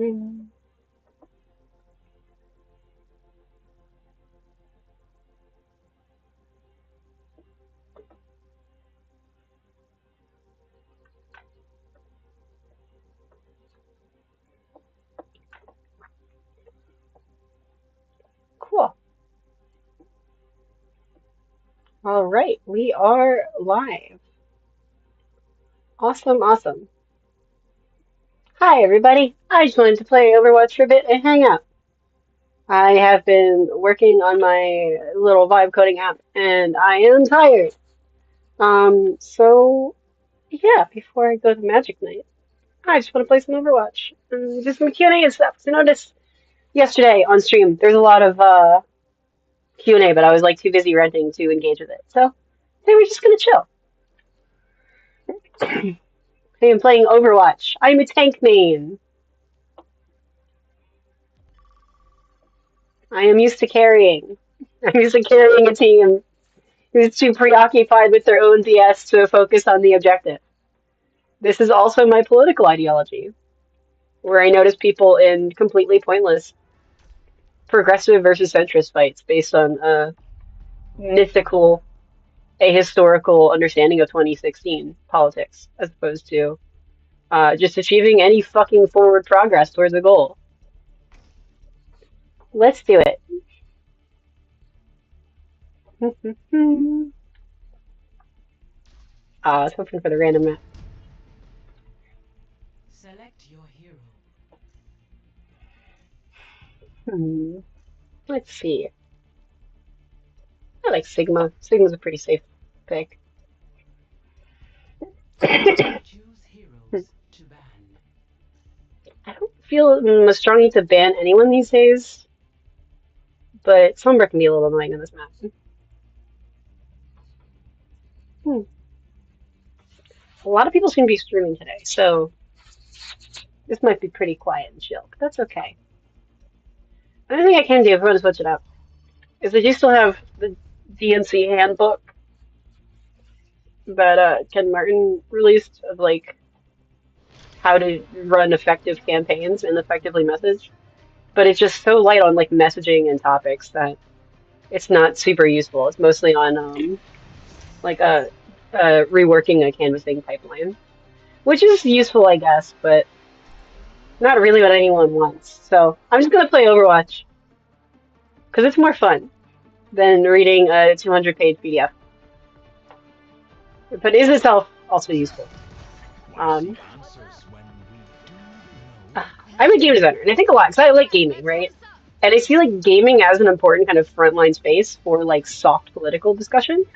Cool. All right, we are live. Awesome, awesome. Hi, everybody. I just wanted to play Overwatch for a bit and hang out. I have been working on my little vibe coding app, and I am tired. So yeah, before I go to Magic Night, I just want to play some Overwatch and do some Q&A and stuff. So notice yesterday on stream, there's a lot of Q&A, but I was like too busy renting to engage with it. So they were just gonna chill. I am playing Overwatch. I'm a tank main. I am used to carrying. I'm used to carrying a team who's too preoccupied with their own BS to focus on the objective. This is also my political ideology, where I notice people in completely pointless progressive versus centrist fights based on a mythical, ahistorical understanding of 2016 politics, as opposed to just achieving any fucking forward progress towards a goal. Let's do it. I was hoping for the random map. Select your hero. Let's see. I like Sigma. Sigma's a pretty safe pick. Choose heroes to ban. I don't feel a strong need to ban anyone these days, but Sombra can be a little annoying on this map. A lot of people seem to be streaming today, so this might be pretty quiet and chill, but that's okay. Another thing I can do if I want to switch it up is I do still have the DNC handbook that Ken Martin released of like how to run effective campaigns and effectively message. But it's just so light on like messaging and topics that it's not super useful. It's mostly on like reworking a canvassing pipeline, which is useful, I guess, but not really what anyone wants. So I'm just gonna play Overwatch because it's more fun than reading a 200-page PDF. But is itself also useful. I'm a game designer, and I think a lot because I like gaming, right? And I see like gaming as an important kind of frontline space for like soft political discussion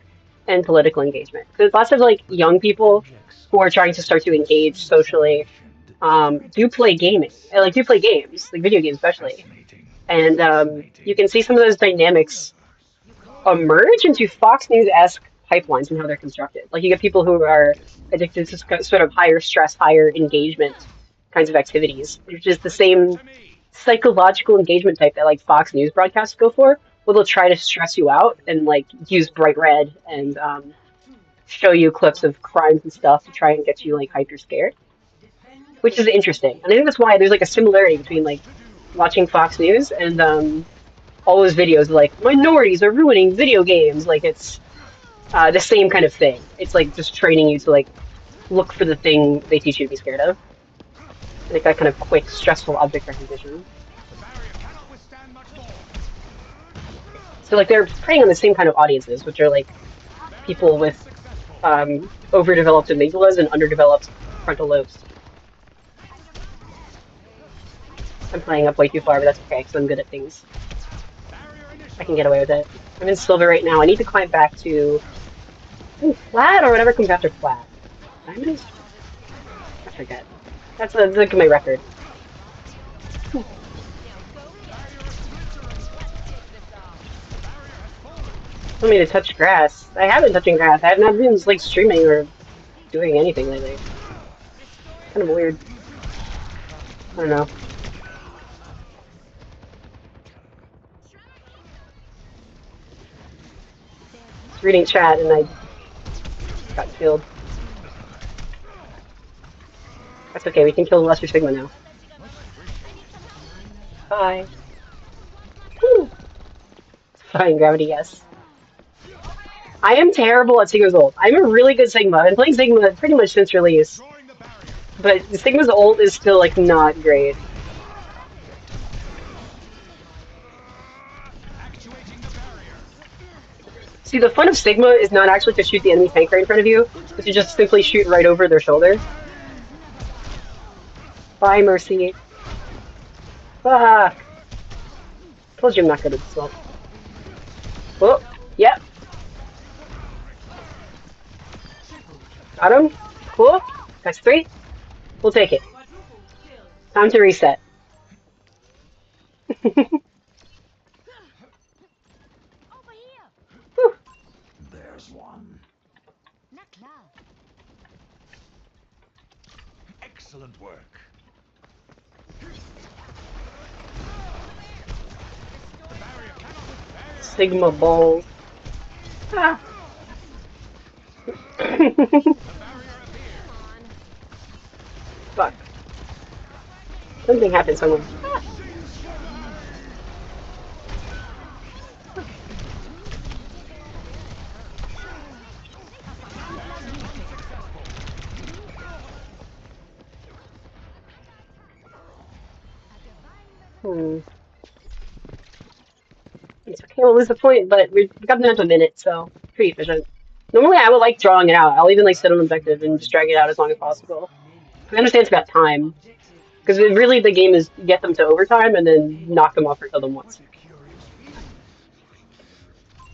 and political engagement. There's lots of like young people who are trying to start to engage socially, do play gaming, like do play games, like video games especially, and you can see some of those dynamics emerge into Fox News-esque pipelines and how they're constructed. Like you get people who are addicted to sort of higher stress, higher engagement kinds of activities, which is the same psychological engagement type that like Fox News broadcasts go for, where they'll try to stress you out and like use bright red and show you clips of crimes and stuff to try and get you like hyper scared, which is interesting. And I think that's why there's like a similarity between like watching Fox News and all those videos like minorities are ruining video games. Like it's the same kind of thing. It's like just training you to like look for the thing they teach you to be scared of. Like that kind of quick, stressful object recognition. So like they're preying on the same kind of audiences, which are like people with overdeveloped amygdalas and underdeveloped frontal lobes. I'm playing up way too far, but that's okay because I'm good at things. I can get away with it. I'm in silver right now. I need to climb back to flat or whatever comes after flat. Diamond? I forget. That's like my record. Tell me to touch grass. I have been touching grass. I have not been like streaming or doing anything lately. Kind of weird. I don't know. I was reading chat and I got killed. That's okay. We can kill the Lesser Sigma now. Bye. Whew. Fine, gravity, yes. I am terrible at Sigma's ult. I'm a really good Sigma. I've been playing Sigma pretty much since release. But Sigma's ult is still, like, not great. See, the fun of Sigma is not actually to shoot the enemy tank right in front of you, but to just simply shoot right over their shoulder. Bye, Mercy. Fuck. Told you I'm not good at this ult. Oh, yep. Got him. Cool. That's 3. We'll take it. Time to reset. There's one. Excellent work. Sigma balls. Ah. Fuck. Something happened somewhere. Ah. Hmm. It's okay, we'll lose the point, but we've got down to a minute, so pretty efficient. Normally I would like drawing it out. I'll even like sit on objective and just drag it out as long as possible. I understand it's about time. Because really the game is get them to overtime and then knock them off or kill them once.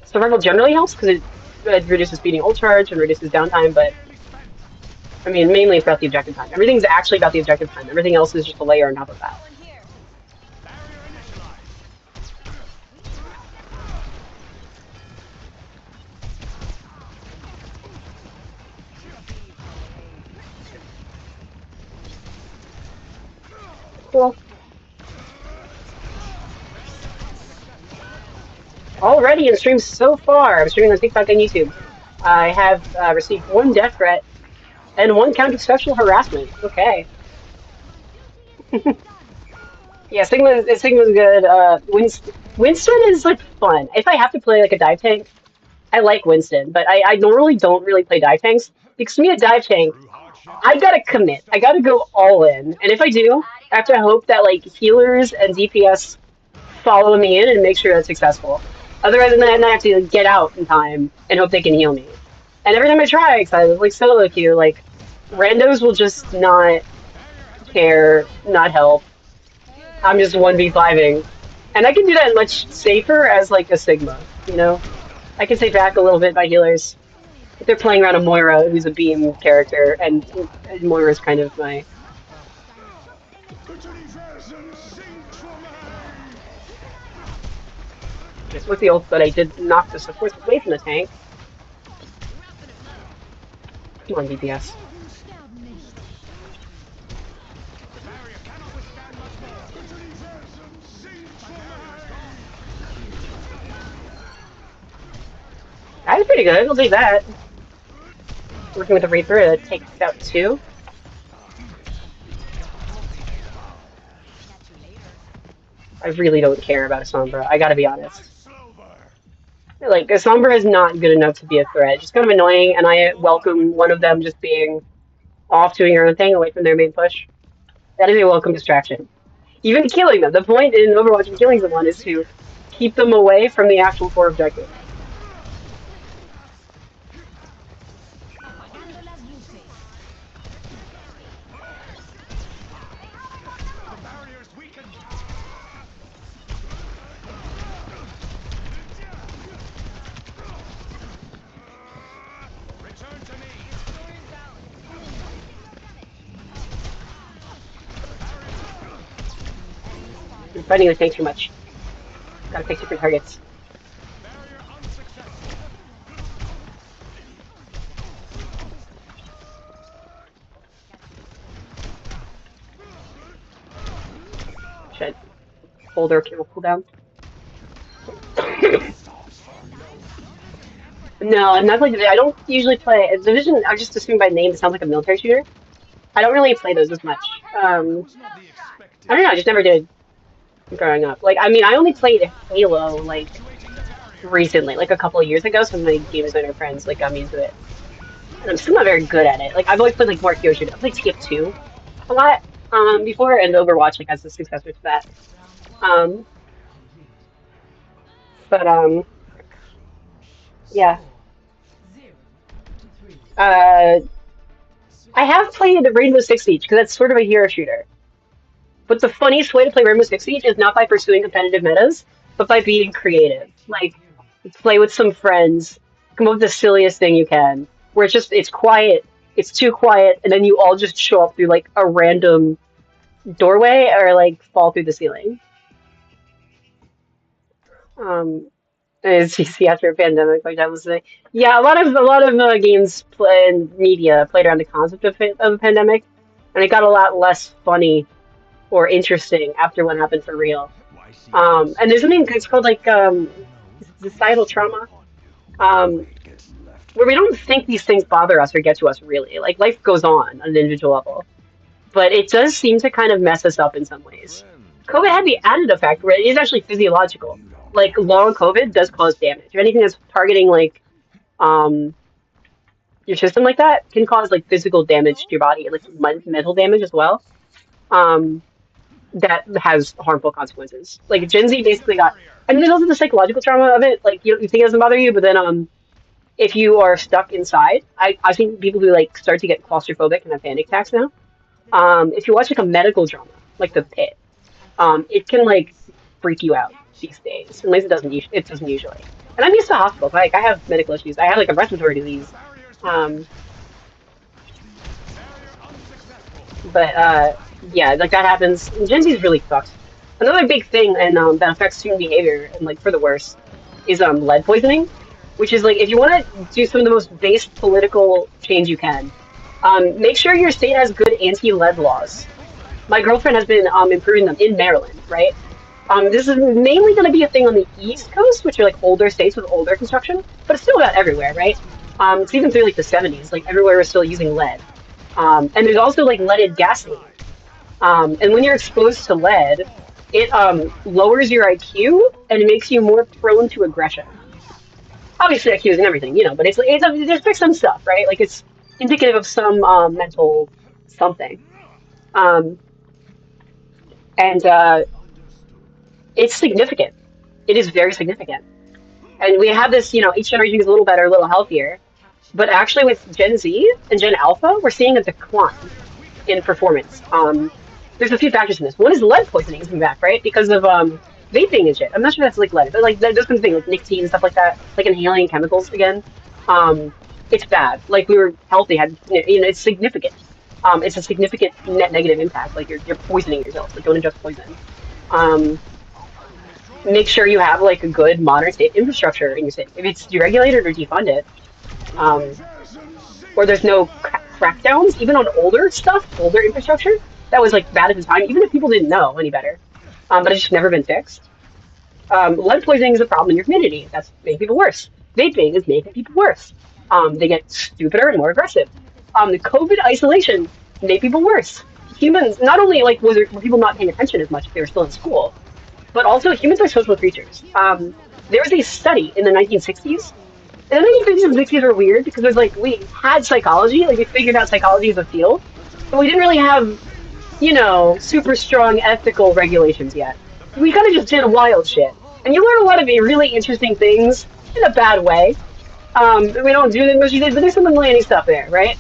Survival generally helps because it reduces speeding ult charge and reduces downtime, but I mean mainly it's about the objective time. Everything's actually about the objective time. Everything else is just a layer on top of that. Cool. Already in streams so far, I'm streaming on TikTok and YouTube. I have received 1 death threat and 1 count of sexual harassment. Okay. Yeah, Sigma's good. Winston is like fun. If I have to play like a dive tank, I like Winston, but I normally don't really play dive tanks because to me a dive tank, I gotta commit. I gotta go all in, and if I do, I have to hope that like healers and DPS follow me in and make sure that's successful. Otherwise, then I have to like, get out in time and hope they can heal me. And every time I try, because I like solo queue, like randos will just not care, not help. I'm just 1v5ing. And I can do that much safer as like a Sigma, you know? I can stay back a little bit by healers. If they're playing around a Moira, who's a beam character, and Moira's kind of my... Just with the ult, but I did knock the support away from the tank. Come on, DPS. That was pretty good, I'll take that. Working with the Reaper, that takes out 2. I really don't care about a Sombra, I gotta be honest. Like, a Sombra is not good enough to be a threat. Just kind of annoying, and I welcome one of them just being off doing their own thing away from their main push. That is a welcome distraction. Even killing them. The point in Overwatch and killing someone is to keep them away from the actual core objective. I'm fighting the tank too much. Gotta pick different targets. Should hold their kill cooldown. No, I'm not playing Division. I don't usually play Division. I just assume by name it sounds like a military shooter. I don't really play those as much. I don't know. I just never did. growing up. Like, I mean, I only played Halo like recently, like a couple of years ago. Some of my game designer friends like got me into it, and I'm still not very good at it. Like, I've always played like more hero shooter. I played TF2 a lot before, and Overwatch like as a successor to that. Um, but yeah. Score zero to three. Uh, I Switching have played Rainbow Six Siege because that's sort of a hero shooter. But the funniest way to play Rainbow Six Siege is not by pursuing competitive metas, but by being creative. Select your Like, hero. play with some friends, come up with the silliest thing you can, where it's quiet, it's too quiet, and then you all just show up through like a random doorway or like fall through the ceiling. Um, as you see after a pandemic, like I was saying, yeah, a lot of games play, and media played around the concept of a pandemic, and it got a lot less funny or interesting after what happened for real. Why seek And there's something it's called like No, I societal spy trauma, upon you. The um, weight gets left where we behind. don't think these things bother us or get to us really. Like life goes on an individual level, but it does seem to kind of mess us up in some A ways. friend COVID had the needs added no effect where it is actually guarantees. physiological. You don't Like have long to. COVID does cause damage. Or anything that's targeting like um your system like that can cause like physical damage to your body, like mental damage as well. Um, that has harmful consequences. Like Gen Z Activating the basically got. barrier. I mean, there's also the psychological trauma of it. Like you think it doesn't bother you, but then if you are stuck inside, I've seen people who like start to get claustrophobic and have panic attacks now. If you watch like a medical drama, like The Pit, it can like freak you out these days. At least it doesn't usually. And I'm used to hospitals. Like I have medical issues. I have like a respiratory disease. Barrier spotted. Um, Barrier unsuccessful. but yeah, like that happens. And Gen Z is really fucked. Another big thing and that affects student behavior and like for the worse is lead poisoning, which is like if you want to do some of the most base political change you can, make sure your state has good anti-lead laws. My girlfriend has been improving them in Maryland, right? This is mainly going to be a thing on the East Coast, which are like older states with older construction, but it's still about everywhere, right? It's even through like the 70s, like everywhere is still using lead. And there's also like leaded gasoline. And when you're exposed to lead, it lowers your IQ and it makes you more prone to aggression. Obviously, IQ isn't everything, but there's like some stuff, right? Like it's indicative of some mental something. Um, and it's significant. It is very significant. And we have this, each generation is a little better, a little healthier. But actually, with Gen Z and Gen Alpha, we're seeing a decline in performance. There's a few factors in this. One is lead poisoning coming back, right? Because of vaping and shit. I'm not sure that's like lead, but like those kind of things, like nicotine and stuff like that, like inhaling chemicals again. Um, it's bad. Like we were healthy, had it's significant. It's a significant net negative impact. Like you're poisoning yourself. Like don't ingest poison. Um, make sure you have like a good modern state infrastructure in your city. If it's deregulated or defund it, um, or there's no crackdowns, even on older stuff, older infrastructure that was like bad at the time, even if people didn't know any better, but it's just never been fixed. Lead poisoning is a problem in your community. That's making people worse. Vaping is making people worse. They get stupider and more aggressive. The COVID isolation made people worse. Humans, not only like were people not paying attention as much if they were still in school, but also humans are social creatures. There was a study in the 1960s. And the 1950s and 60s were weird because there's like we had psychology, like we figured out psychology as a field, but we didn't really have, super strong ethical regulations yet. We kind of just did wild shit, and you learn a lot of really interesting things in a bad way. We don't do that much these days, but there's some enlightening stuff there, right?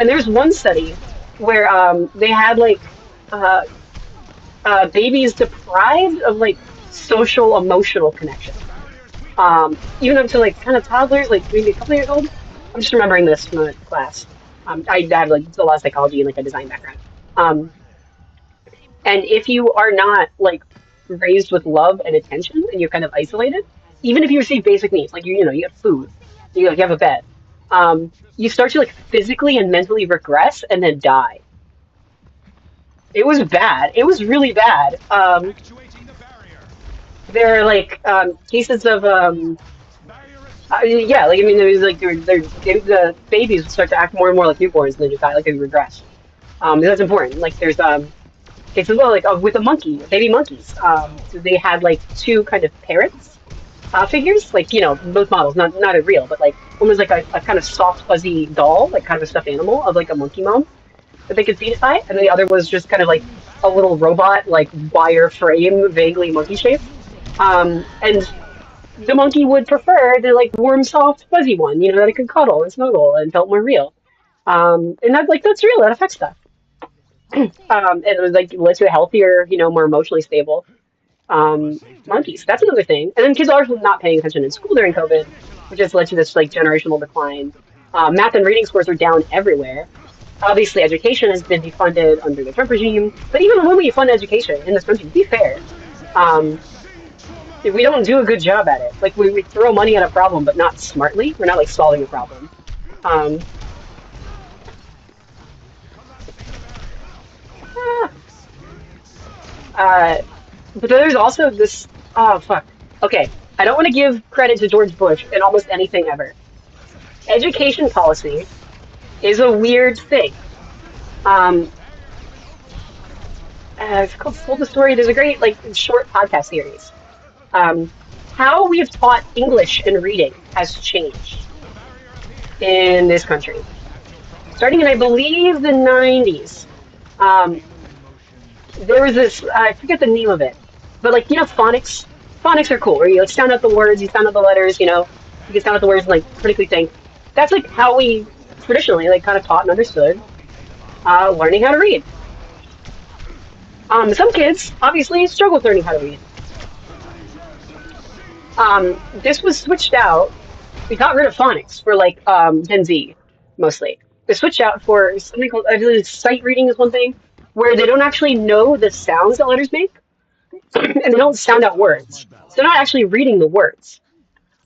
And there's one study where they had like uh, babies deprived of like social emotional connection. Even up to like kind of toddlers, like maybe a couple years old. I'm just remembering this from a class. I have like a lot of psychology and like a design background. Um, and if you are not like raised with love and attention, and you're kind of isolated, even if you receive basic needs, like you have food, you have a bed, you start to like physically and mentally regress and then die. It was bad. It was really bad. Actuating the barrier. There are like cases of Barrier yeah, like I mean, there was like the babies would start to act more and more like newborns, and then just die like they regress. That's important. Like there's it's as well like with a monkey, baby monkeys. So they had like two kind of parrots figures, like both models, not a real, but like one was like a kind of soft fuzzy doll, like kind of a stuffed animal of like a monkey mom that they could feedify, and the other was just kind of like a little robot, like wire frame, vaguely monkey shaped. And the monkey would prefer the like warm, soft, fuzzy one, that it could cuddle and snuggle and felt more real. And that's real. That affects stuff. And it was like led to a healthier, more emotionally stable monkeys. That's another thing. And then kids are not paying attention in school during COVID, which has led to this like generational decline. Math and reading scores are down everywhere. Obviously, education has been defunded under the Trump regime. But even when we fund education in this country, to be fair, um, we don't do a good job at it. Like we throw money at a problem, but not smartly. We're not like solving a problem. Um, ah, uh, but there's also this. Oh fuck. Okay, I don't want to give credit to George Bush in almost anything ever. Education policy is a weird thing. Um, it's called Full the Story. There's a great like short podcast series. Um, how we have taught English and reading has changed in this country, starting in I believe the 90s. Um, there was this I forget the name of it, but like phonics. Phonics are cool, where you like sound out the words, you sound out the letters. You can sound out the words and like critically think. That's like how we traditionally like kind of taught and understood learning how to read. Some kids obviously struggle with learning how to read. This was switched out. We got rid of phonics for like Gen Z mostly. They switched out for something called I believe sight reading is one thing where they don't actually know the sounds that letters make and they don't sound out words. So they're not actually reading the words.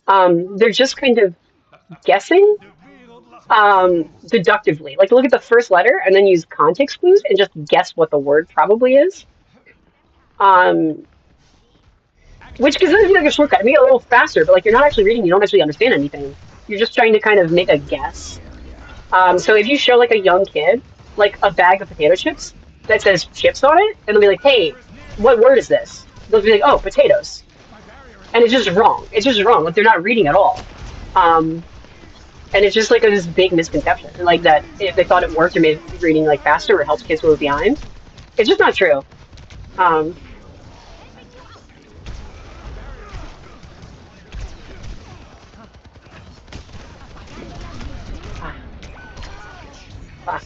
They're just kind of guessing deductively. Like look at the first letter and then use context clues and just guess what the word probably is. Um, which considers like a shortcut, make it a little faster, but like you're not actually reading, you don't actually understand anything. You're just trying to kind of make a guess. So if you show like a young kid like a bag of potato chips that says chips on it, and they'll be like, "Hey, what word is this?" They'll be like, "Oh, potatoes," and it's just wrong. It's just wrong. Like they're not reading at all. Um, and it's just like this big misconception, and like that if they thought it worked or made reading like faster or helped kids who were behind, it's just not true. Um, ah, fuck.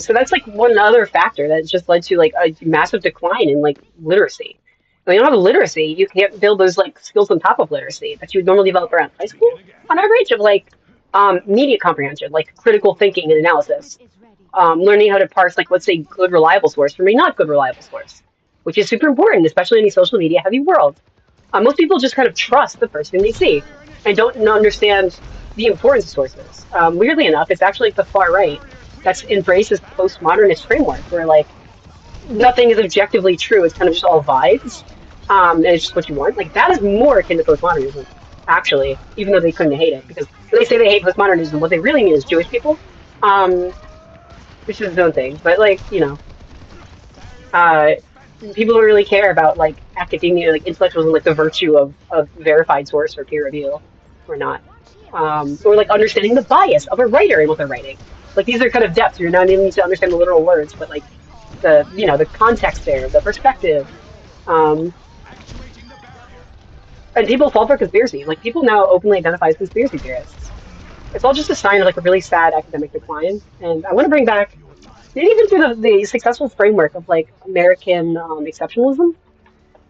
So that's like one other factor that's just led to like a massive decline in like literacy. When you don't have literacy, you can't build those like skills on top of literacy that you would normally develop around high school on average of like media comprehension, like critical thinking and analysis, learning how to parse like let's say good reliable source from a not good reliable source, which is super important, especially in a social media heavy world. Most people just kind of trust the first thing they see and don't understand the importance of sources. Weirdly enough, it's actually like the far right that's embraced this postmodernist framework where like nothing is objectively true. It's kind of just all vibes, and it's just what you want. Like that is more akin to postmodernism, actually, even though they couldn't hate it because when they say they hate postmodernism, what they really mean is Jewish people, um, which is its own thing. But like uh, people don't really care about like academia, like intellectuals, and like the virtue of verified source or peer review or not, or like understanding the bias of a writer and what they're writing. Like these are kind of depths. You're not even need to understand the literal words, but like the context there, the perspective. Um, and people fall for conspiracies. Like people now openly identify as conspiracy theorists. It's all just a sign of like a really sad academic decline. And I want to bring back maybe even through the successful framework of like American exceptionalism.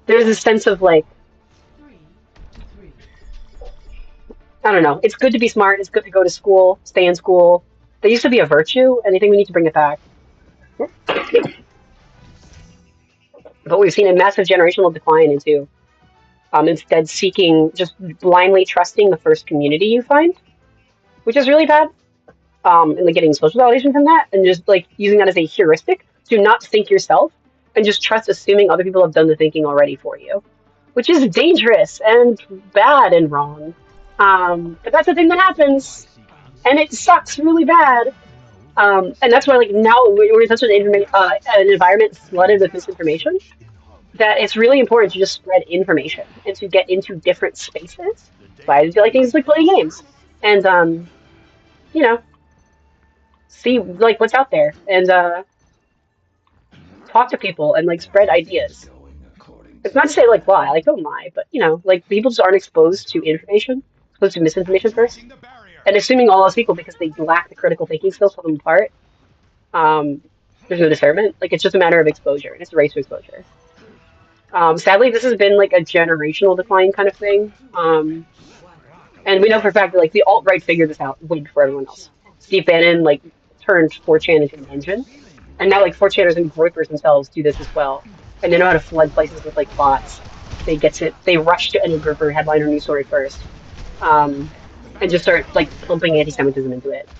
There's a sense of like 3-3. I don't know. It's good to be smart. It's good to go to school, stay in school. They used to be a virtue, and I think we need to bring it back. But we've seen a massive generational decline into instead seeking just blindly trusting the first community you find, which is really bad. And like getting social validation from that, and just like using that as a heuristic to not think yourself and just trust assuming other people have done the thinking already for you, which is dangerous and bad and wrong. But that's the thing that happens, and it sucks really bad. And that's why, like, now we're in such an environment flooded with misinformation that it's really important to just spread information and to get into different spaces. So I feel like things like playing games and you know, see like what's out there and talk to people and like spread ideas. It's not to say like lie, like don't lie, but like people just aren't exposed to information, exposed to misinformation first, Punctuating the barrier. and assuming all else equal because they lack the critical thinking skills to pull them apart. Um, there's no discernment. Like it's just a matter of exposure, and it's a race to exposure. Sadly, this has been like a generational decline kind of thing. And we know for a fact that like the alt right figured this out way before everyone else. Steve Bannon like turned 4chan into an engine, and now like 4chaners and groypers themselves do this as well, and they know how to flood places with like bots. They rush to any group or headline or news story first, um, and just start like pumping anti-Semitism into it.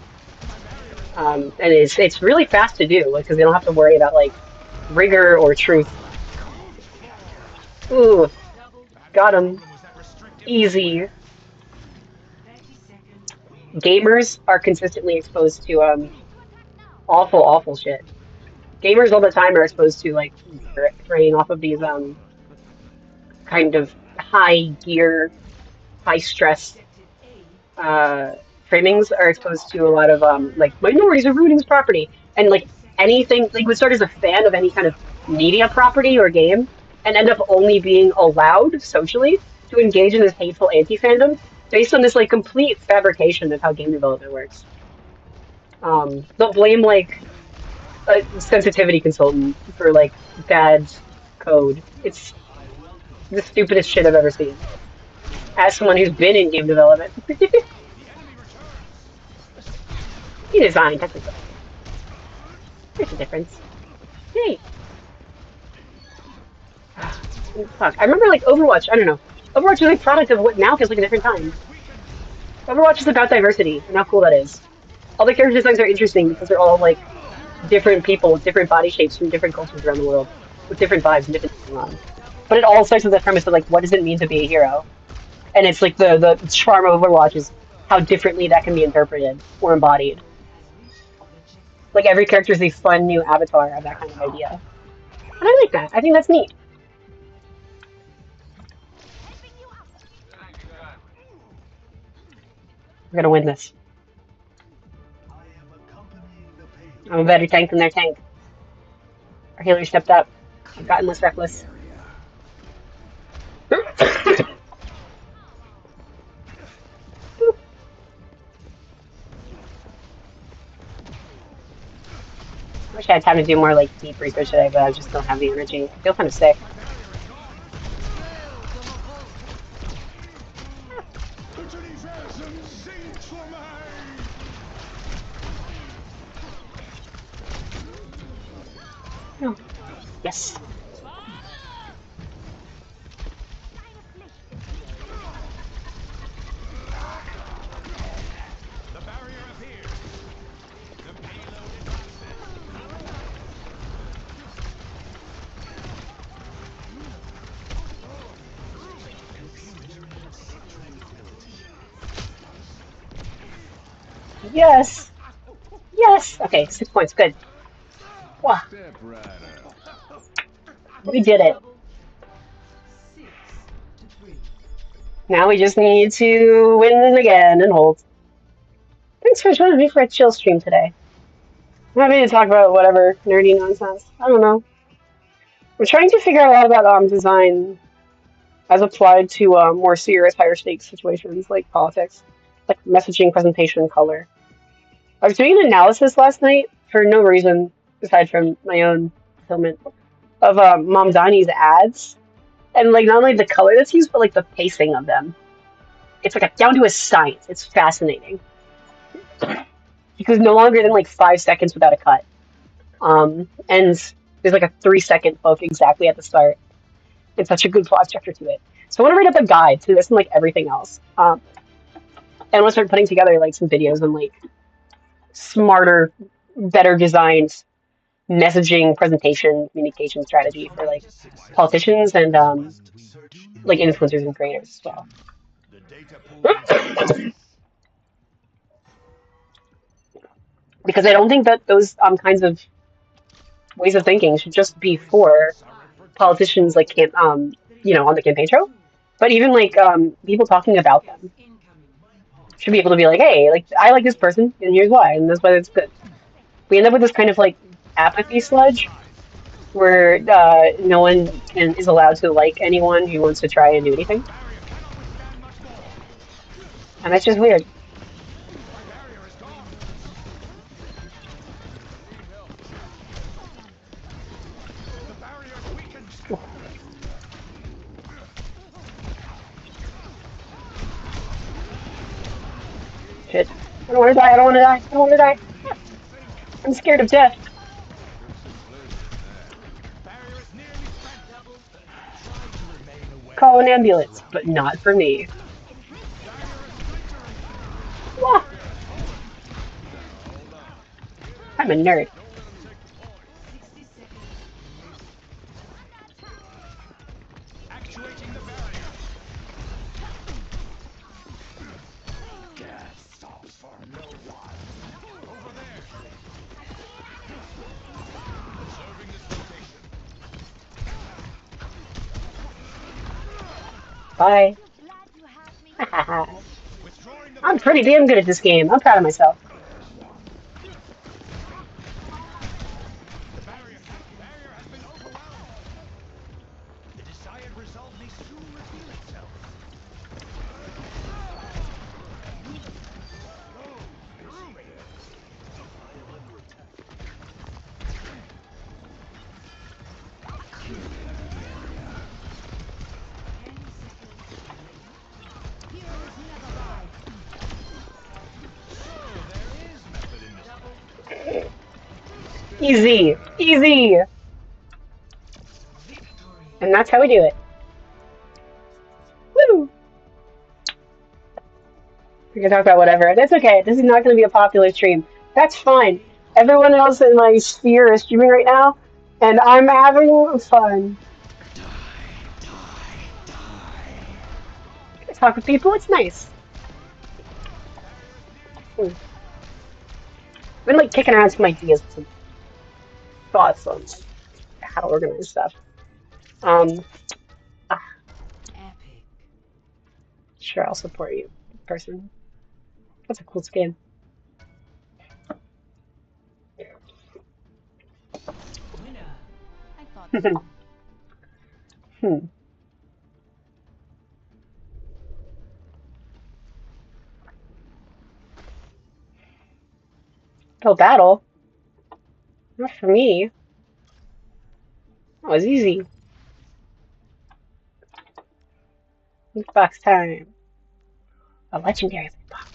And it's really fast to do because they don't have to worry about like rigor or truth. Ooh, Perhaps the got him. problem was that restrictive Easy. 30 seconds remaining. Gamers are consistently exposed to awful, awful shit. Gamers all the time are exposed to like preying off of these kind of high gear, high stress Objective A uh framings are exposed to a lot of like minorities are ruining this property and like 30 seconds anything like would start as a fan of any kind of media property or game and end up only being allowed socially to engage in this hateful anti-fandom based on this like complete fabrication of how game development works. They'll blame like a sensitivity consultant for like bad code. It's the stupidest shit I've ever seen. As someone who's been in game development, The enemy returns. he designed technically. There's a difference. Hey, fuck. I remember like Overwatch. I don't know. Overwatch is a product of what now feels like a different time. Barriers weakened. Overwatch is about diversity and how cool that is. All the character designs are interesting because they're all like different people with different body shapes from different cultures around the world, with different vibes and different things going on. But it all starts with the premise of like, what does it mean to be a hero? And it's like the charm of Overwatch is how differently that can be interpreted or embodied. has reached objective. Like every character is a fun new avatar of that kind of idea, and I like that. I think that's neat. We're gonna win this. I'm a better tank than their tank. Our healer stepped up. I've gotten less reckless. Wish I had time to do more like deep research today, but I just don't have the energy. I feel kind of sick. My barrier is gone. Utilisations sind for mine. Oh, yes. The barrier appears. The payload advances. Yes. Yes. Okay, 6 points. Good. Wow, Step right up. we did it. Double 6-3. Now we just need to win again and hold. Thanks for joining me for a chill stream today. I'm happy to talk about whatever nerdy nonsense. I don't know. We're trying to figure out a lot about design as applied to more serious, higher stakes situations like politics, like messaging, presentation, color. I was doing an analysis last night for no reason aside from my own fulfillment of Mamdani's ads, and like not only the color that's used, but like the pacing of them. It's like down to a science. It's fascinating because no longer than like 5 seconds without a cut. And there's like a 3 second hook exactly at the start. It's such a good plot structure to it. So I want to read up a guide to this and like everything else. And I want to start putting together like some videos on like smarter, better designed messaging, presentation, communication strategy for like politicians and like influencers and creators as well. The data pool is limited. because I don't think that those kinds of ways of thinking should just be for politicians like on the campaign trail, but even like people talking about them should be able to be like, hey, like I like this person, and here's why, and that's why it's good. We end up with this kind of like apathy sludge where no one is allowed to like anyone who wants to try and do anything, and that's just weird. Shit. I don't want to die. I don't want to die. I don't want to die. I'm scared of death. Call an ambulance, but not for me. Ah, I'm a nerd. Actuating the barrier. Over there. Observing this location. Bye. Withdrawing the I'm barrier. pretty damn good at this game. I'm proud of myself. Barrier has been overwhelmed. The desired result may soon reveal itself. Through me. So there is method in this. Easy. Easy. And that's how we do it. Woo! We can talk about whatever. That's okay. This is not going to be a popular stream. That's fine. Everyone else in my sphere is streaming right now, and I'm having fun. I talk with people. It's nice. I've been like kicking around some ideas, some thoughts on like, how to organize stuff. Um, sure, I'll support you, person. That's a cool skin. Hmm. Oh, battle. Not for me. That was easy. Loot box time. A legendary loot box.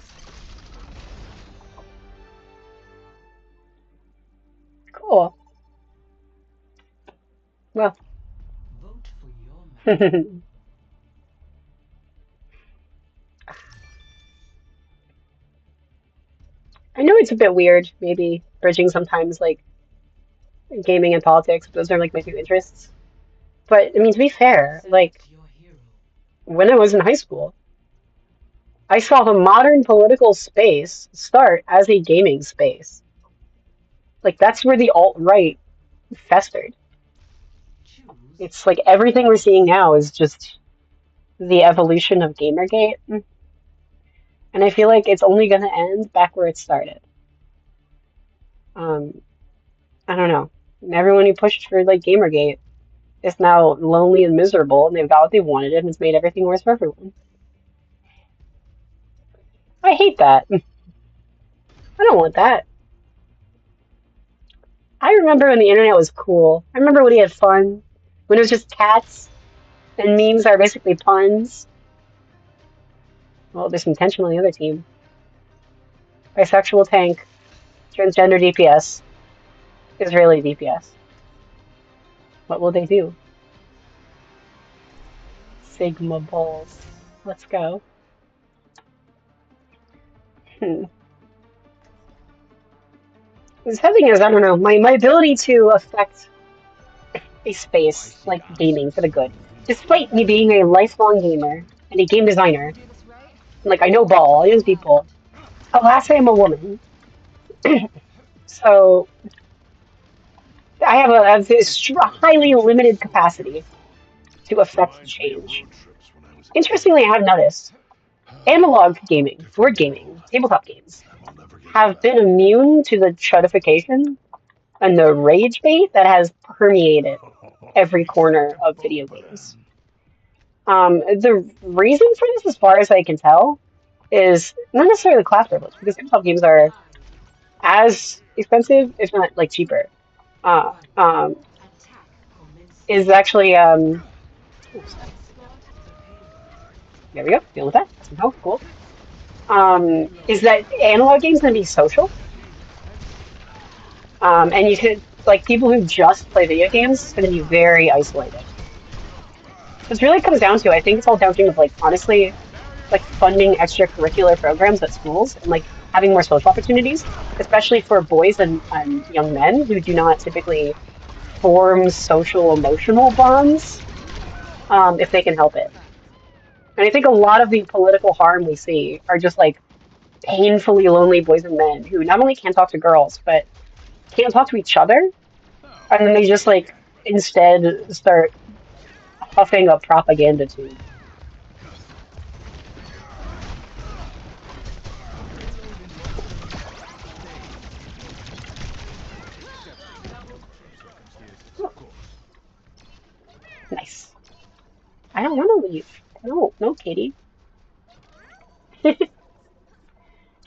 Cool. Well. I know it's a bit weird, maybe bridging sometimes like gaming and politics. Those are like my two interests. But I mean, to be fair, like when I was in high school, I saw the modern political space start as a gaming space. Like that's where the alt-right festered. It's like everything we're seeing now is just the evolution of Gamergate. And I feel like it's only going to end back where it started. Um, I don't know. And everyone who pushed for like Gamergate is now lonely and miserable, and they've got what they wanted, and it's made everything worse for everyone. I hate that. I don't want that. I remember when the internet was cool. I remember when we had fun. When it was just cats and memes are basically puns. Well, there's some tension on the other team. Bisexual tank, transgender DPS, Israeli DPS. What will they do? Sigma balls. Let's go. Hmm. The thing is, I don't know, my ability to affect a space like gaming for the good, despite me being a lifelong gamer and a game designer, like I know ball, I use people. Alas, I am a woman. So I have this highly limited capacity to affect Reminds me of change. road trips when I was a kid. Interestingly, I have noticed analog gaming, Different board world, gaming, tabletop games and we'll never get it have been back. immune to the chutification and the rage bait that has permeated every corner of video games. Boban. The reason for this, as far as I can tell, is not necessarily class privilege, because tabletop games are as expensive, if not like cheaper. Uh, um, is actually oops, there we go, deal with that somehow, cool. Is that analog games can be social, and you can like people who just play video games tend to be very isolated. So it really comes down to, I think it's all downstream of like honestly like funding extracurricular programs at schools and like having more social opportunities, especially for boys and young men who do not typically form social emotional bonds if they can help it. And I think a lot of the political harm we see are just like painfully lonely boys and men who not only can't talk to girls, but can't talk to each other. And then they just like instead start huffing a propaganda tube. Nice. I don't want to leave. No, no, Katie.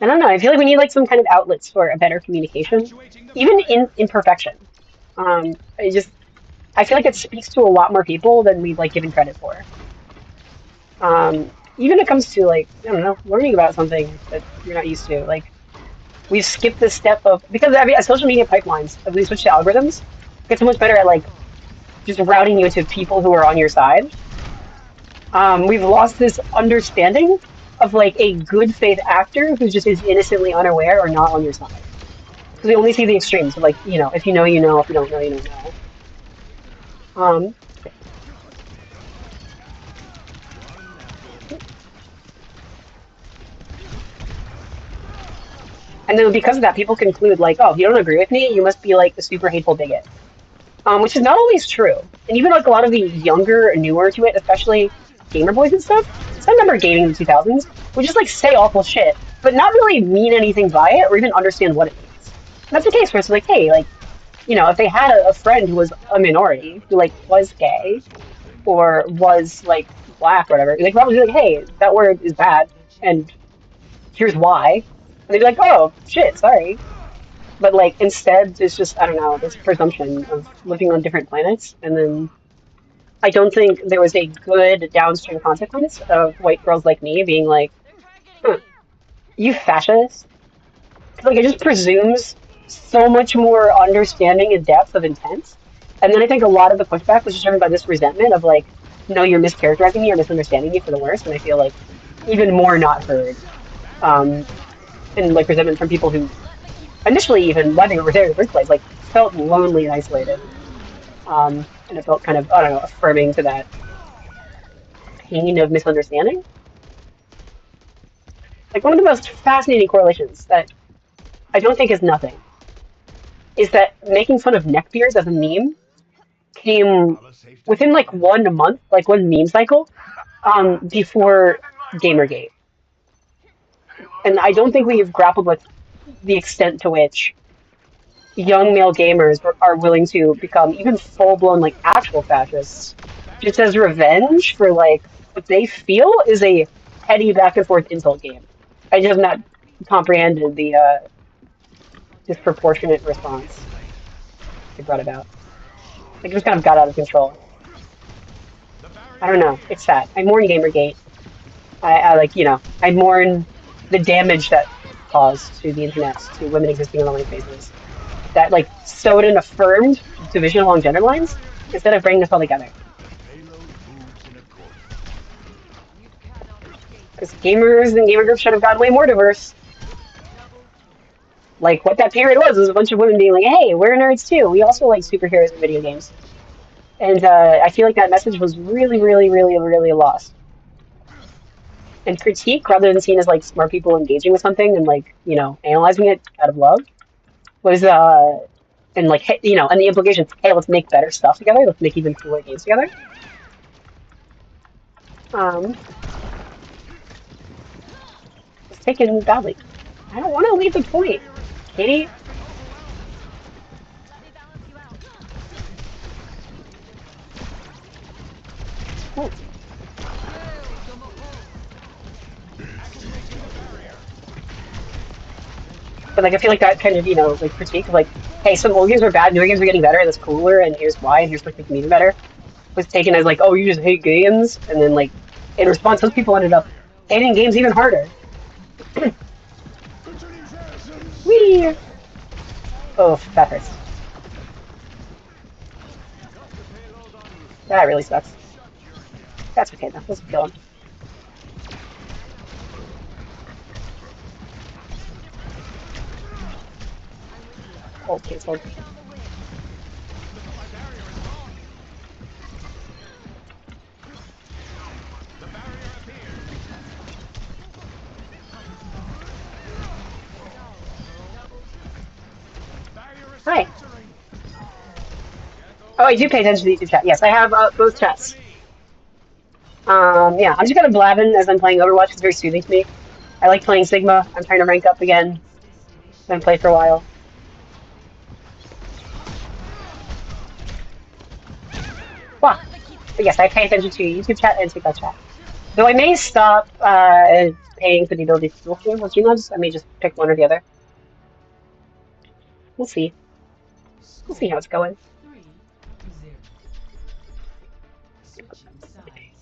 I don't know. I feel like we need like some kind of outlets for a better communication, Actuating the even in barrier. imperfection. I just I feel like it speaks to a lot more people than we've like given credit for. Even when it comes to like I don't know, learning about something that you're not used to. Like we've skipped the step of because I mean, social media pipelines, if we switch to algorithms, get so much better at like just routing you to people who are on your side. We've lost this understanding of like a good faith actor who just is innocently unaware or not on your side. Because we only see the extremes of like, you know, if you know, you know, if you don't know, you don't know. Um, and then because of that, people conclude like, oh, if you don't agree with me, you must be like a super hateful bigot. Which is not always true. And even like a lot of the younger, newer to it, especially gamer boys and stuff. So I remember gaming in the 2000s would just like say awful shit, but not really mean anything by it or even understand what it means. And that's the case where it's like, hey, like, you know, if they had a friend who was a minority who like was gay or was like black or whatever, they could probably be like, hey, that word is bad and here's why. And they'd be like, oh shit, sorry. But like instead, it's just I don't know this presumption of living on different planets, and then I don't think there was a good downstream consequence of white girls like me being like, huh, "You fascist." Like it just presumes so much more understanding and depth of intent, and then I think a lot of the pushback was just driven by this resentment of like, "No, you're mischaracterizing me or misunderstanding me for the worst," and I feel like even more not heard, um, and like resentment from people who initially even living over there in the first place like felt lonely and isolated. And it felt kind of, I don't know, affirming to that pain of misunderstanding. Like one of the most fascinating correlations that I don't think is nothing is that making fun of neckbeards as a meme came Palace safety within like deployed. 1 month, like one meme cycle, before Gamergate. And I don't think we've grappled with the extent to which young male gamers are willing to become even full blown like actual fascists just as revenge for like what they feel is a petty back and forth insult game. I just have not comprehended the disproportionate response they brought about. Like it just kind of got out of control. The I don't barrier know. here. It's sad. I mourn Gamergate. I like you know I mourn the damage that caused to the internet, to women existing in online spaces. That like sewed and affirmed division along gender lines instead of bringing us all together. Payload moves in accordance. Because gamers and gamer groups should have gotten way more diverse. Like what that period was a bunch of women being like, "Hey, we're nerds too. We also like superheroes and video games." And I feel like that message was really, really, really, really lost. And critique, rather than seen as like smart people engaging with something and like you know analyzing it out of love, was and like hey, you know, and the implications. Hey, let's make better stuff together. Let's make even cooler games together. Um, it's taken badly. I don't want to leave the point, Katie. Oh, but like I feel like that kind of like critique of like, hey, some old games are bad, new games are getting better, and it's cooler, and here's why, and here's what making even better, was taken as like, oh, you just hate games, and then like in response, those people ended up hating games even harder. Wee. Oh, that hurts. That really sucks. That's okay though. Let's kill him. Ult canceled. Hi. Oh, I do pay attention to the YouTube chat. Yes, I have both chats. Yeah, I'm just kind of blabbing as I'm playing Overwatch. It's very soothing to me. I like playing Sigma. I'm trying to rank up again. I've been playing for a while. Wow. But yes, I pay attention to YouTube chat and TikTok chat. Though I may stop paying for the ability to dual stream with Streamlabs. I may just pick one or the other. We'll see. We'll see how it's going.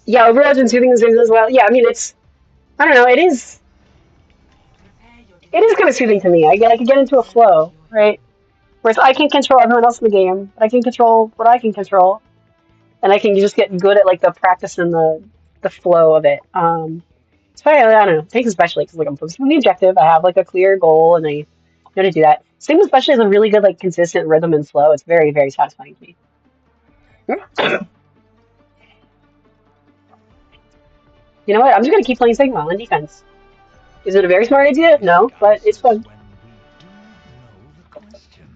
Yeah, Overwatch and soothing the as well. Yeah, I mean it's. I don't know. It is kind of soothing to me. I can get into a flow, right? Whereas I can't control everyone else in the game, but I can control what I can control, and I can just get good at like the practice and the flow of it. So I don't know. Thanks especially because like I'm focused on the objective. I have like a clear goal, and I know to do that. Same especially is a really good like consistent rhythm and flow. It's very very satisfying to me. You know what? I'm just gonna keep playing Sigma on defense. Is it a very smart idea? No, but it's fun. When we do know the question.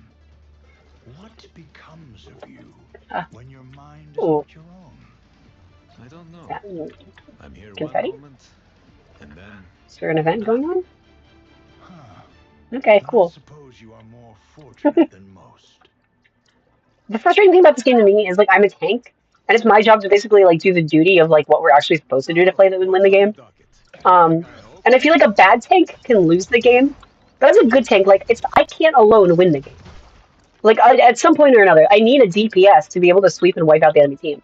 What becomes of you Uh, when your mind is oh, not your own? I don't know. that I'm here one confetti. moment, and then Is there an event going on? Huh. Okay, Then I cool. suppose you are more fortunate than most. The frustrating thing about this game to me is like I'm a tank, and it's my job to basically like do the duty of like what we're actually supposed to do to play the win the game. Um, and I feel like a bad tank can lose the game, but as a good tank, like I can't alone win the game. Like at some point or another, I need a DPS to be able to sweep and wipe out the enemy team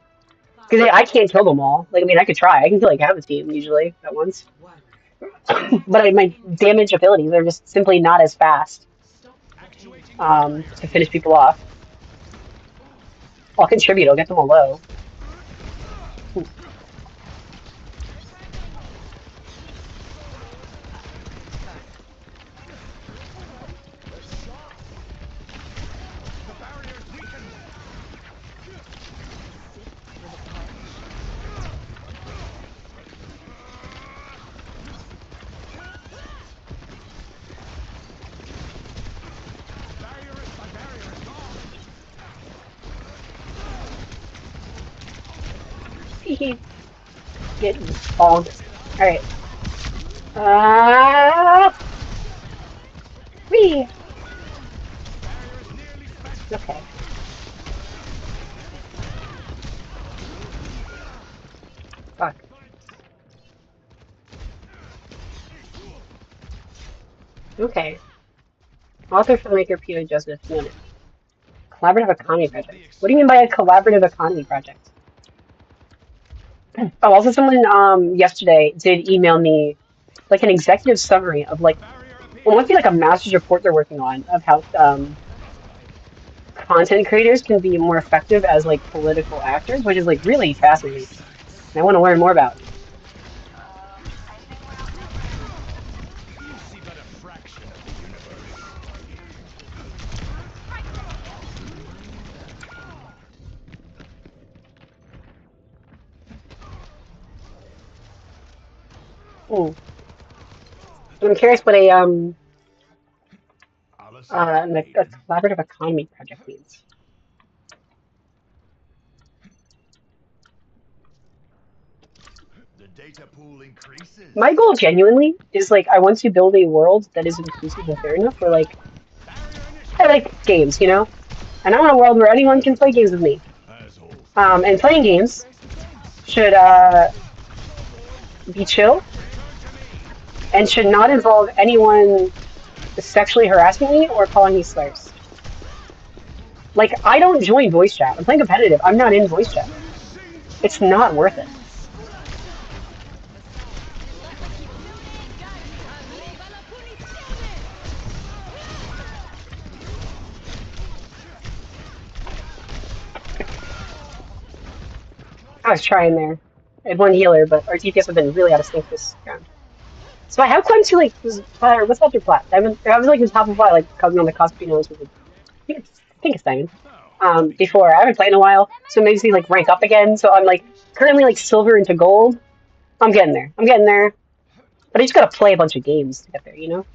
because I can't kill them all. Like I mean, I could try. I can kill like half the team usually at once, but my damage abilities are just simply not as fast to finish people off. I'll contribute. I'll get them all low. Get bogged. Alright. Wee! Okay. Fuck. Okay. Author, filmmaker, Peter Joseph, noted. Collaborative economy project. What do you mean by a collaborative economy project? Oh, also someone yesterday did email me like an executive summary of like well, it must be like a master's report they're working on of how content creators can be more effective as like political actors, which is like really fascinating. And I want to learn more about. You see but a fraction of the universe. I'm curious what a And a collaborative economy project means. The data pool increases. My goal genuinely is like I want to build a world that is inclusive and fair enough where like I like games, you know? And I want a world where anyone can play games with me. And playing games should be chill and should not involve anyone sexually harassing me or calling me slurs. Like, I don't join voice chat. I'm playing competitive. I'm not in voice chat. It's not worth it. I was trying there. I had one healer, but our DPS have been really out of sync this round. So I have climbed to like what's up your plat? I was like in top of plat, like coming on the cusp, you know, with I think it's diamond. Before I haven't played in a while, so maybe see like rank up again. So I'm like currently like silver into gold. I'm getting there. I'm getting there. But I just gotta play a bunch of games to get there, you know?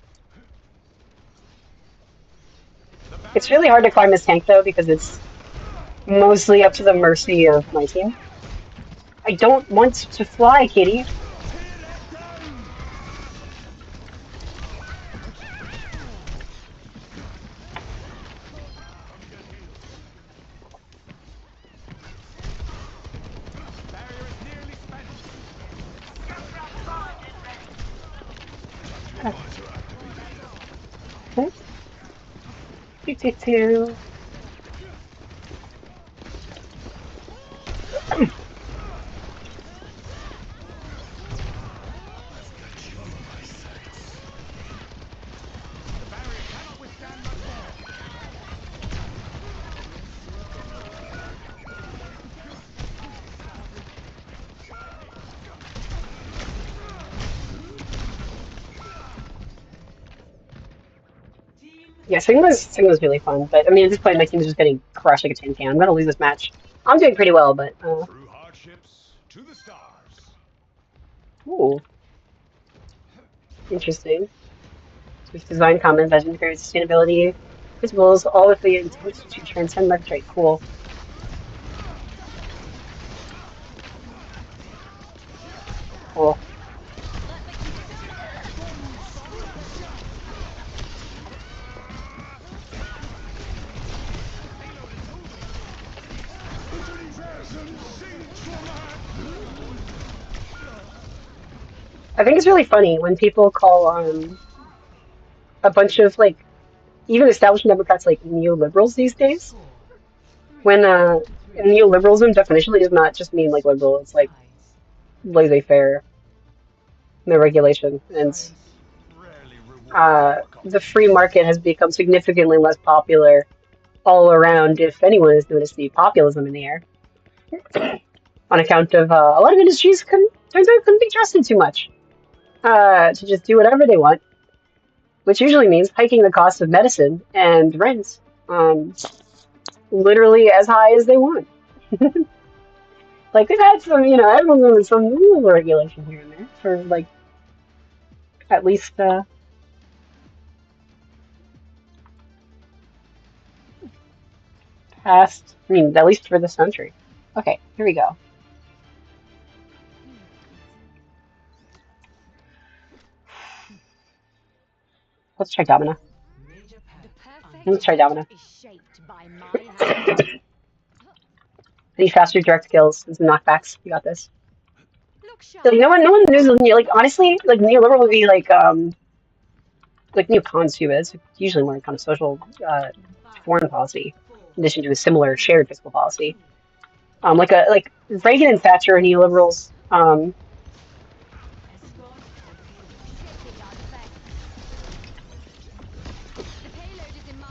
It's really hard to climb this tank though because it's mostly up to the mercy of my team. I don't want to fly, kitty. Okay. Two. Yeah, Sigma's really fun, but I mean at this point my team is just getting crushed like a tin can. I'm gonna lose this match. I'm doing pretty well, but Through hardships to the stars. ooh, interesting. With design common vision, create sustainability principles, all with the intent to transcend market rate. Cool. Cool. I think it's really funny when people call a bunch of like even established Democrats like neoliberals these days. When neoliberalism definitionally does not just mean like liberal, it's like laissez-faire, no regulation, and the free market has become significantly less popular all around. If anyone has noticed the populism in the air, on account of a lot of industries turns out couldn't be trusted too much to just do whatever they want, which usually means hiking the cost of medicine and rents literally as high as they want. Like we've had some, you know, everyone's doing some little regulation here and there for like at least past, I mean, at least for this century. Okay, here we go. Let's try Domina. Let's try Domina. Any faster direct kills and some knockbacks. You got this. Like no one knows like honestly, like neoliberal would be like neocons too, but it's usually more kind of social foreign policy, in addition to a similar shared fiscal policy. Like Reagan and Thatcher are neoliberals.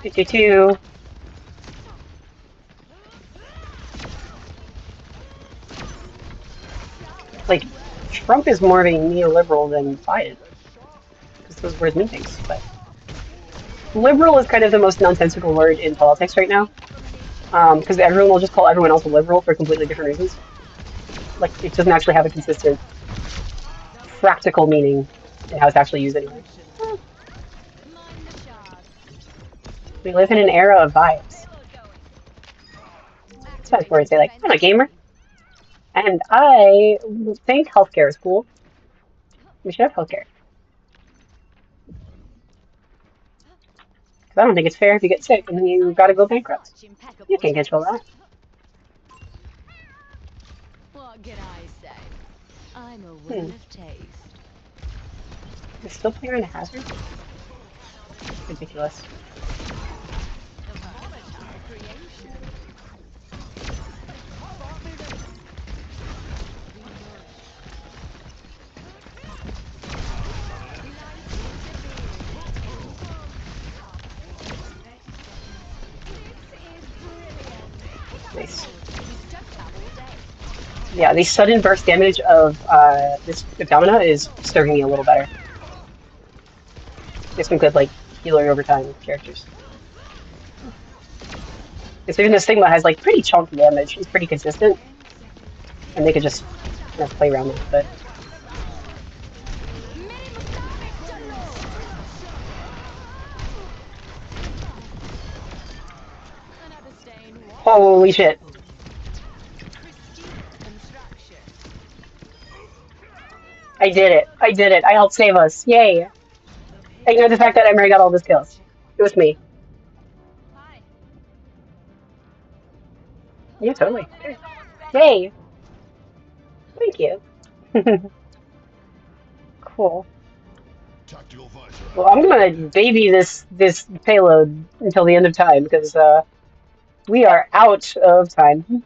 52. Like Trump is more of a neoliberal than Biden, because those words mean things. But liberal is kind of the most nonsensical word in politics right now, because everyone will just call everyone else a liberal for completely different reasons. Like it doesn't actually have a consistent practical meaning in how it's actually used anyway. We live in an era of vibes. Sometimes words say like, I'm a gamer, and I think healthcare is cool. We should have healthcare. Because I don't think it's fair if you get sick and then you gotta go bankrupt. You can't control that. What can I say? I'm a woman of taste. Is still playing around a hazard? Ridiculous. A volatile creation. Nice. Yeah, the sudden burst damage of this Domina is serving me a little better. Get some good like healer over time characters. Because even the Sigma has like pretty chunky damage. It's pretty consistent, and they could just kind of play around with it. But holy shit! I did it! I did it! I helped save us! Yay! Ignore the fact that Emery got all those kills. It was me. Yeah, totally. Yay! Thank you. Cool. Well, I'm gonna baby this payload until the end of time because we are out of time.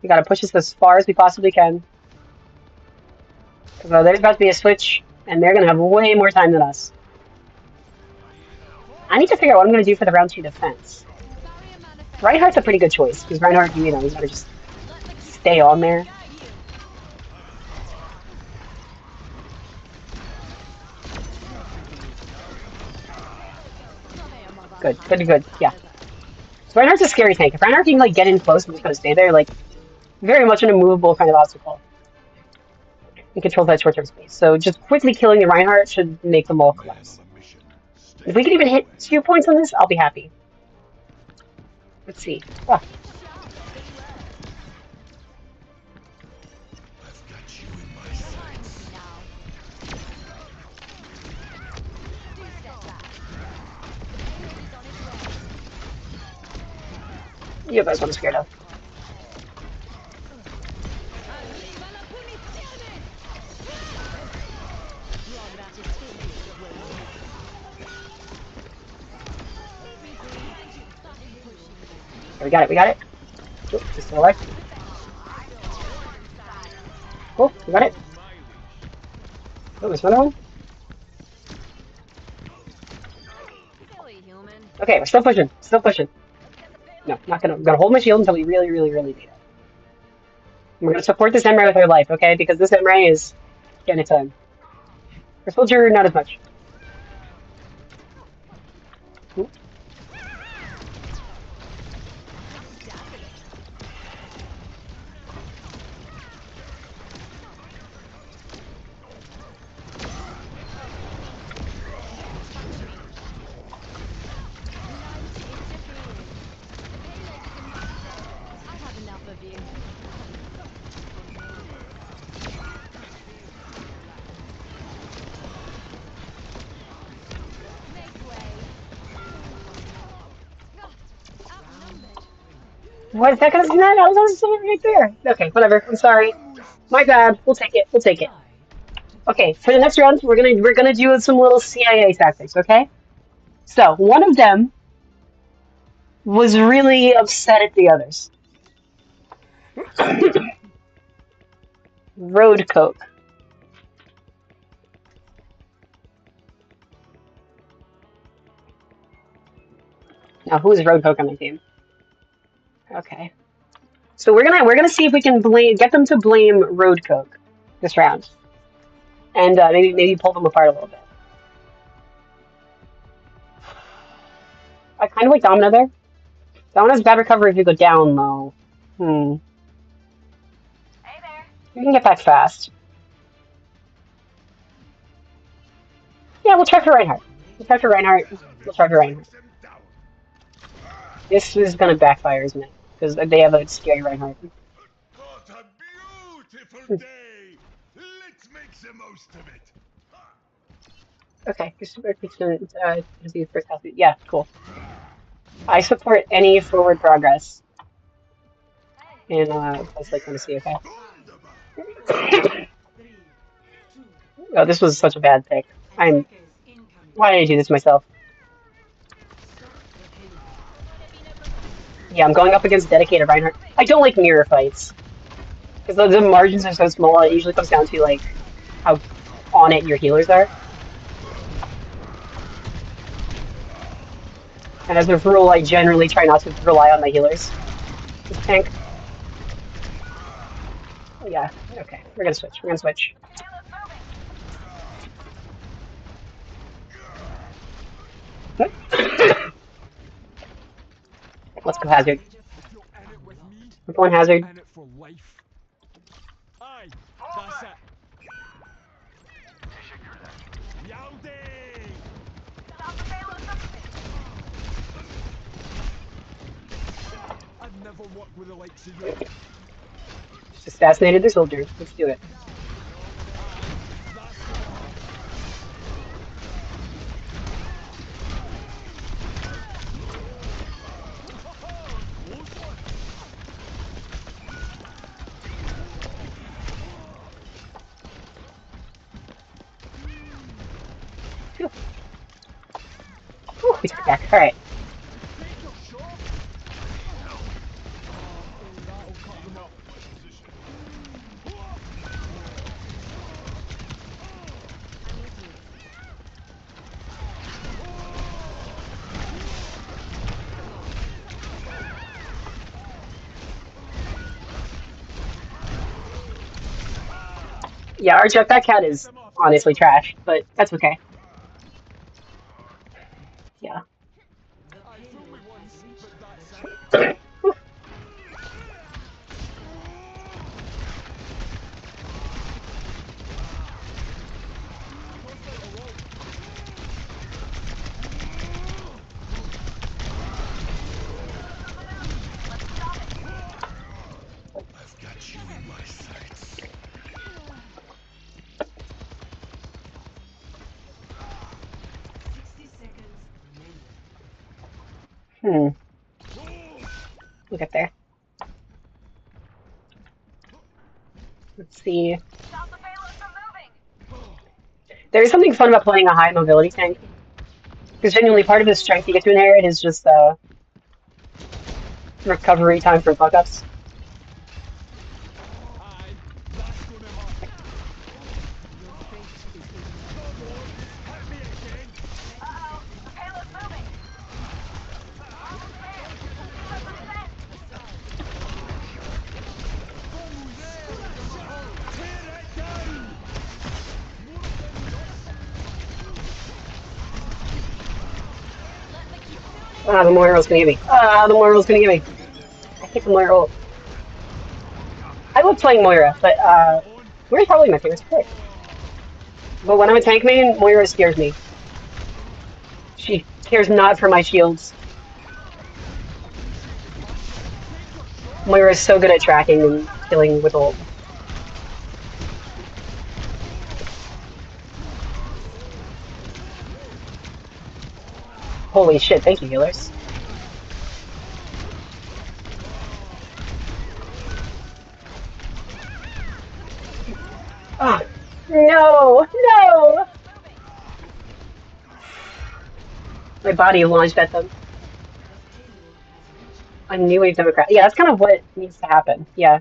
We gotta push this as far as we possibly can. Because there's about to be a switch, and they're gonna have way more time than us. I need to figure out what I'm gonna do for the round 2 defense. Reinhardt's a pretty good choice, because Reinhardt, you know, he's gotta just stay on there. Good, good, good, yeah. So Reinhardt's a scary tank. If Reinhardt can like get in close and just kind of stay there, like very much an immovable kind of obstacle. He controls that short-term space. So just quickly killing the Reinhardt should make them all collapse. If we can even hit 2 points on this, I'll be happy. Let's see. Oh. Yeah, that's what I'm scared of. Okay, we got it, we got it. Oh, he's still alive. Cool, we got it. Oh, there's another one. Okay, we're still pushing, still pushing. No, not gonna. I'm gonna hold my shield until we really, really, really need it. And we're gonna support this Emray with our life, okay? Because this Emray is getting its time. For Soldier, not as much. Ooh. What is that gonna snap? I was sitting right there. Okay, whatever. I'm sorry. My bad. We'll take it. We'll take it. Okay, for the next round, we're gonna do some little CIA tactics. Okay. So one of them was really upset at the others. Road Coke. Now, who is Road Coke on my team? Okay. So we're gonna see if we can get them to blame Road Coke this round, and maybe pull them apart a little bit. I kind of like Domino there. Domina's bad recovery if you go down though. Hey there. We can get back fast. Yeah, we'll try for Reinhardt. We'll try for Reinhardt. We'll try for Reinhardt. This is gonna backfire, isn't it? Because they have a scary Reinhardt. What a beautiful day! Let's make the most of it. Okay, just the first house. Yeah, cool. I support any forward progress in a place like Tennessee. Okay. Oh, this was such a bad pick. Why did I do this myself? Yeah, I'm going up against dedicated Reinhardt. I don't like mirror fights because the margins are so small. It usually comes down to like how on it your healers are. And as a rule, I generally try not to rely on my healers. This tank. Oh, yeah. Okay, we're gonna switch. We're gonna switch. Let's go Hazard. If you're in it with me, We're going Hazard. in it for life. Aye, that's it. Yowdy! I've never worked with the likes of you. Just assassinated the soldier. Let's do it. Phew. Whew, we took it back. All right. Yeah, our jetpack cat is honestly trash, but that's okay. Yeah. I've got you in my sights. Hmm. We'll get there. Let's see. There is something fun about playing a high mobility tank. Because genuinely, part of the strength you get to inherit is just recovery time from fuck-ups. Ah, the Moira's gonna get me. Ah, the Moira's gonna get me. I hate the Moira ult. I love playing Moira, but Moira's probably my favorite pick. But when I'm a tank main, Moira scares me. She cares not for my shields. Moira is so good at tracking and killing with ult. Holy shit, thank you, healers. Oh, no, no! My body launched at them. A new wave Democrat. Yeah, that's kind of what needs to happen. Yeah.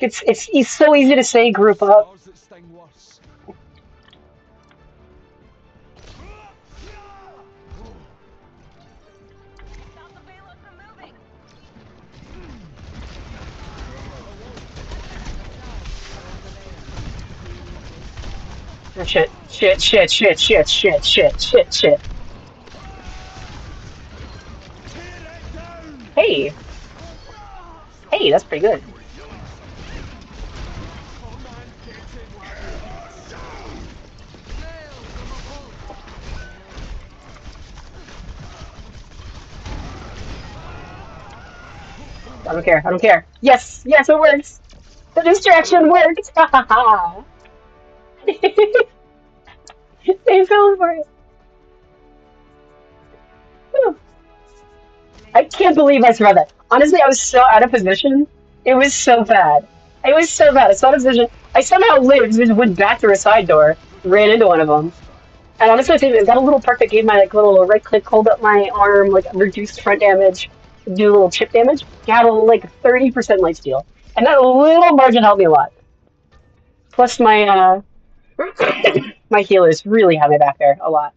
It's so easy to say group up. Oh, shit, shit, shit, shit, shit, shit, shit, shit, shit. Hey! Hey, that's pretty good. I don't care. I don't care. Yes, yes, it works. The distraction worked. Ha ha ha. They fell for it. Whew. I can't believe I survived that. Honestly, I was so out of position. It was so bad. It was so bad. I was out of position. I somehow lived, just went back through a side door, ran into one of them. And honestly, I got a little perk that gave my like little right click, hold up my arm, like reduced front damage, do a little chip damage. Got a like 30% life steal, and that little margin helped me a lot. Plus my my healers really have my back there a lot.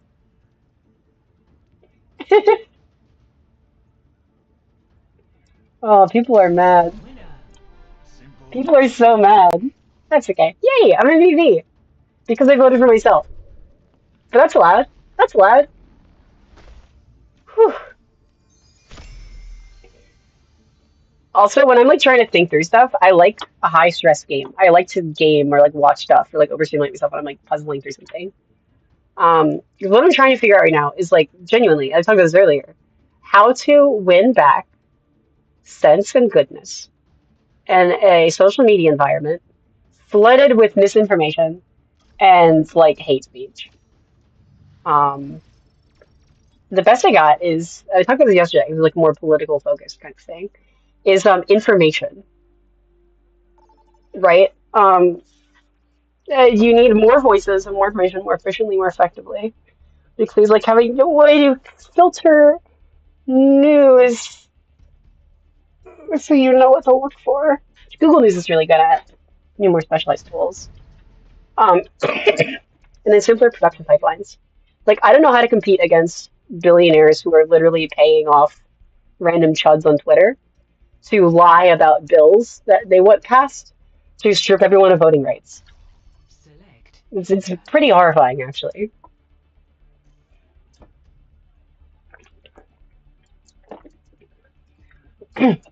Oh, people are mad. Winner. Simple. People are so mad. That's okay. Yay! I'm MVP because I voted for myself. But that's loud. That's loud. Whew. Also, when I'm like trying to think through stuff, I like a high stress game. I like to game or like watch stuff or like overstimulate myself when I'm like puzzling through something. 'Cause what I'm trying to figure out right now is like genuinely, I talked about this earlier, how to win back sense and goodness in a social media environment flooded with misinformation and like hate speech. Um, the best I got is I talked about this yesterday. It was like more political focused kind of thing. Is information, right? You need more voices and more information more efficiently, more effectively. Because like having a way to filter news so you know what to look for. Google News is really good at new more specialized tools. And then simpler production pipelines. Like I don't know how to compete against billionaires who are literally paying off random chuds on Twitter to lie about bills that they want passed to strip everyone of voting rights. Select. It's pretty horrifying, actually.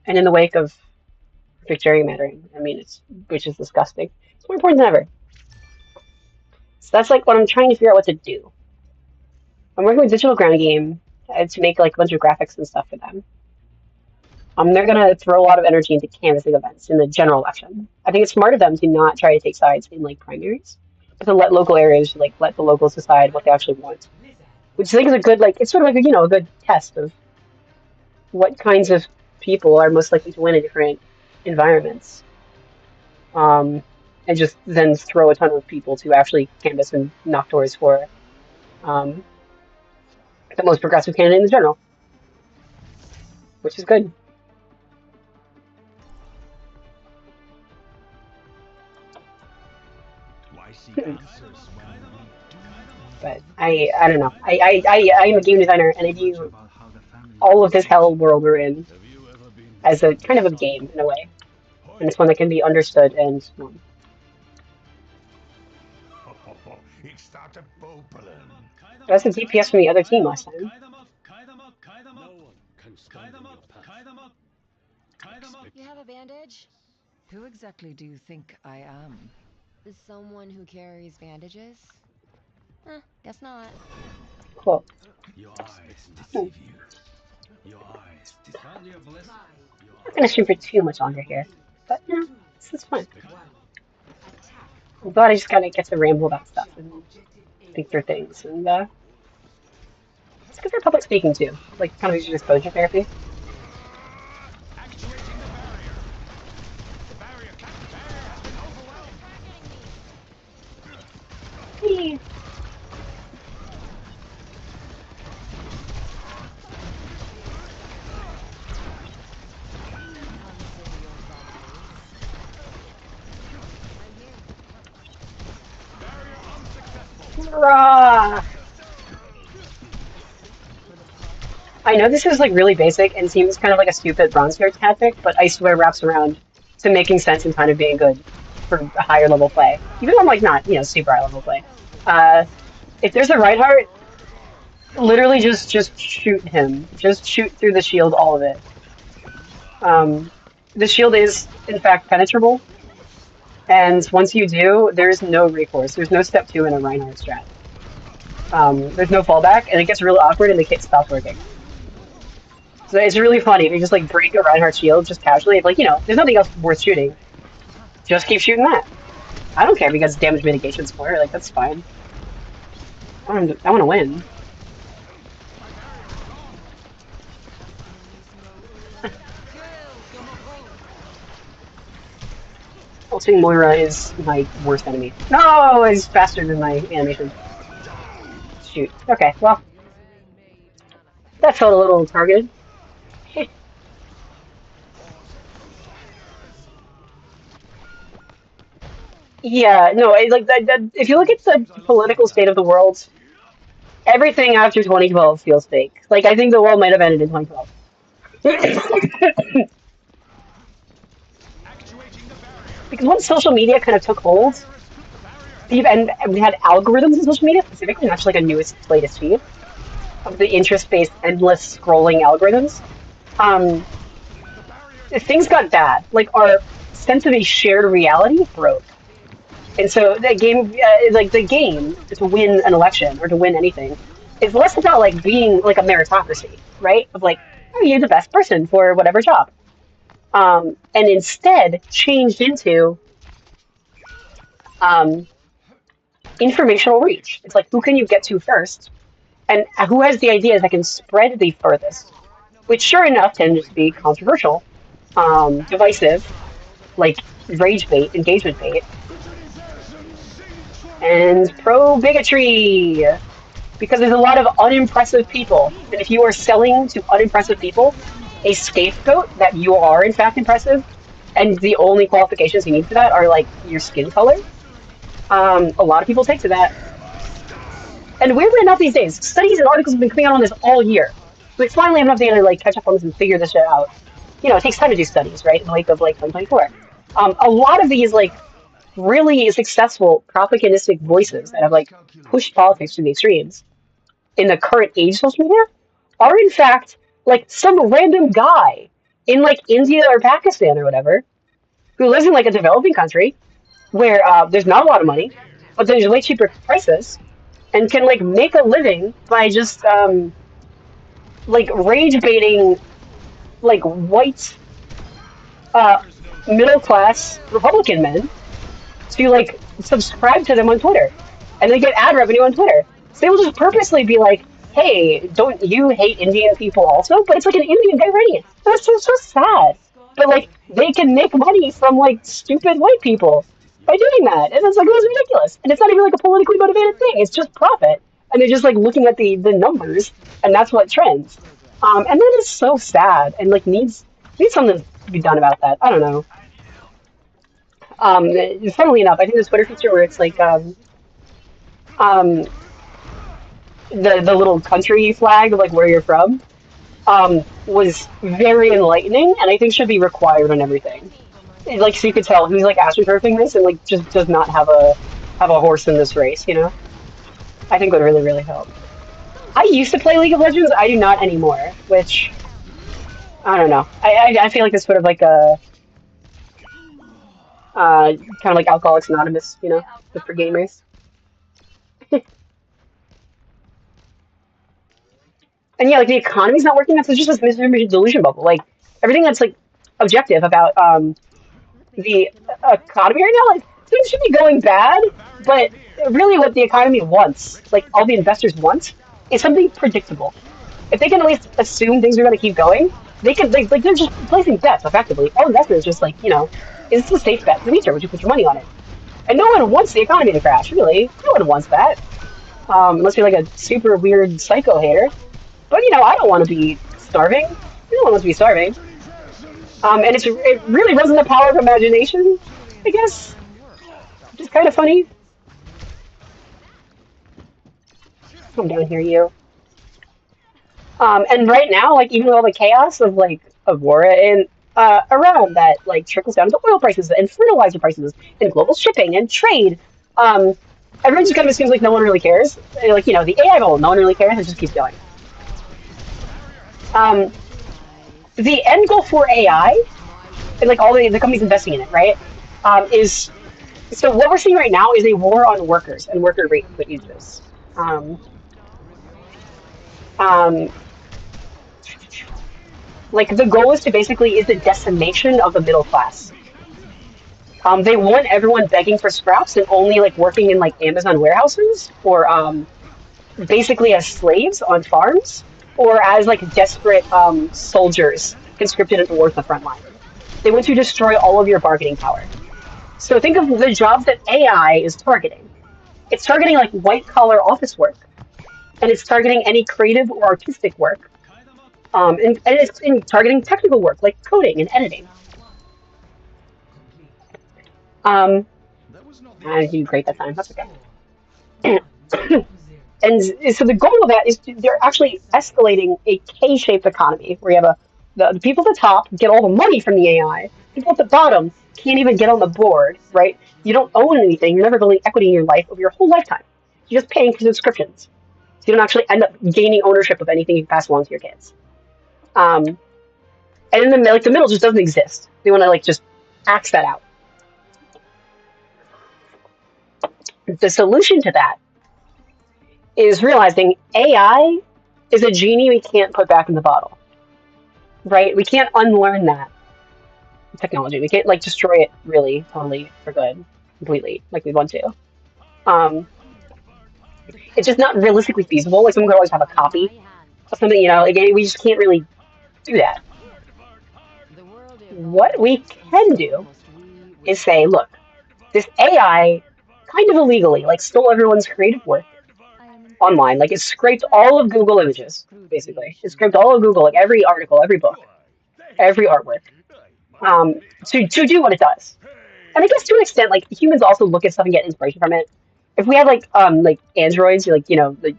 And in the wake of strict gerrymandering, I mean, which is disgusting. It's more important than ever. So that's like what I'm trying to figure out what to do. I'm working with Digital Ground Game to make like a bunch of graphics and stuff for them. They're gonna throw a lot of energy into canvassing events in the general election. I think it's smart of them to not try to take sides in like primaries, but to let local areas like let the locals decide what they actually want, Lizard. which I think is a good like it's sort of like a good test of what kinds of people are most likely to win in different environments. Um, and just then throw a ton of people to actually canvass and knock doors for um, the most progressive candidate in the general, which is good. Why seek answers when we do But not I don't know. I am a game designer and I much view about how the family all of this business hell world we're in have you ever been as a kind of a inside? game in a way, and Hoi. it's one that can be understood and It started bubbling. that's a DPS from the other team last time. No one can stand in your path. Expect You have a bandage? Who exactly do you think I am? Someone who carries bandages? Guess not. Cool. Your eyes Hmm. deceive you. Your eyes deceive you. Your I'm not gonna eyes stream for too much longer here, but no, this is fun. expect I'm glad I just kind of get to ramble about stuff and think through things, and it's good for public speaking too, like kind of use exposure therapy. Actuating the barrier. The barrier has been overwhelmed. Whee! Consider your bodies. I'm here. Barrier unsuccessful. Hurrah! I know this is like really basic and seems kind of like a stupid bronze tier tactic, but I swear wraps around to making sense and kind of being good for a higher level play. Even though I'm like not, super high level play. If there's a Reinhardt, literally just shoot him. Just shoot through the shield, all of it. The shield is in fact penetrable, and once you do, there's no recourse. There's no step 2 in a Reinhardt strat. There's no fallback, and it gets really awkward and the kit stops working. So it's really funny if you just like break a Reinhardt shield just casually. Like, there's nothing else worth shooting. Just keep shooting that. I don't care because damage mitigation score. Like, that's fine. I want to win. Ulting Moira is my worst enemy. No, it's faster than my animation. Shoot. Okay, well, that felt a little targeted. Yeah, no, like if you look at the political state of the world, everything after 2012 feels fake. Like, I think the world might have ended in 2012. Actuating the barrier. Because once social media kind of took The hold, barrier has and we had algorithms in social media specifically, not just like a newest latest feed of the interest-based, endless scrolling algorithms. Um, the barrier. things got bad. Like our sense of a shared reality broke, and so the game to win an election or to win anything, is less about like being like a meritocracy, right? Of like, are you the best person for whatever job? And instead changed into um, informational reach. It's like, who can you get to first, and who has the ideas that can spread the furthest, which sure enough tend to be controversial, divisive, like rage bait, engagement bait, and pro bigotry, because there's a lot of unimpressive people. And if you are selling to unimpressive people a scapegoat that you are in fact impressive, and the only qualifications you need for that are like your skin color, a lot of people take to that. And weirdly enough, these days, studies and articles have been coming out on this all year. We finally have enough data to like catch up on this and figure this shit out. It takes time to do studies, right? In the wake of like 2024. A lot of these like really successful propagandistic voices that have like pushed politics to the extremes in the current age of social media are in fact like some random guy in like India or Pakistan or whatever who lives in like a developing country where there's not a lot of money, but there's way cheaper prices and can like make a living by just like rage baiting like white uh, middle class Republican men to like subscribe to them on Twitter, and they get ad revenue on Twitter. So they will just purposely be like, "Hey, don't you hate Indian people also?" But it's like an Indian guy writing it. That's so sad. But like they can make money from like stupid white people by doing that, and it's like that's ridiculous. And it's not even like a politically motivated thing. It's just profit, and they're just like looking at the numbers, and that's what trends. And that is so sad, and like needs something to be done about that. I don't know. Funnily enough, I think this Twitter feature where it's like um, the little country flag of like where you're from was very enlightening, and I think should be required on everything. Like so you could tell who's like astroturfing this and like just does not have a horse in this race. I think would really help. I used to play League of Legends. I do not anymore, which I don't know. I feel like it's sort of like a kind of like Alcoholics Anonymous, but for gamers. And yeah, like the economy's not working. That's just this misinformation delusion bubble. Like everything that's like objective about the economy right now, like things should be going bad, but really what the economy wants, like all the investors want, is something predictable. If they can at least assume things are going to keep going, they can like they're just placing bets effectively. All investors just like is this a safe bet in the future? Would you put your money on it? And no one wants the economy to crash. Really, no one wants that. Unless you're like a super weird psycho hater. But I don't want to be starving. No one wants to be starving. And it really wasn't the power of imagination, I guess. Which is kind of funny. Come down here, you. And right now, like even with all the chaos of war and around that like trickles down to oil prices and fertilizer prices and global shipping and trade, um, everyone just kind of assumes like no one really cares. Like the AI bubble, no one really cares. It just keeps going. Um, the end goal for AI, and like all the companies investing in it, right, is so what we're seeing right now is a war on workers and worker rate wages. Um, um, Like the goal is the decimation of the middle class. They want everyone begging for scraps and only like working in like Amazon warehouses or basically as slaves on farms or as like desperate soldiers conscripted into war at the front line. They want to destroy all of your bargaining power. So think of the jobs that AI is targeting. It's targeting like white collar office work, and it's targeting any creative or artistic work, and it's in targeting technical work like coding and editing. Um, That was not the I didn't do great that time. That's experience. okay. And so the goal of that is they're actually escalating a K-shaped economy where you have the people at the top get all the money from the AI. People at the bottom can't even get on the board, right? You don't own anything. You're never building equity in your life over your whole lifetime. You're just paying for subscriptions. So you don't actually end up gaining ownership of anything you pass along to your kids. And in the middle just doesn't exist. They want to like just axe that out. The solution to that is realizing AI is a genie we can't put back in the bottle, right? We can't unlearn that technology. We can't like destroy it really, totally for good, completely, like we want to. Um, it's just not realistically feasible. Like someone could always have a In copy my hands. of something, like we just can't really do that. The world What evolves, we and can so do must we with is say, it. look, this AI kind of illegally like stole everyone's creative work I am online. impressed. Like it scraped My all of ability Google to images, basically. It scrutiny scraped all of Google, like every article, every book, every artwork, to do what it does. And I guess to an extent, like humans also look at stuff and get inspiration from it. If we have like androids, like the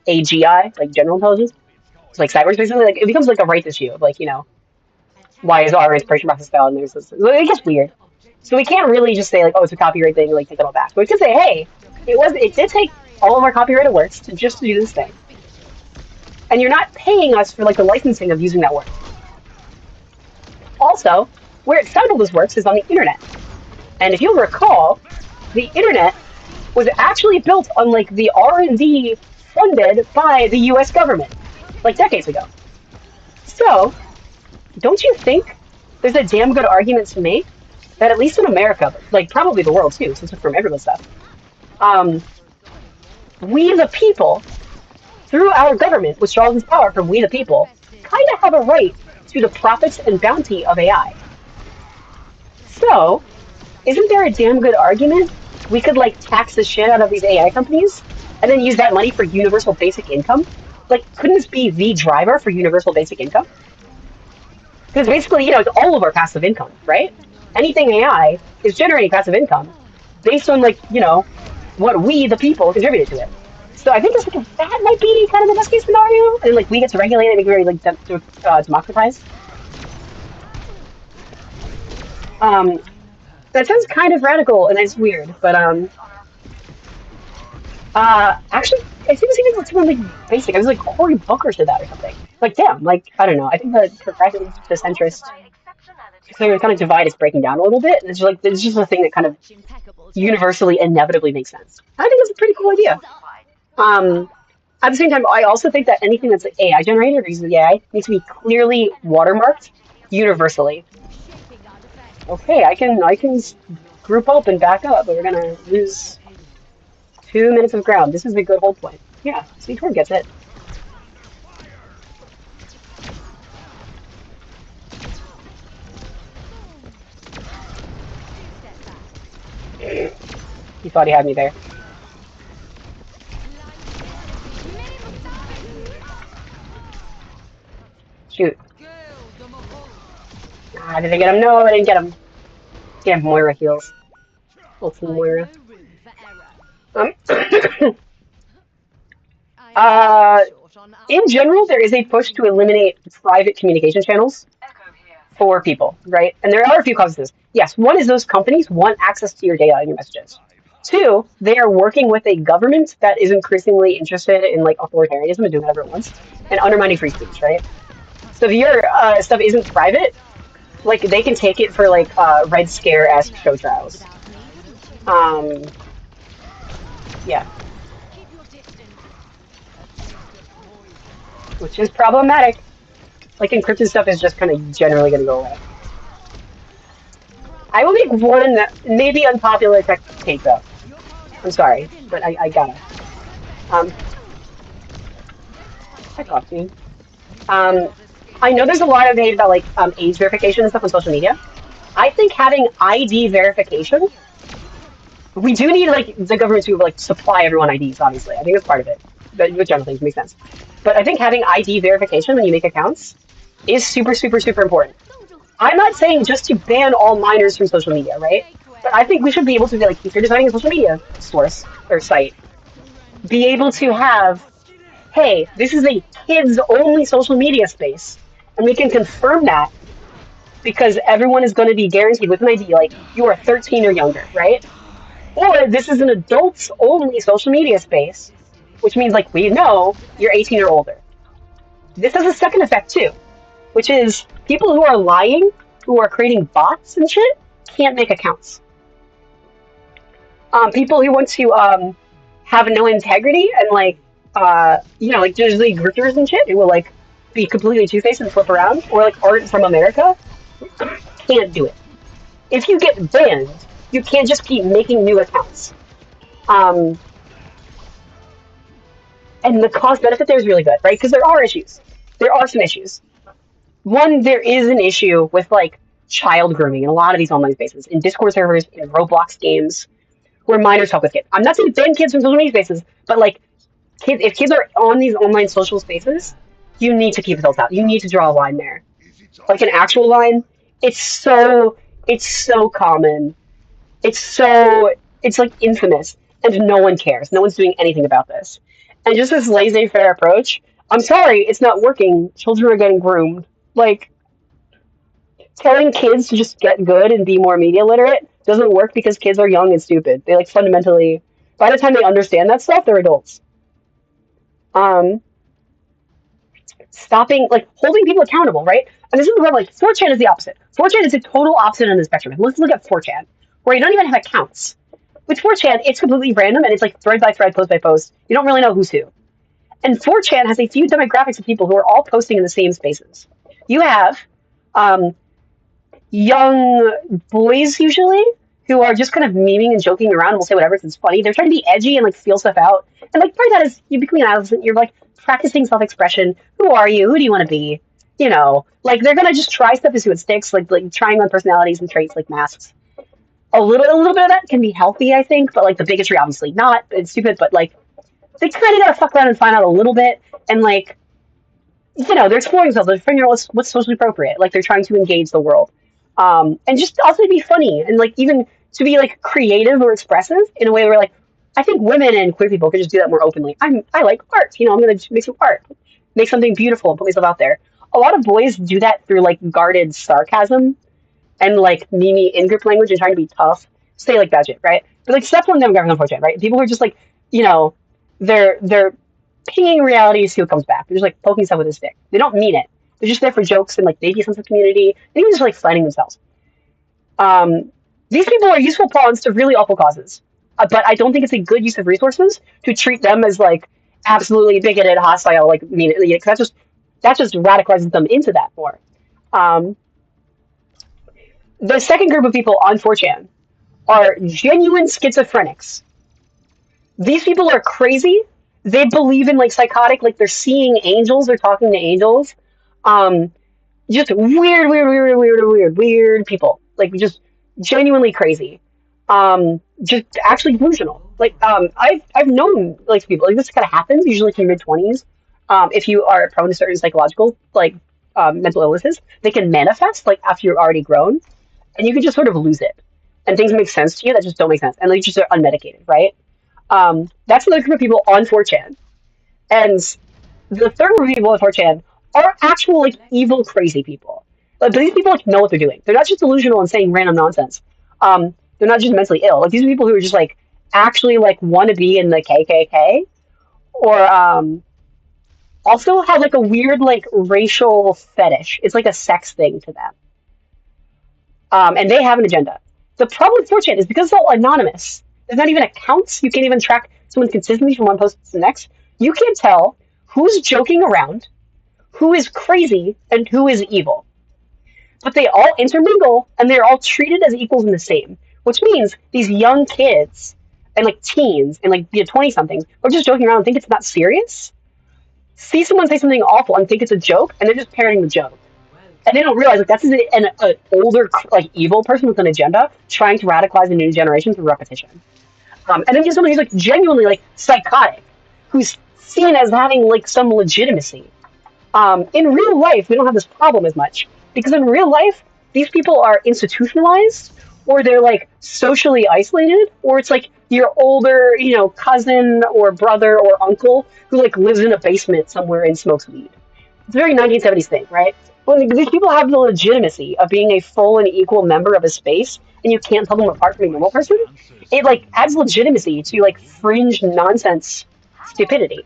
AGI, like general intelligence, it's like cyborgs basically, like it becomes like a rights issue of like why is our inspiration process valid? And there's this, it gets weird. So we can't really just say like, oh, it's a copyright thing, like take it all back. But we can say, hey, it did take all of our copyrighted works to just to do this thing, and you're not paying us for like the licensing of using that work. Also, where it found all those works is on the internet, and if you'll recall, the internet was actually built on like the R&D funded by the U.S. government, like decades ago. So, don't you think there's a damn good argument to make that at least in America, but like probably the world too, since it's from everyone's stuff, um, we the people, through our government, which draws its power from we the people, kind of have a right to the profits and bounty of AI. So, isn't there a damn good argument we could like tax the shit out of these AI companies and then use that money for universal basic income? Like, couldn't this be the driver for universal basic income? Because basically, it's all of our passive income, right? Anything AI is generating passive income based on like, what we, the people, contributed to it. So I think it's like that might be kind of the best case scenario, and like we get to regulate it, make it very like democratized. Um, that sounds kind of radical and it's weird, but actually, I think it's even something like basic. I was like Cory Booker said that or something. Like, damn, like I don't know. I think the progressive to centrist kind of divide is breaking down a little bit, and it's just a thing that kind of such impeccable taste. universally inevitably makes sense. I think it's a pretty cool idea. Um, at the same time, I also think that anything that's like AI generated or uses the AI needs to be clearly watermarked universally. Shaping our defense. Okay, I can group up and back up, but we're gonna lose 2 minutes of ground. This is a good hold point. Yeah, see, Tor gets it. Step back. He thought he had me there. Mini Shoot. Ah, did I get him? No, I didn't get him. Damn, Moira heals. Ultimate I've Moira. no room for Um, error. I am uh, short on in general, there is a push to eliminate private communication channels for people, right? And there are a few causes to this. Yes, one is those companies want access to your data and your messages. Two, they are working with a government that is increasingly interested in like authoritarianism and doing whatever it wants and undermining free speech, right? So if your stuff isn't private, like they can take it for like Red Scare-esque show trials. without me, wouldn't you? Um, yeah, Keep your distance. which is problematic. Like encrypted stuff is just kind of generally going to go away. I will make one maybe unpopular tech take though. I'm sorry, but I gotta. Um, Tech off me. Um, I know there's a lot of hate about like age verification and stuff on social media. I think having ID verification, we do need like the government to like supply everyone IDs. Obviously, I think that's part of it. But with general things, makes sense. But I think having ID verification when you make accounts is super, super, super important. I'm not saying just to ban all minors from social media, right? But I think we should be able to be like, if you're designing a social media source or site, be able to have, hey, this is a kids-only social media space, and we can confirm that because everyone is going to be guaranteed with an ID, like you are 13 or younger, right? Or this is an adults-only social media space, which means like we know you're 18 or older. This has a second effect too, which is people who are lying, who are creating bots and shit, can't make accounts. People who want to have no integrity and like like there's like grifters and shit who will like be completely two-faced and flip around, or like art from America, can't do it. If you get banned, you can't just keep making new accounts. And the cost benefit there is really good, right? Because there are issues. There are some issues. One, there is an issue with like child grooming in a lot of these online spaces, in Discord servers, in Roblox games, where minors talk with kids. I'm not saying ban kids from social media spaces, but like kids, if kids are on these online social spaces, you need to keep adults out. You need to draw a line there, like an actual line. It's so common. It's like infamous, and no one cares. No one's doing anything about this. And just this laissez-faire approach. I'm sorry, it's not working. Children are getting groomed. Like telling kids to just get good and be more media literate doesn't work because kids are young and stupid. They like fundamentally, by the time they understand that stuff, they're adults. Um, Stopping, like holding people accountable, right? And this is where like 4chan is the opposite. 4chan is the total opposite on the spectrum. Let's look at 4chan, where you don't even have accounts. With 4chan, it's completely random and it's like thread by thread, post by post. You don't really know who's who. And 4chan has a few demographics of people who are all posting in the same spaces. You have young boys usually who are just kind of memeing and joking around and will say whatever because it's funny. They're trying to be edgy and like feel stuff out. And like part of that is you become an adolescent, you're like practicing self-expression. Who are you? Who do you want to be? You know, like they're gonna just try stuff to see what sticks, like trying on personalities and traits like masks. A little bit of that can be healthy, I think, but like the bigotry obviously not. It's stupid, but like they kind of gotta fuck around and find out a little bit, and like they're exploring themselves. They're figuring out what's socially appropriate. Like they're trying to engage the world, and just also to be funny and like even to be like creative or expressive in a way where like I think women and queer people could just do that more openly. I like art. I'm gonna make some art, make something beautiful, and put myself out there. A lot of boys do that through like guarded sarcasm and like mimi in-group language and trying to be tough, say like that shit, right? But like stuff on demographics on 4chan, right? People who are just like, they're pinging reality to see what comes back. They're just like poking stuff with a stick. They don't mean it. They're just there for jokes and like maybe a sense of community. And even just like finding themselves. These people are useful pawns to really awful causes, but I don't think it's a good use of resources to treat them as like absolutely bigoted, hostile, like mean. Because that just radicalizes them into that more. The second group of people on 4chan are genuine schizophrenics. These people are crazy. They believe in like psychotic, like they're seeing angels, they're talking to angels. Just weird people. Like just genuinely crazy. Just actually delusional. Like I've known like people like this kind of happens usually in your mid-20s. If you are prone to certain psychological like mental illnesses, they can manifest like after you're already grown. And you can just sort of lose it, and things make sense to you that just don't make sense, and like just are unmedicated, right? That's another group of people on 4chan, and the third group of people on 4chan are actual like evil, crazy people. But these people like know what they're doing. They're not just delusional and saying random nonsense. They're not just mentally ill. Like these are people who are just like actually like want to be in the KKK, or also have like a weird like racial fetish. It's like a sex thing to them. And they have an agenda. The problem with 4chan is because it's all anonymous. There's not even accounts. You can't even track someone consistently from one post to the next. You can't tell who's joking around, who is crazy and who is evil. But they all intermingle and they're all treated as equals and the same, which means these young kids and like teens and like 20 somethings are just joking around and think it's not serious, see someone say something awful and think it's a joke, and they're just parroting the joke. And they don't realize like that's an older like evil person with an agenda trying to radicalize a new generation through repetition. And then you have someone who's like genuinely like psychotic, who's seen as having like some legitimacy. In real life, we don't have this problem as much because in real life, these people are institutionalized, or they're like socially isolated, or it's like your older, cousin or brother or uncle who like lives in a basement somewhere and smokes weed. It's a very 1970s thing, right? When these people have the legitimacy of being a full and equal member of a space, and you can't tell them apart from a normal person, it like adds legitimacy to like fringe nonsense stupidity.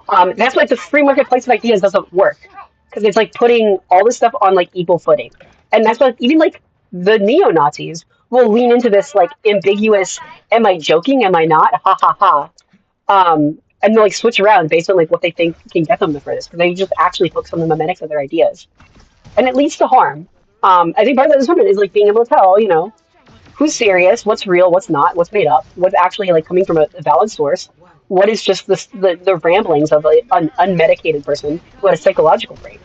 That's why the free marketplace of ideas doesn't work, because it's like putting all this stuff on like equal footing, and that's why even like the neo Nazis will lean into this like ambiguous "Am I joking? Am I not? Ha ha ha." And they'll like switch around based on like what they think can get them for this, because they just actually focus on the memetics of their ideas, and it leads to harm. I think part of that discernment is like being able to tell, who's serious, what's real, what's not, what's made up, what's actually like coming from a valid source, what is just the ramblings of an unmedicated person who had a psychological break,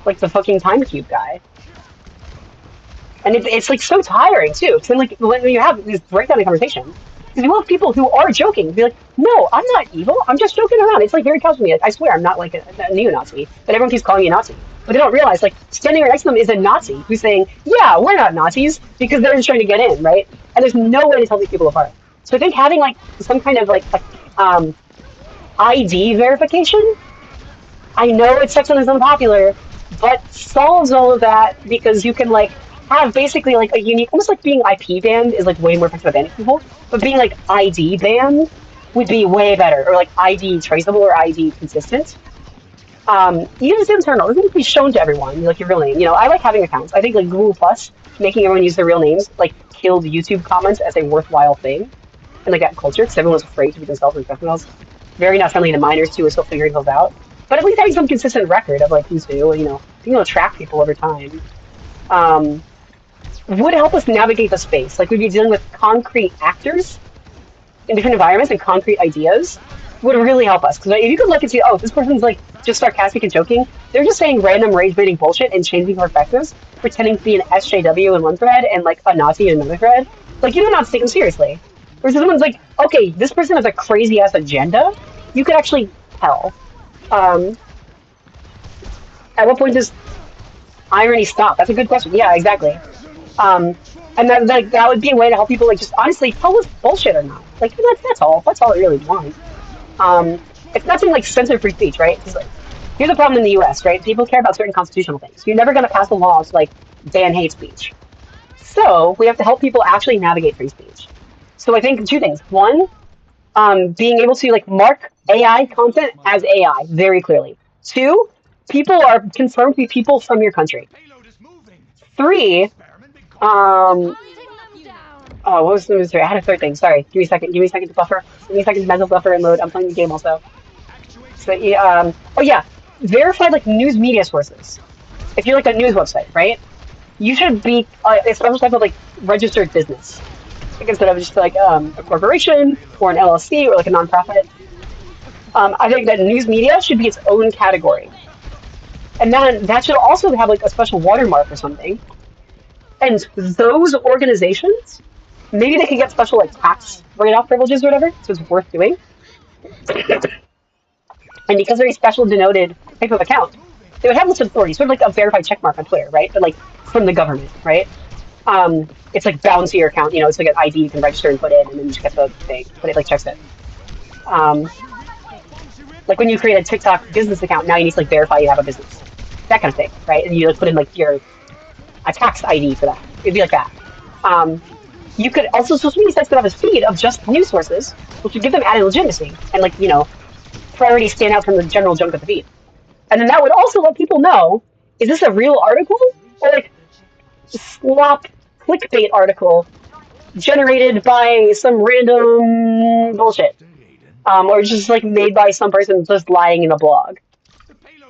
like the fucking time cube guy. And it's like so tiring too, because then like when you have this breakdown in conversation, because you have people who are joking, be like, no, I'm not evil, I'm just joking around. It's like very casual to me. I swear I'm not like a neo-Nazi, but everyone keeps calling me a Nazi. But they don't realize, like, standing right next to them is a Nazi who's saying, yeah, we're not Nazis, because they're just trying to get in, right? And there's no way to tell these people apart. So I think having, like, some kind of, like, ID verification, I know it's sexist and unpopular, but solves all of that, because you can, like, have basically, like, a unique, almost like being IP banned is, like, way more effective at banning people, but being, like, ID banned would be way better, or, like, ID traceable or ID consistent. Even if it's internal, it doesn't need to be shown to everyone, like your real name. I like having accounts. I think like Google Plus, making everyone use their real names, like killed YouTube comments as a worthwhile thing, and like that culture, because everyone was afraid to be themselves and express themselves. Very not friendly to minors too, are still figuring those out. But at least having some consistent record of like who's who, being able to track people over time, would help us navigate the space. Like we'd be dealing with concrete actors in different environments and concrete ideas. Would really help us, because if you could look and see, oh, this person's like just sarcastic and joking, they're just saying random rage-baiting bullshit and changing perspectives, pretending to be an SJW in one thread and like a Nazi in another thread. Like you do not take them seriously. Whereas if someone's like, okay, this person has a crazy ass agenda, you could actually tell. At what point does irony stop? That's a good question. Yeah, exactly. And that would be a way to help people like just honestly tell us bullshit or not. Like that's all. That's all I really want. It's nothing like censor free speech, right? Like, here's the problem in the U.S., right? People care about certain constitutional things. You're never going to pass a law to like ban hate speech. So we have to help people actually navigate free speech. So I think two things. One, being able to like mark AI content as AI very clearly. Two, people are confirmed to be people from your country. Three, oh, what was the mystery? I had a third thing. Sorry. Give me a second. Give me a second to buffer. Give me a second to mental buffer and load. I'm playing the game also. So, oh yeah. Verified, like, news media sources. If you're, like, a news website, right? You should be a special type of, like, registered business. Like, instead of just, like, a corporation or an LLC or, like, a nonprofit. I think that news media should be its own category. And then that should also have, like, a special watermark or something. And those organizations, maybe they could get special like tax write-off privileges or whatever, so it's worth doing. And because they're a special denoted type of account, they would have this authority, sort of like a verified checkmark on Twitter, right? But like from the government, right? It's like bound to your account, it's like an ID you can register and put in, and then you just get the thing, but it like checks it. Like when you create a TikTok business account, now you need to like verify you have a business, that kind of thing, right? And you like put in like a tax ID for that. It'd be like that. You could also, social media sites could have a feed of just news sources, which would give them added legitimacy and like, priority stand out from the general junk of the feed. And then that would also let people know, is this a real article? Or like slop clickbait article generated by some random bullshit. or just like made by some person just lying in a blog.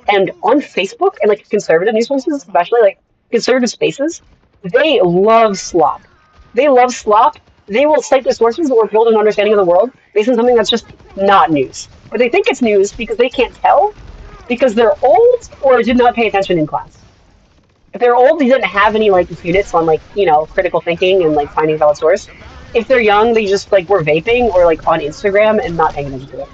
And on Facebook and like conservative news sources, especially like conservative spaces, they love slop. They love slop. They will cite the sources or build an understanding of the world based on something that's just not news. But they think it's news because they can't tell, because they're old or did not pay attention in class. If they're old, they didn't have any like units on like critical thinking and like finding valid source. If they're young, they just like were vaping or like on Instagram and not paying attention to it.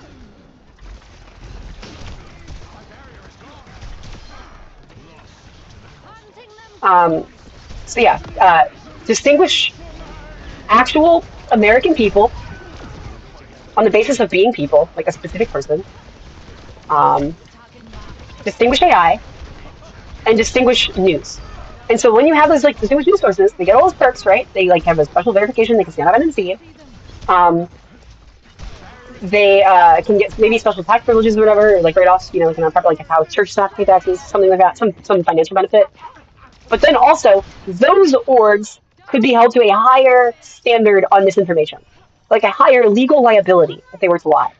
Um, so yeah, distinguish actual American people on the basis of being people, like a specific person. Um, distinguish AI and distinguish news. And so when you have those like distinguished news sources, they get all those perks, right? They like have a special verification. They can stand up and see it. They can get maybe special tax privileges or whatever, or like write-offs. Like like how churches have to pay taxes, something like that, some financial benefit. But then also, those orgs could be held to a higher standard on misinformation, like a higher legal liability if they were to lie.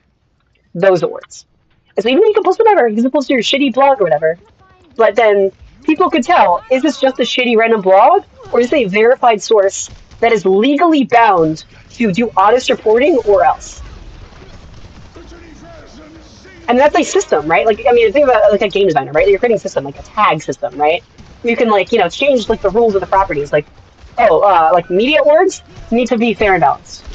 Those orgs. And so even though you can post whatever, you can post your shitty blog or whatever, but then people could tell, is this just a shitty random blog, or is it a verified source that is legally bound to do honest reporting or else? And that's a system, right? Like, I mean, think about like a game designer, right? You're creating a system, like a tag system, right? You can like, change like the rules of the properties. Like, like media orgs need to be fair and balanced,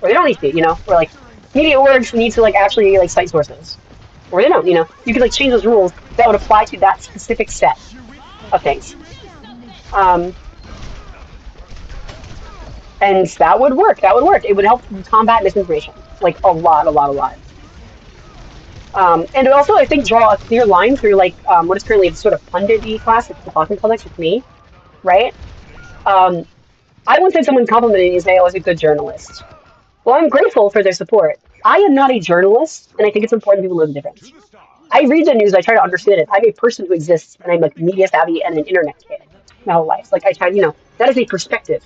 or they don't need to be, or like media orgs need to like actually like cite sources, or they don't, You can like change those rules that would apply to that specific set of things. And that would work. That would work. It would help combat misinformation, like a lot. And it also, I think, draw a clear line through like what is currently a sort of pundit-y class, like the talking publics with me, right? I once had someone complimenting me and say I was a good journalist. Well, I'm grateful for their support. I am not a journalist, and I think it's important people know the difference. I read the news, I try to understand it. I'm a person who exists, and I'm like media savvy and an internet kid my whole life. Like I try, that is a perspective.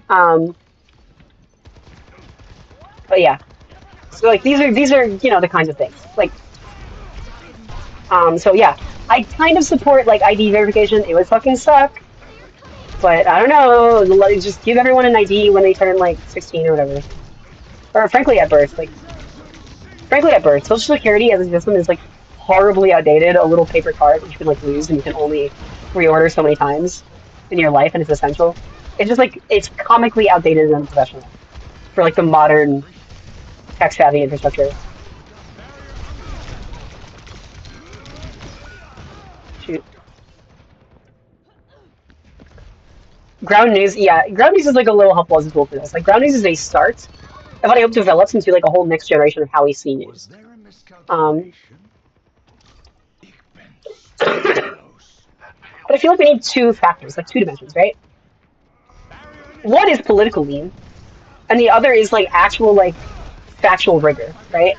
But yeah, so like these are the kinds of things like. So yeah, I kind of support like ID verification. It would fucking suck, but I don't know. Just give everyone an ID when they turn like 16 or whatever, or frankly at birth. Social security as a system is like horribly outdated. A little paper card that you can like lose and you can only reorder so many times in your life, and it's essential. It's just like it's comically outdated and unprofessional for like the modern tech savvy infrastructure. Shoot. Ground news, yeah. Ground news is like a little helpful as a tool for this. Like ground news is a start of what I hope develops into like a whole next generation of how we see news. But I feel like we need two factors, like two dimensions, right? One is political lean, and the other is like actual like factual rigor, right?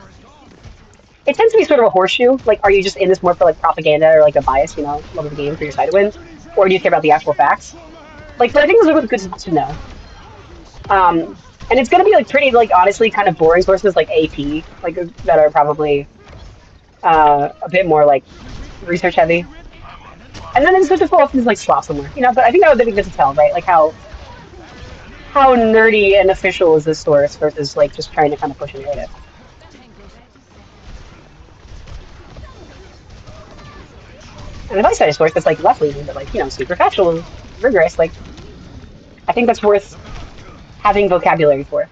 It tends to be sort of a horseshoe. Like, are you just in this more for like propaganda or like a bias, love of the game for your side to win, or do you care about the actual facts? Like, but I think those are good to know. And it's gonna be like pretty like honestly kind of boring sources like AP, like that are probably a bit more like research heavy. And then there's the full things like slop somewhere, But I think that would be good to tell, right? Like how nerdy and official is this source versus like just trying to kind of push a narrative. And if I cite a source that's like left leaning, but like super factual, rigorous, like I think that's worth having vocabulary for.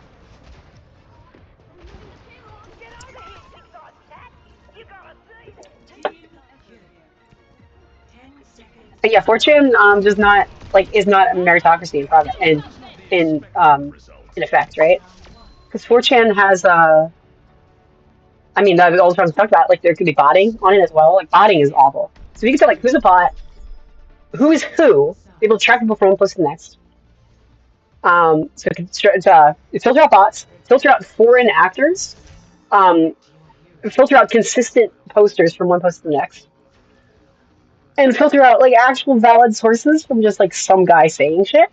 But yeah, fortune does not is not a meritocracy in progress in effect, right? Because 4chan has I mean that all the times we talked about, like there could be botting on it as well. Like botting is awful. So you can tell like who's a bot, who is who, be able to track people from one post to the next. So it filter out bots, filter out foreign actors, filter out consistent posters from one post to the next, and filter out like actual valid sources from just like some guy saying shit.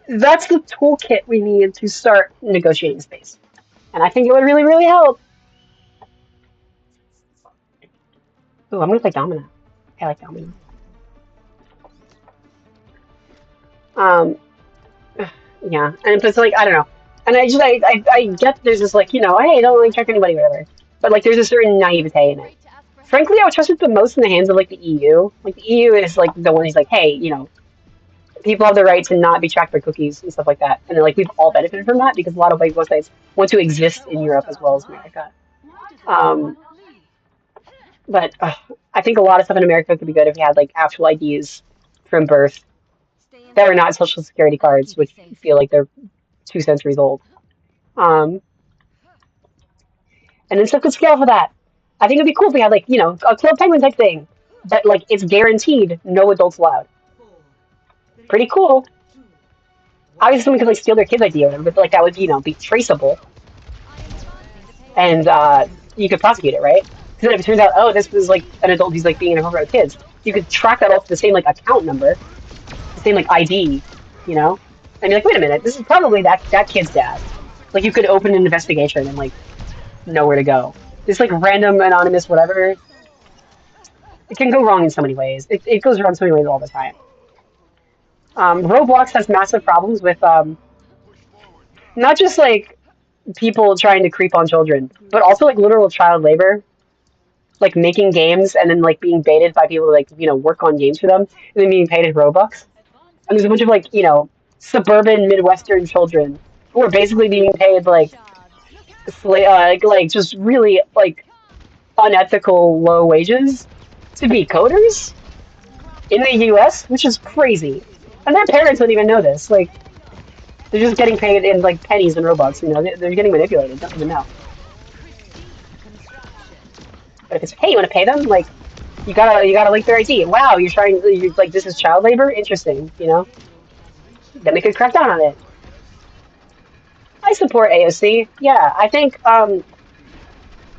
That's the toolkit we need to start negotiating space. And I think it would really, really help. Ooh, I'm gonna play Domino. I like Domino. Um, yeah, and it's like I don't know, and I get there's this like hey, don't like check anybody, whatever. But like there's a certain naivete in it. Great to ask for help. Frankly, I would trust it the most in the hands of like the EU. Like the EU is like the one who's like, hey, people have the right to not be tracked by cookies and stuff like that, and then like we've all benefited from that because a lot of like websites want to exist in Europe as well as America. Um, but I think a lot of stuff in America could be good if you had like actual IDs from birth Stay that are inside. not social security I'll cards, keep you which safe. feel like they're 2 centuries old. Um, and then stuff could scale for that. I think it'd be cool if we had like a Club Penguin type thing, but like it's guaranteed no adults allowed. Pretty cool. Obviously, someone could like steal their kid's idea, but like that would be traceable, I am advancing the and payload. you could prosecute it, right? Because then if it turns out, oh, this was like an adult who's like being inappropriate with kids, you could track that off the same like account number, the same like ID, and you're like, wait a minute, this is probably that kid's dad. Like you could open an investigation and like know where to go. This like random anonymous whatever. It can go wrong in so many ways. It goes wrong so many ways all the time. Roblox has massive problems with not just like people trying to creep on children, but also like literal child labor, like making games and then like being baited by people to like work on games for them and then being paid in Robux. And there's a bunch of like suburban Midwestern children who are basically being paid like Shards. like just really like unethical low wages to be coders in the U.S., which is crazy. And their parents don't even know this. Like they're just getting paid in like pennies and Robux. They're getting manipulated. Don't even know. Pristine construction. But if it's hey, you want to pay them? Like you gotta link their ID. Wow, you're like this is child labor. Interesting. Then we could crack down on it. I support AOC. Yeah, I think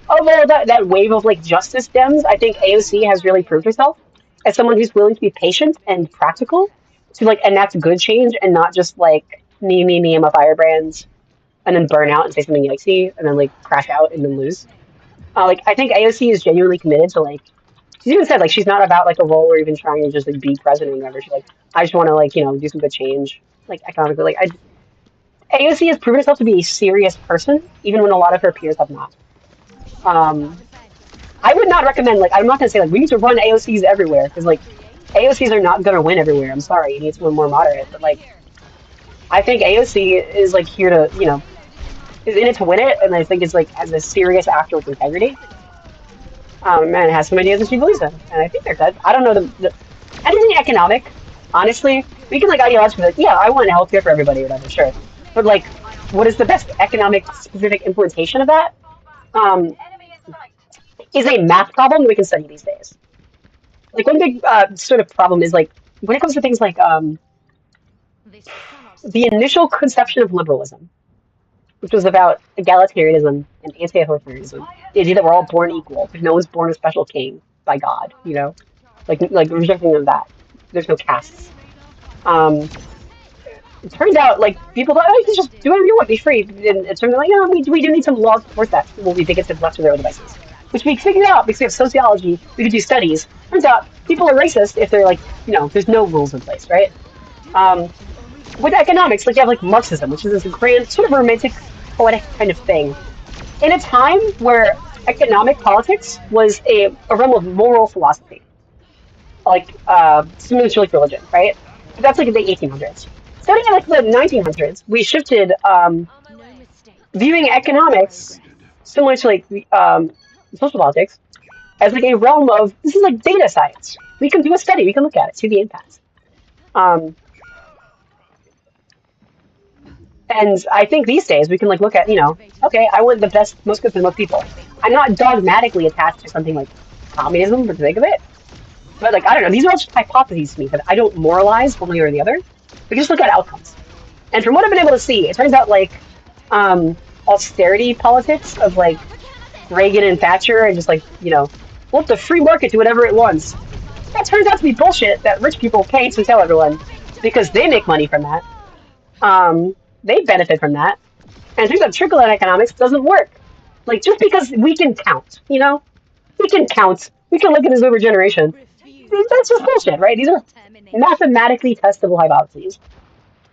although that wave of like justice Dems, I think AOC has really proved herself as someone who's willing to be patient and practical to like enact good change and not just like me, I'm a firebrand and then burn out and say something yikesy and then like crash out and then lose. Like I think AOC is genuinely committed to like she's even said like she's not about like a role or even trying to just like be president or whatever. She's like I just want to like do some good change like economically. Like AOC has proven herself to be a serious person even when a lot of her peers have not. About Um, the same. I would not recommend like I'm not gonna say like we need to run AOCs everywhere because like Create. AOCs are not gonna win everywhere. I'm sorry, you need someone more moderate. But like I think AOC is like here to is in it to win it, and I think it's like as a serious actor with integrity. And it has some ideas that she believes in, and I think they're good. I don't know the anything economic. Honestly, we can like ideologically like yeah, I want healthcare for everybody or whatever, sure. But like, what is the best economic specific implementation of that? Um, is a math problem that we can study these days. Like one big sort of problem is like when it comes to things like This cannot the stand. initial conception of liberalism, which was about egalitarianism and anti-authoritarianism, the idea that we're all born equal, that no one's born a special king by God, like rejecting of that. There's no castes. Um, it turns out like people thought, oh, you can just do whatever you want, be free. And it turns out like, no, we do need some laws to force that. Well, we think it's left to their own devices, which we figured out because we have sociology. We could do studies. Turns out people are racist if they're like, there's no rules in place, right? Um, with economics, like you have like Marxism, which is this grand sort of romantic, poetic kind of thing. In a time where economic politics was a realm of moral philosophy, like similar to like religion, right? But that's like in the 1800s. Starting in like the 1900s, we shifted No mistakes. viewing economics, similar to like social politics, as like a realm of this is like data science. We can do a study, we can look at it, see the impacts. Um, And I think these days we can like look at, Activating okay, I want the best, most good for the most people. Placing I'm not orbital dogmatically attached to something like communism for the sake of it. But like, I don't know, these are all just hypotheses to me that I don't moralize one way or the other. We can just look at outcomes. And from what I've been able to see, it turns out like austerity politics of like Reagan and Thatcher and just like, let the free market do whatever it wants. That turns out to be bullshit that rich people pay to tell everyone because they make money from that. They benefit from that. And it turns out trickle-down economics doesn't work. Like, just because we can count, we can count. We can look at this over generation. Refuse to That's just bow bullshit, right? These to are determination. mathematically testable hypotheses.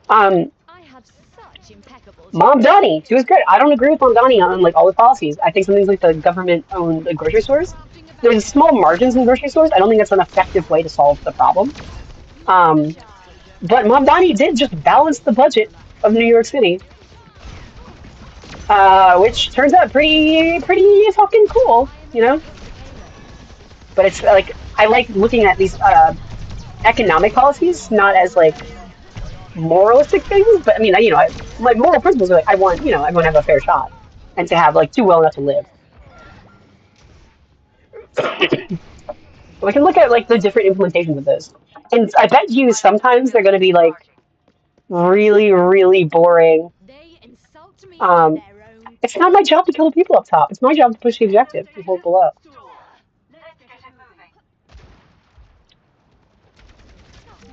Um, I have such impeccable Mom taste. Donnie, she was great. I don't agree with Mom Donnie on like all the policies. I think some things like the government-owned like, grocery stores, Crafting a there's barrier. small margins in grocery stores. I don't think that's an effective way to solve the problem. Um, but Mom Donnie did just balance the budget of New York City, which turns out pretty fucking cool, I am you know. against the payload. But it's like I like looking at these economic policies not as like moralistic things, but I mean, my moral principles are like I want everyone to have a fair shot and to have like do well enough to live. We can look at like the different implementations of those, and I bet you sometimes they're going to be like really really boring. They insult me in Um, their own it's not my job to kill the people up top. It's my job to push the objective, people below.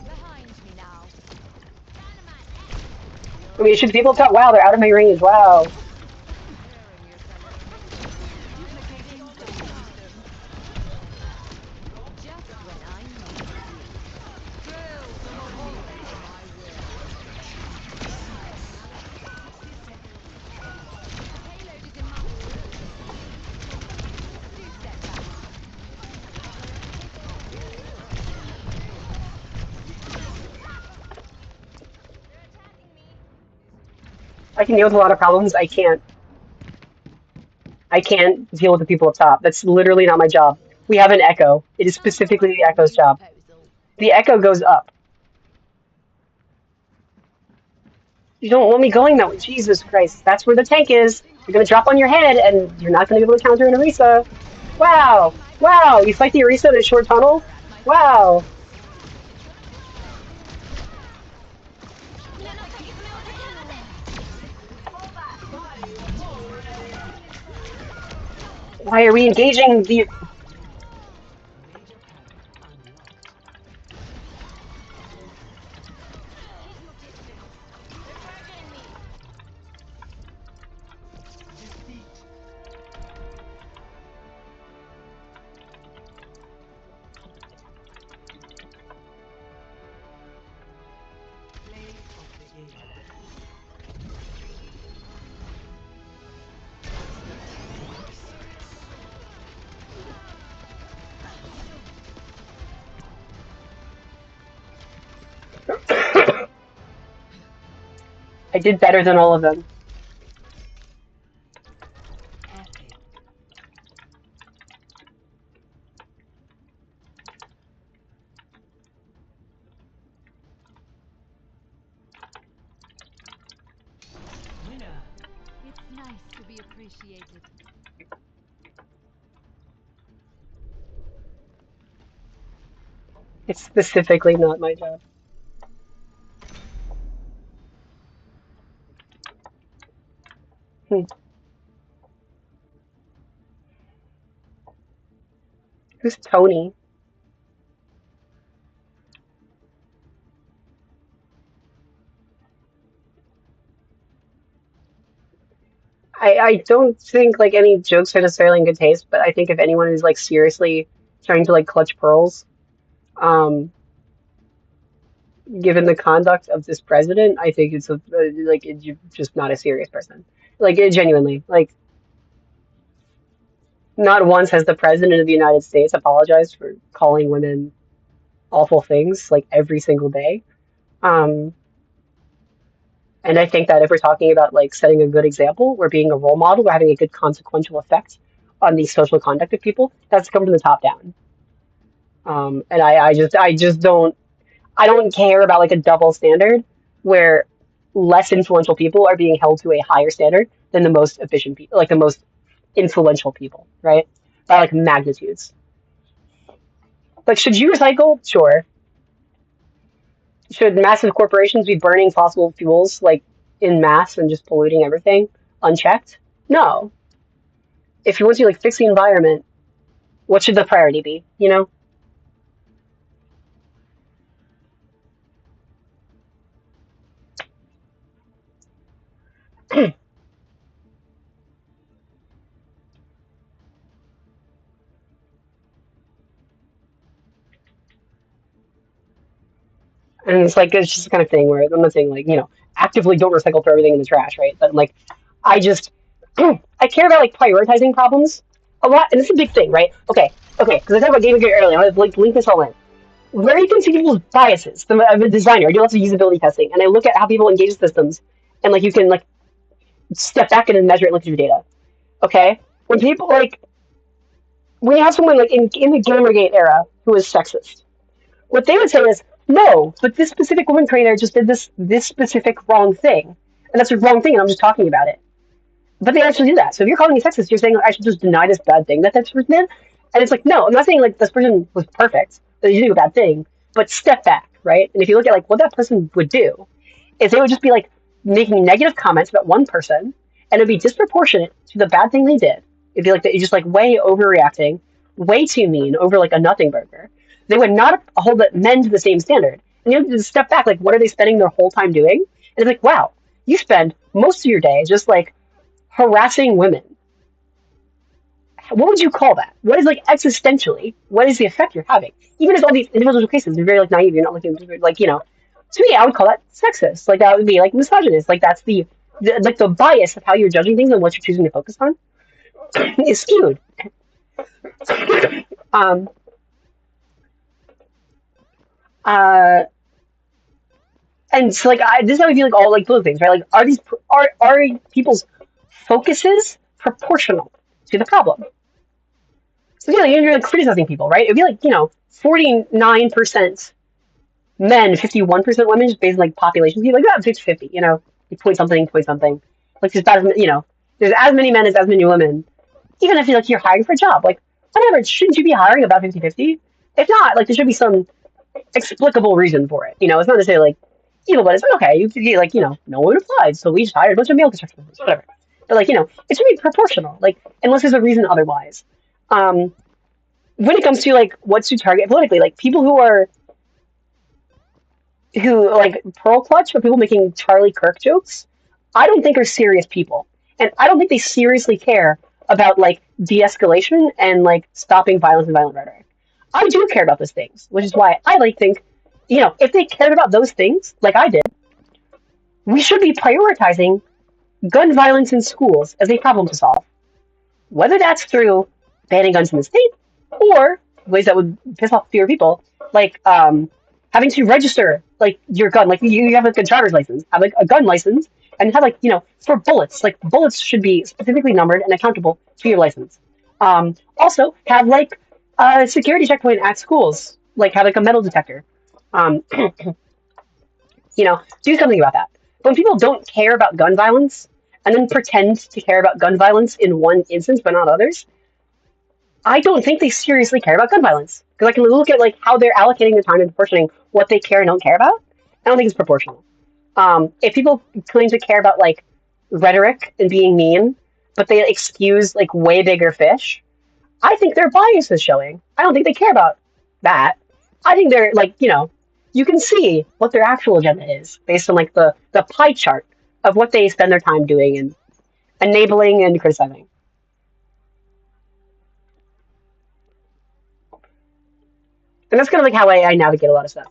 behind me now. I mean, should people talk? Wow, they're out of my range. Wow. Just when I need you. Trail from a bullet to my will. The payload is in my... Do step back. They're attacking me. I can deal with a lot of problems. I can't deal with the people up top. That's literally not my job. We have an echo. It is I've got specifically the a echo's new job. proposal. The echo goes up. You don't want me going that way. Jesus Christ. That's where the tank is. You're going to drop on your head, and you're not going to be able to counter an Orisa. Wow. Wow. You fight the Orisa in a short tunnel? Fire at my Wow. finest. Why are we engaging the... Major power unlocked. Keep your distance. They're targeting me. Defeat. Play of the game. I did better than all of them. Epic. Winner. It's nice to be appreciated. It's specifically not my job. Hmm. Who's Tony? I don't think like any jokes are necessarily in good taste, but I think if anyone is like seriously trying to like clutch pearls, um, given the conduct of this president, I think it's like you're just not a serious person. Like genuinely, like not once has the president of the United States apologized for calling women awful things like every single day. Um, and I think that if we're talking about like setting a good example, we're being a role model, we're having a good consequential effect on the social conduct of people. That's come from the top down. And I just don't care about like a double standard where less influential people are being held to a higher standard than the most efficient people, like the most influential people, right? By like magnitudes. Like, should you recycle? Sure. Should massive corporations be burning fossil fuels like in mass and just polluting everything unchecked? No. If you want to like fix the environment, what should the priority be? And it's like it's just the kind of thing where I'm not saying like actively don't recycle, throw everything in the trash, right? But like I just I care about like prioritizing problems a lot, and it's a big thing, right? Okay, because I talked about gaming theory earlier. I want to like link this all in. Where you can see people's biases. I'm a designer. I do lots of usability testing, and I look at how people engage with systems, and like you can like step back and then measure it, and look at your data. Okay, when people like when you have someone like in the Gamergate era who is sexist, what they would say is no, but this specific woman trainer just did this specific wrong thing, and that's a wrong thing, and I'm just talking about it. But they actually do that. So if you're calling me sexist, you're saying I should just deny this bad thing that person did, and it's like no, I'm not saying like this person was perfect, that you do a bad thing, but step back, right? And if you look at like what that person would do, is they would just be like making negative comments about one person, and it'd be disproportionate to the bad thing they did. It'd be like that you're just like way overreacting, way too mean over like a nothing burger. They would not hold men to the same standard. And you have to step back, like what are they spending their whole time doing? And it's like, wow, you spend most of your day just like harassing women. What would you call that? What is like existentially? What is the effect you're having? Even as all these individual cases, you're very like naive. You're not looking like To me, I would call that sexist. Like that would be like misogynist. Like that's like the bias of how you're judging things and what you're choosing to focus on is skewed. Um. And so like this is how we feel like all like those things, right? Like are people's focuses proportional to the problem? So yeah, you're like criticizing people, right? It'd be like 49% men, 51% women, just based on like population. You're like, 50-50, like point something. Like there's about there's as many men as many women. Even if you're hiring for a job, like whatever, shouldn't you be hiring about 50-50? If not, like there should be some explicable reason for it. It's not to say like evil, but it's like okay, you could be like, no one applied, so we just hired a bunch of male construction workers, whatever. But like, it should be proportional, like unless there's a reason otherwise. When it comes to like what to target politically, like people who like pearl clutch or people making Charlie Kirk jokes, I don't think are serious people, and I don't think they seriously care about like de-escalation and like stopping violence and violent rhetoric. I do care about those things, which is why I like think, if they cared about those things like I did, we should be prioritizing gun violence in schools as a problem to solve. Whether that's through banning guns in the state or ways that would piss off fewer people, like having to register like your gun, like you have like a driver's license, have like a gun license, and have like for bullets, like bullets should be specifically numbered and accountable to your license. Also have like a security checkpoint at schools, like have like a metal detector. Um, do something about that. But when people don't care about gun violence and then pretend to care about gun violence in one instance but not others, I don't think they seriously care about gun violence. Because I can look at like how they're allocating their time and proportioning what they care and don't care about. I don't think it's proportional. If people claim to care about like rhetoric and being mean, but they excuse like way bigger fish, I think their bias is showing. I don't think they care about that. I think they're like, you can see what their actual agenda is based on like the pie chart of what they spend their time doing and enabling and criticizing. And that's kind of like how I navigate a lot of stuff.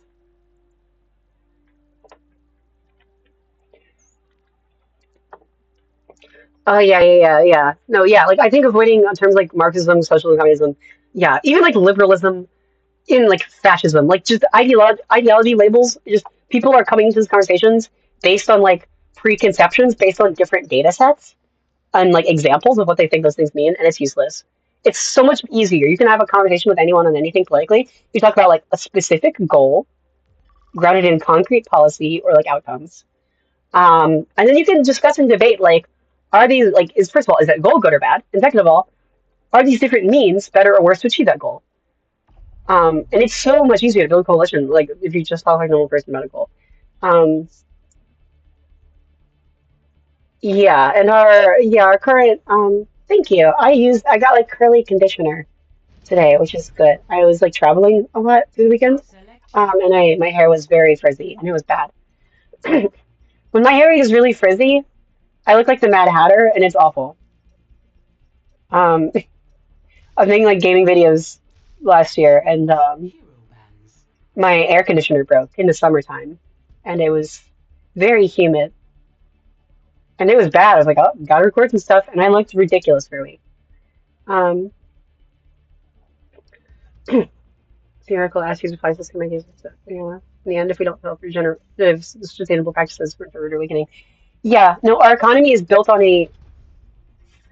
Oh yeah. No, yeah. Like I think avoiding on terms like Marxism, socialism, communism. Yeah, even like liberalism, in like fascism, like just ideology labels. Just people are coming into these conversations based on like preconceptions, based on different data sets and like examples of what they think those things mean, and it's useless. It's so much easier. You can have a conversation with anyone on anything politically. You talk about like a specific goal grounded in concrete policy or like outcomes. And then you can discuss and debate like, are these like is first of all, is that goal good or bad? And second of all, are these different means better or worse to achieve that goal? And it's so much easier to build a coalition, like if you just talk like a normal person about a goal. Um, yeah, and our current thank you. I got like curly conditioner today, which is good. I was like traveling a lot through the weekend. Select And my hair was very frizzy and it was bad. When my hair is really frizzy, I look like the Mad Hatter and it's awful. Um, I was making like gaming videos last year and hero bands. my air conditioner broke in the summertime, and it was very humid, and it was bad. I was like, oh, gotta record some stuff, and I looked ridiculous for a week. Um, theoretical attitudes applies to communication. So, in the end, if we don't develop regenerative, sustainable practices for forward awakening, yeah, no, our economy is built on a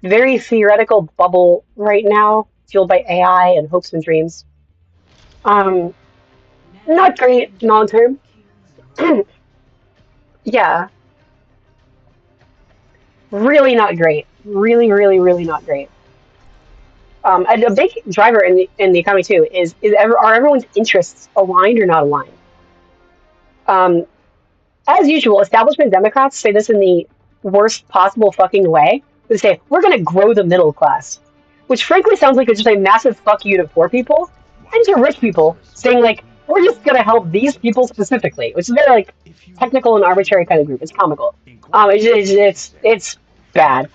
very theoretical bubble right now, fueled by AI and hopes and dreams. Um, Not great long term. Yeah, really not great. Really, really, really not great. And a big driver in the economy too are everyone's interests aligned or not aligned? Um, as usual, establishment Democrats say this in the worst possible fucking way. They say we're going to grow the middle class, which frankly sounds like it's just a massive fuck you to poor people and to rich people, saying like we're just going to help these people specifically, which is very like technical and arbitrary kind of group. It's comical. It's bad.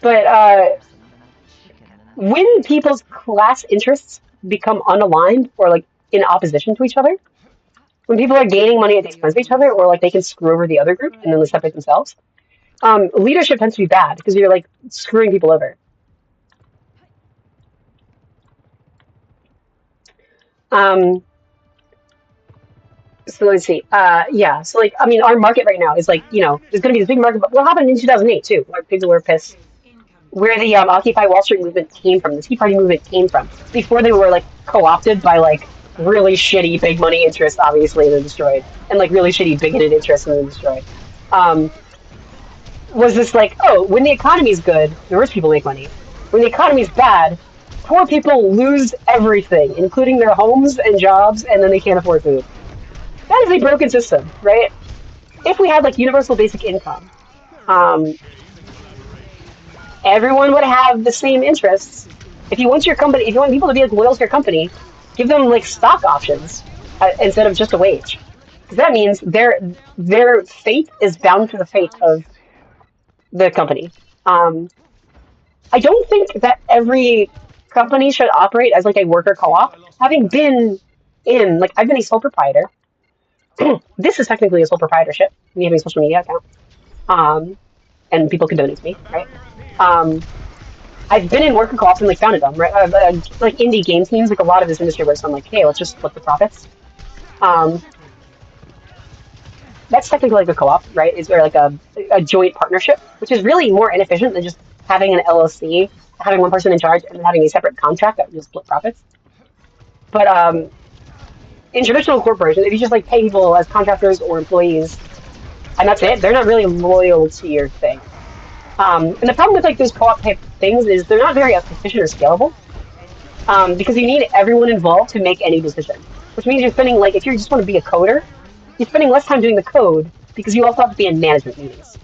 But when people's class interests become unaligned or like in opposition to each other, when people are gaining money at the expense of each other, or like they can screw over the other group and then they separate themselves, leadership tends to be bad because you're like screwing people over. So let's see. Yeah. So like, I mean, our market right now is like, there's going to be this big market, but what happened in 2008 too? Like people were pissed. Where the Occupy Wall Street movement came from, the Tea Party movement came from, before they were like co-opted by like really shitty big money interests, obviously, and then destroyed, and like really shitty bigoted interests and then destroyed. Was this like, oh, when the economy's good, the rich people make money. When the economy's bad, poor people lose everything, including their homes and jobs, and then they can't afford food. That is a broken system, right? If we had like universal basic income, everyone would have the same interests. If you want people to be like loyal to your company, give them like stock options instead of just a wage. Because that means their fate is bound to the fate of the company. I don't think that every company should operate as like a worker co-op. Having been I've been a sole proprietor. This is technically a sole proprietorship. Me having a social media account. And people can donate to me, right? I've been in worker co-ops and like founded them, right? Like indie game teams, like a lot of this industry works. So I'm like, hey, let's just split the profits. That's technically like a co-op, right? It's like a joint partnership, which is really more inefficient than just having an LLC, having one person in charge, and then having a separate contract that will split profits. But in traditional corporations, if you just like pay people as contractors or employees, and that's it, they're not really loyal to your thing. And the problem with like those co-op type things is they're not very efficient or scalable, because you need everyone involved to make any decision. Which means you're spending like, if you just want to be a coder, you're spending less time doing the code because you also have to be in management meetings.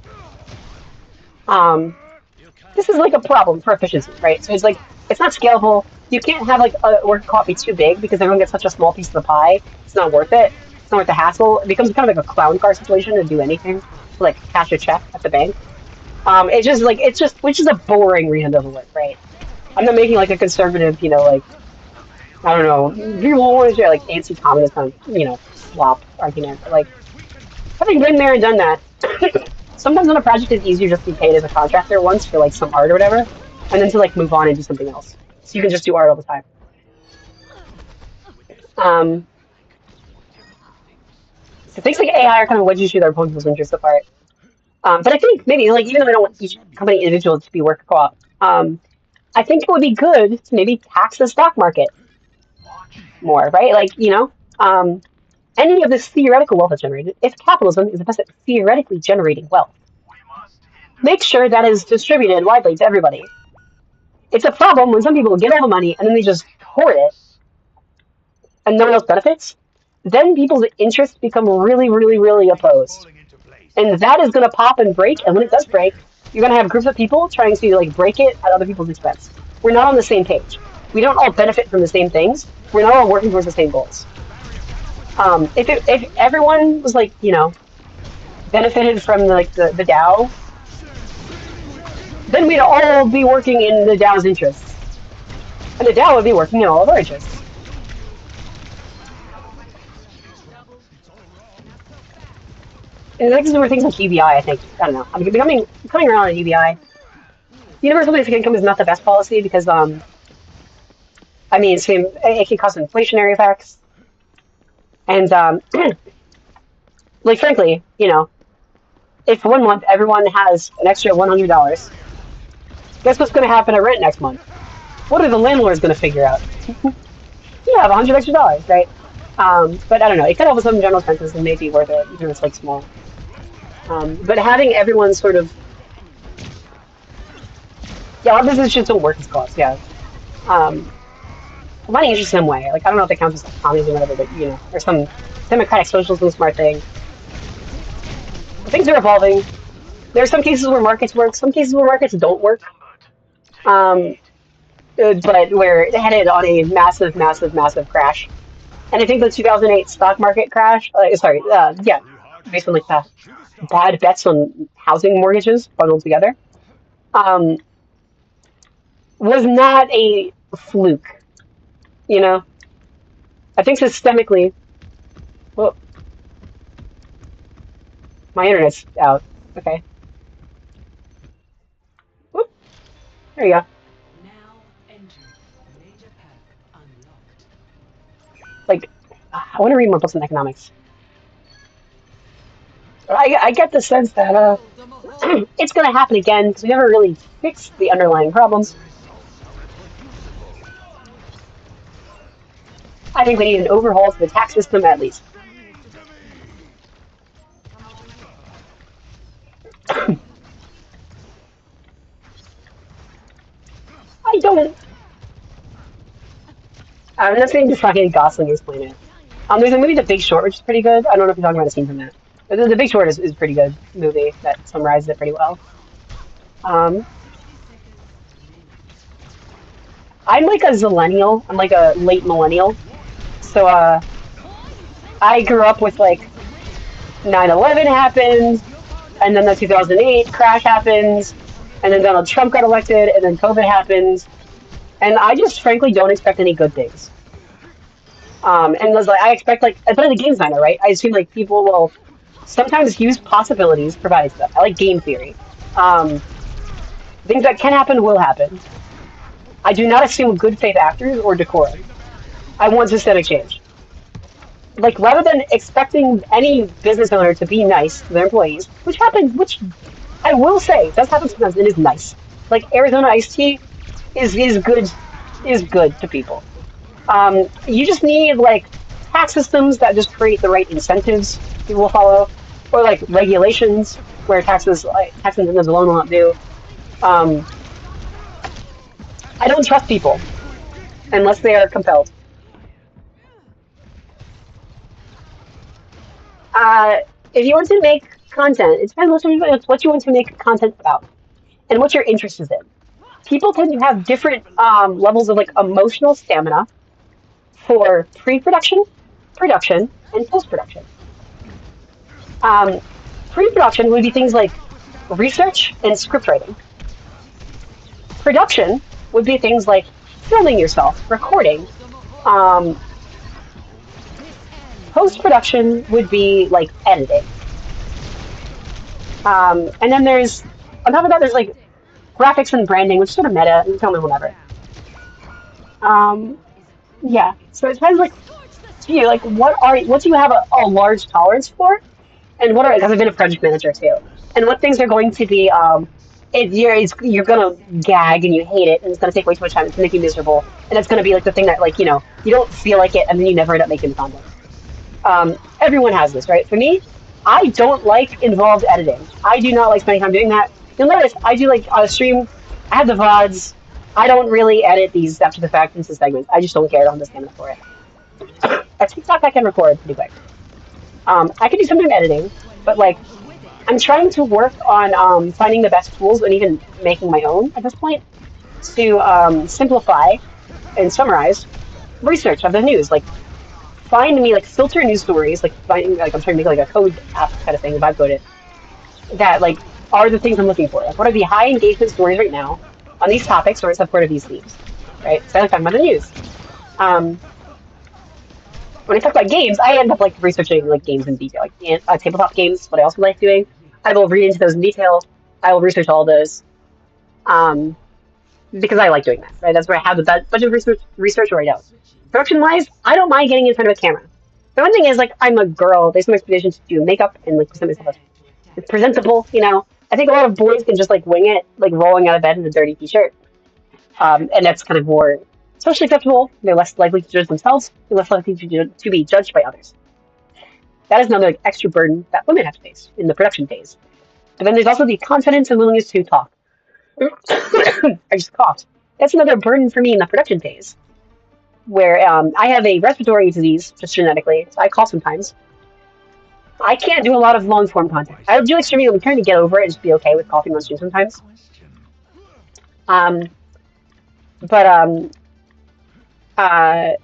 This is like a problem for efficiency, right? So it's like, it's not scalable. You can't have like a work co-op be too big because everyone gets such a small piece of the pie. It's not worth it. It's not worth the hassle. It becomes kind of like a clown car situation to do anything, to like cash a check at the bank. Which is a boring reason to work, right? I'm not making like a conservative, like, I don't know, people want to share like anti-communist kind of, slop argument, but like, having been there and done that, sometimes on a project it's easier just to be paid as a contractor once for like some art or whatever, and then to like move on and do something else. So you can just do art all the time. So things like AI are kind of wedges through their pulling people's interests apart. But I think maybe, like, even though I don't want each company individual to be worker co-op, I think it would be good to maybe tax the stock market more, right? Like, any of this theoretical wealth that's generated, if capitalism is the best at theoretically generating wealth, make sure that is distributed widely to everybody. It's a problem when some people get all the money and then they just hoard it and no one else benefits. Then people's interests become really, really, really opposed. And that is going to pop and break, and when it does break, you're going to have groups of people trying to like break it at other people's expense. We're not on the same page. We don't all benefit from the same things. We're not all working towards the same goals. If everyone was like, benefited from like the DAO, then we'd all be working in the DAO's interests. And the DAO would be working in all of our interests. And this is where things like UBI, I think, I don't know. I'm coming around on UBI. Universal basic income is not the best policy because, I mean, it can cause inflationary effects. And, like, frankly, you know, if 1 month everyone has an extra $100, guess what's going to happen at rent next month? What are the landlords going to figure out? You have $100 extra, right? But I don't know. It could help with some general expenses and maybe worth it, even if it's like small. But having everyone sort of, yeah, our business just don't work as costs. Yeah. Money is just some way. Like I don't know if it counts as like communism or whatever, but you know, or some democratic socialism smart thing. Things are evolving. There are some cases where markets work, some cases where markets don't work. Um, but we're headed on a massive, massive, massive crash. And I think the 2008 stock market crash, yeah, based on like the bad bets on housing mortgages bundled together, um, was not a fluke. You know, I think systemically, well, my internet's out. Okay, whoop, there you go. Now enter major pack unlocked. Like, I want to read more books on economics. I get the sense that it's going to happen again because we never really fixed the underlying problems. I think we need an overhaul to the tax system at least. I don't. I'm not saying just Ryan Gosling is playing it. There's a movie, The Big Short, which is pretty good. I don't know if you're talking about a scene from that. But The Big Short is a pretty good movie that summarizes it pretty well. Um, I'm like a zillennial. I'm like a late millennial. So I grew up with like 9/11 happened, and then the 2008 crash happened, and then Donald Trump got elected, and then COVID happened, and I just frankly don't expect any good things. And was like, I expect like, but in the game designer, right? I assume like people will sometimes use possibilities provided to them. I like game theory. Um, Things that can happen will happen. I do not assume good faith actors or decorum. I want systemic change. Like rather than expecting any business owner to be nice to their employees, which happens, which I will say does happen sometimes, it is nice. Like Arizona iced tea is good to people. You just need like tax systems that just create the right incentives people will follow, or like regulations where tax incentives alone will not do. Um, I don't trust people unless they are compelled. Uh, if you want to make content, it depends what you want to make content about and what your interest is in. People tend to have different levels of like emotional stamina for pre-production, production, and post-production. Um, Pre-production would be things like research and script writing. Production would be things like filming yourself, recording. Um, Post-production would be like editing. And then on top of that, there's like graphics and branding, which is sort of meta. You tell me whenever. Um, yeah. So it depends, like, to you, like, what do you have a large tolerance for, and what are because I've been a project manager too, and what things are going to be you're gonna gag and you hate it, and it's gonna take way too much time. It's gonna make you miserable, and it's gonna be like the thing that like you don't feel like it, and then you never end up making the content. Everyone has this, right? For me, I don't like involved editing. I do not like spending time doing that. You'll notice I do like on a stream. I have the VODs. I don't really edit these after the fact into segments. I just don't care. I don't have the stamina for it. At TikTok, I can record pretty quick. I can do some editing, but like I'm trying to work on finding the best tools and even making my own at this point to simplify and summarize research of the news. Like find me like filter news stories, like finding like I'm trying to make like a code app kind of thing if I code it that like are the things I'm looking for. Like what are the high engagement stories right now on these topics or in support of these themes? right? So I like talking about the news. Um, when I talk about games, I end up like researching like games in detail, like tabletop games. What I also like doing, I will read into those in detail. I will research all those because I like doing that. Right, that's where I have the bunch of research or I don't. Production wise, I don't mind getting in front of a camera. The one thing is like I'm a girl. There's some expectations to do makeup and like present myself as presentable. I think a lot of boys can just like wing it, like rolling out of bed in a dirty t-shirt, and that's kind of more socially acceptable. They're less likely to judge themselves. They're less likely to be judged by others. That is another like, extra burden that women have to face in the production phase. But then there's also the confidence and willingness to talk. I just coughed. That's another burden for me in the production phase, where I have a respiratory disease, just genetically, so I cough sometimes. I can't do a lot of long form content. I do like streaming. I'm trying to get over it and just be okay with coughing on stream sometimes. Um, but uh,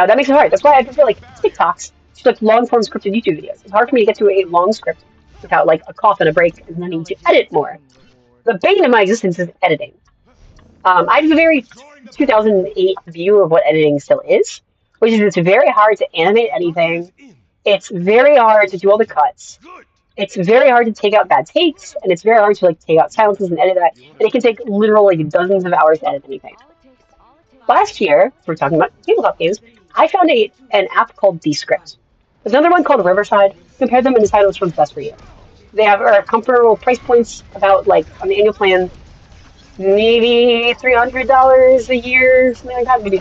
that makes it hard. That's why I prefer like TikToks, just like long form scripted YouTube videos. It's hard for me to get to a long script without like a cough and a break and then need to edit more. The bane of my existence is editing. I have a very 2008 view of what editing still is, which is it's very hard to animate anything. It's very hard to do all the cuts. It's very hard to take out bad takes, and it's very hard to like take out silences and edit that. And it can take literally like dozens of hours to edit anything. Last year, we're talking about tabletop games. I found an app called Descript. There's another one called Riverside. Compare them and decide which one's best for you. They have comparable price points, about like on the annual plan, maybe $300 a year, something like that. Maybe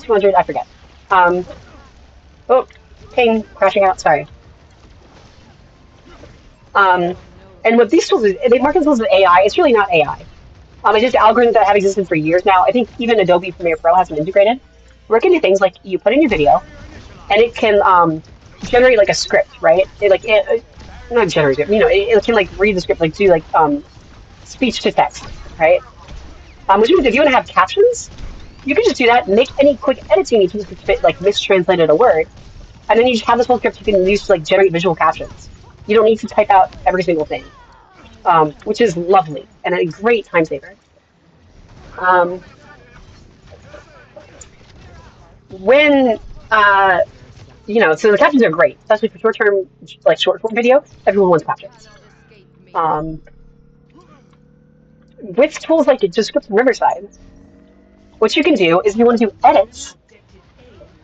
200. I forget. Um, oh, ping, crashing out. Sorry. Um, and what these tools is, they market tools as AI. It's really not AI. It's just algorithms that have existed for years now. I think even Adobe Premiere Pro has them integrated. Where it can do things like you put in your video, and it can generate like a script, right? Not generate it. It can like read the script, like do like speech to text, right? Which means if you want to have captions, you can just do that. Make any quick edits you need to fit like mistranslated a word, and then you just have this whole script you can use to like generate visual captions. You don't need to type out every single thing, which is lovely and a great time saver. Um, when so the captions are great, especially for short-term, like short-form video. Everyone wants captions. Um, with tools like Descript and Riverside, what you can do is if you want to do edits,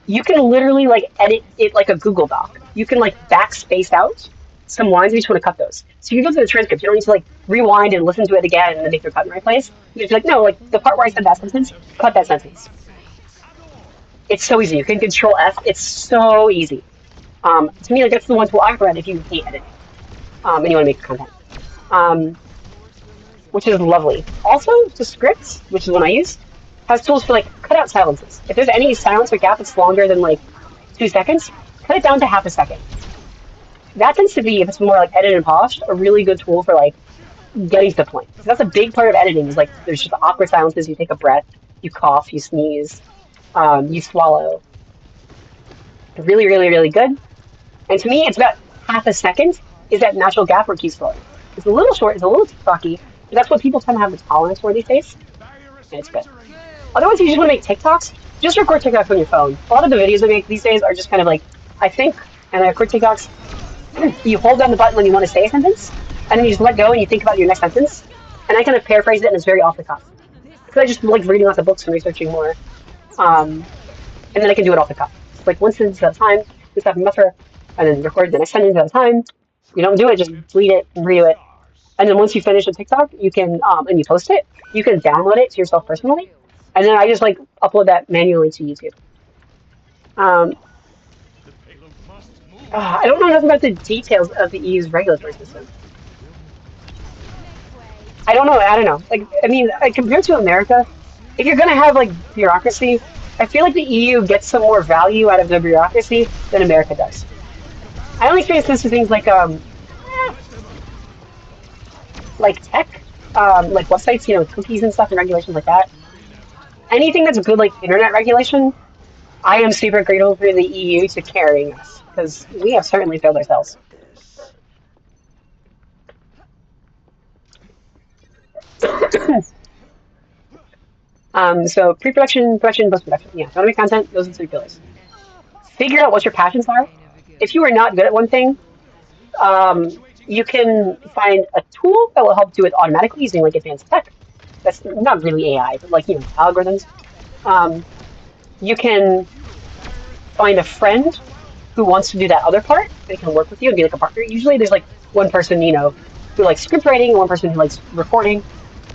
you can literally like edit it like a Google Doc. You can like backspace out some lines if you just want to cut those. So you can go through the transcript. You don't need to like rewind and listen to it again and then make your cut in the right place. You just be like, no, like the part where I said that sentence, cut that sentence. It's so easy. You can Control F. It's so easy. To me, like that's the one tool I recommend if you hate editing and you want to make content, which is lovely. Also, the scripts, which is one I use, has tools for like cut out silences. If there's any silence or gap that's longer than like 2 seconds, cut it down to half a second. That tends to be, if it's more like edited and polished, a really good tool for like getting to the point. Because that's a big part of editing is like there's just awkward silences. You take a breath, you cough, you sneeze, you swallow. Really, really, really good. And to me, it's about half a second is that natural gap where it keeps flowing. It's a little short, it's a little talky, but that's what people tend to have the tolerance for these days, and it's good. Otherwise, if you just want to make TikToks, just record TikToks on your phone. A lot of the videos I make these days are just kind of like, I think, and I record TikToks. You hold down the button when you want to say a sentence, and then you just let go and you think about your next sentence. And I kind of paraphrase it, and it's very off the cuff. Because I just like reading lots of books and researching more. And then I can do it off the cuff. It's like one sentence at a time, just have a buffer, and then record the next sentence at a time. You don't do it, just delete it and redo it. And then once you finish a TikTok, you can, and you post it, you can download it to yourself personally. And then I just like upload that manually to YouTube. I don't know enough about the details of the EU's regulatory system. I don't know. Like, I mean, like, compared to America, if you're gonna have like bureaucracy, I feel like the EU gets some more value out of the bureaucracy than America does. I only experience this with things like tech, like websites, with cookies and stuff and regulations like that. Anything that's good, like internet regulation, I am super grateful for the EU to carrying us because we have certainly failed ourselves. So pre-production, production, post-production. Yeah, if you want to make content, those are the three pillars. Figure out what your passions are. If you are not good at one thing, you can find a tool that will help do it automatically using like advanced tech. That's not really AI, but like algorithms. Um, you can find a friend who wants to do that other part. They can work with you and be like a partner. Usually, there's like one person who likes script writing, and one person who likes recording,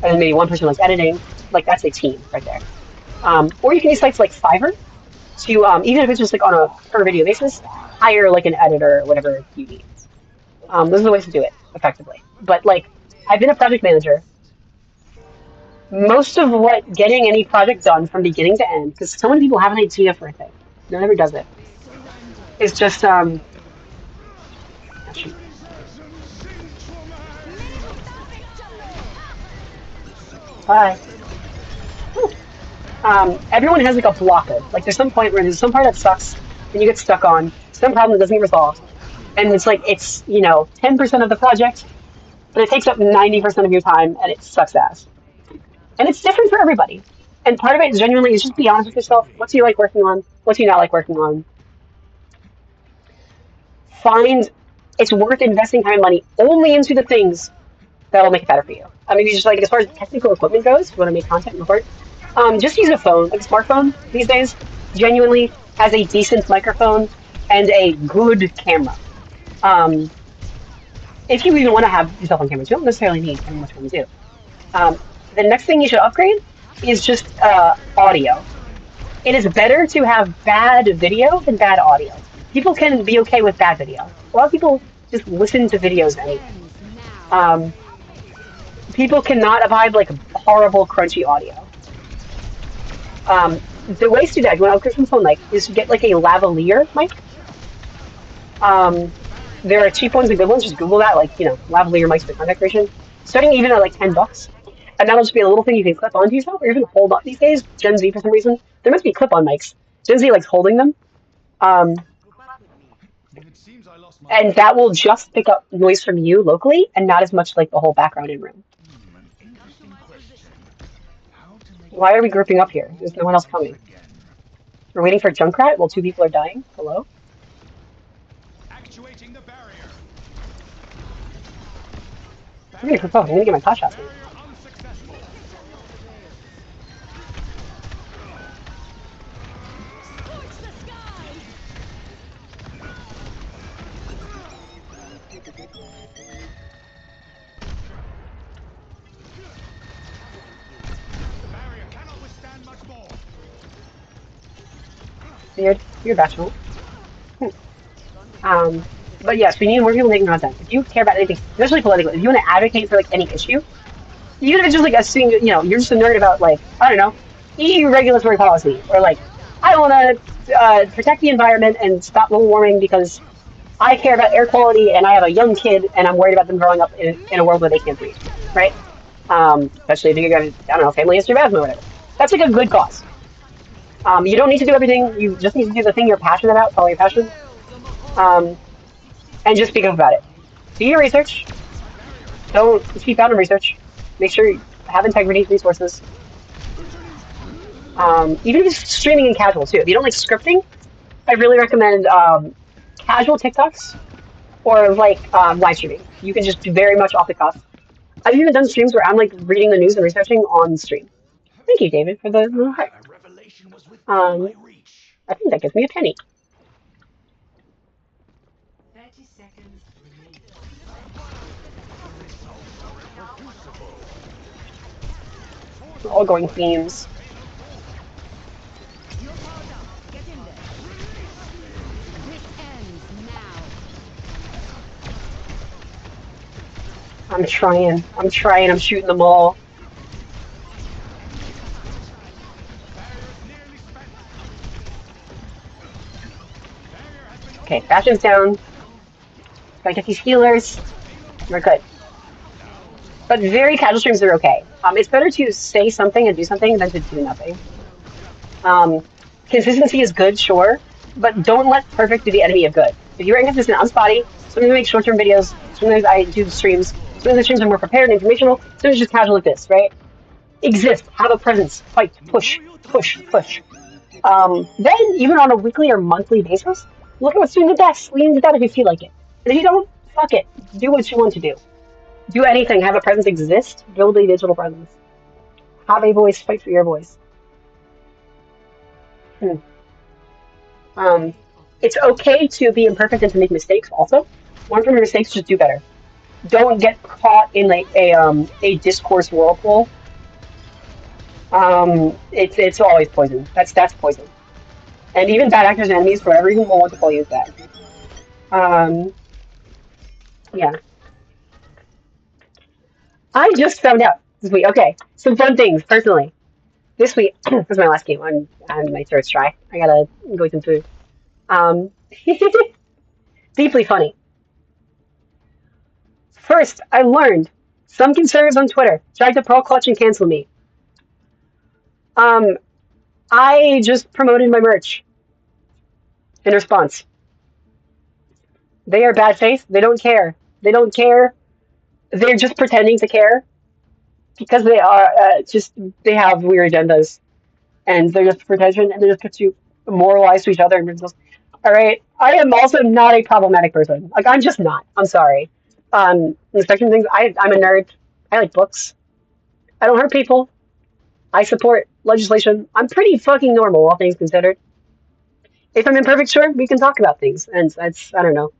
and then maybe one person who likes editing. Like that's a team right there. Or you can use sites like Fiverr to even if it's just like on a per video basis, hire like an editor or whatever you need. Those are the ways to do it effectively. But like, I've been a project manager. Most of what getting any project done from beginning to end, because so many people have an idea for a thing, no one ever does it. It's just shoot. Bye. Everyone has like a blocker. Like there's some point where there's some part that sucks, and you get stuck on some problem that doesn't get resolved, and it's like it's 10% of the project, but it takes up 90% of your time, and it sucks ass. And it's different for everybody. And part of it genuinely is just be honest with yourself. What do you like working on? What do you not like working on? Find it's worth investing time and money only into the things that will make it better for you. I mean, just like as far as technical equipment goes, if you want to make content and record, just use a phone. Like a smartphone these days genuinely has a decent microphone and a good camera. If you even want to have yourself on camera, you don't necessarily need how much one to do. The next thing you should upgrade is just audio. It is better to have bad video than bad audio. People can be okay with bad video. A lot of people just listen to videos anyway. People cannot abide like horrible crunchy audio. The ways to do that, if you want to upgrade from phone mic, is to get like a lavalier mic. There are cheap ones and good ones. Just Google that, like lavalier mics for content creation. Starting even at like $10, and that'll just be a little thing you can clip onto yourself, or even hold on. These days, Gen Z for some reason, there must be clip-on mics. Gen Z likes holding them, and that will just pick up noise from you locally, and not as much like the whole background in room. Why are we grouping up here? There's no one else coming. We're waiting for Junkrat while two people are dying. Hello? Actuating the barrier. I'm gonna propose. I'm gonna get my pot shots in. Unsuccessful. The barrier cannot withstand much more. Weird. Weird bashful. But yes, we need more people making content. If you care about anything, especially politically, if you want to advocate for like any issue, even if it's just like a single, you're just a nerd about like, I don't know, EU regulatory policy, or like, I want to protect the environment and stop global warming because I care about air quality and I have a young kid and I'm worried about them growing up in a world where they can't breathe, right? Especially if you got, I don't know, family history of asthma or whatever. That's like a good cause. You don't need to do everything. You just need to do the thing you're passionate about, follow your passion, and just speak up about it. Do your research. Don't cheap out on research. Make sure you have integrity, resources. Even if it's streaming and casual too. If you don't like scripting, I really recommend casual TikToks or like live streaming. You can just do very much off the cuff. I've even done streams where I'm like reading the news and researching on stream. Thank you, David, for the little heart. A revelation was within my reach. I think that gives me a penny. 30 seconds remaining. We're all going themes. You're powered up. Get in there. This ends now. I'm trying. I'm shooting them all. Okay, Bastion's down. Gotta get these healers. We're good. But very casual streams are okay. It's better to say something and do something than to do nothing. Consistency is good, sure, but don't let perfect be the enemy of good. If you're inconsistent, I'm spotty. Sometimes I make short-term videos. Sometimes I do streams. Sometimes the streams are more prepared and informational. Sometimes it's just casual like this, right? exist, have a presence, fight, push, push, push. Then, even on a weekly or monthly basis, look at what's doing the best. Lean into that if you feel like it. And if you don't, fuck it. Do what you want to do. Do anything. Have a presence exist. Build a digital presence. Have a voice. Fight for your voice. Hmm. Um, it's okay to be imperfect and to make mistakes. Also, learn from your mistakes. Just do better. Don't get caught in like a discourse whirlpool. It's always poison. That's poison. And even bad actors and enemies, for whatever reason, will want to call you bad. Um, yeah. I just found out this week. Okay, some fun things personally. This week was my last game on my throat's dry. I gotta go eat some food. Um, deeply funny. First, I learned some conservatives on Twitter tried to pro clutch and cancel me. Um, I just promoted my merch in response. They are bad faith. They don't care. They don't care. They're just pretending to care because they are just they have weird agendas and they're just pretension and they just put you moralize to each other and just all right. I am also not a problematic person. Like I'm just not. I'm sorry. Respecting things. I'm a nerd. I like books. I don't hurt people. I support legislation. I'm pretty fucking normal, all things considered. If I'm imperfect, sure, we can talk about things, and that's I don't know.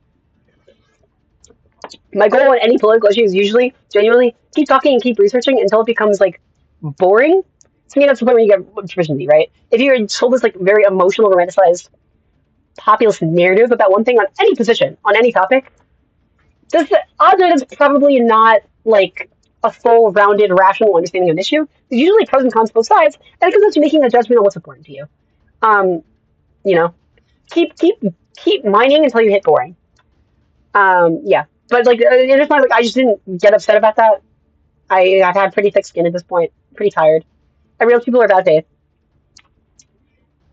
My goal on any political issue is usually genuinely keep talking and keep researching until it becomes like boring. To me, that's the point where you get proficiency, right? If you're told this like very emotional, romanticized, populist narrative about one thing on any position, on any topic, does the odds are it's probably not like a full, rounded, rational understanding of an issue. There's usually pros and cons both sides, and it comes down to making a judgment on what's important to you. Um, you know, keep mining until you hit boring. Yeah, but like it is like I just didn't get upset about that. I've had pretty thick skin at this point, pretty tired. I realize people are bad faith,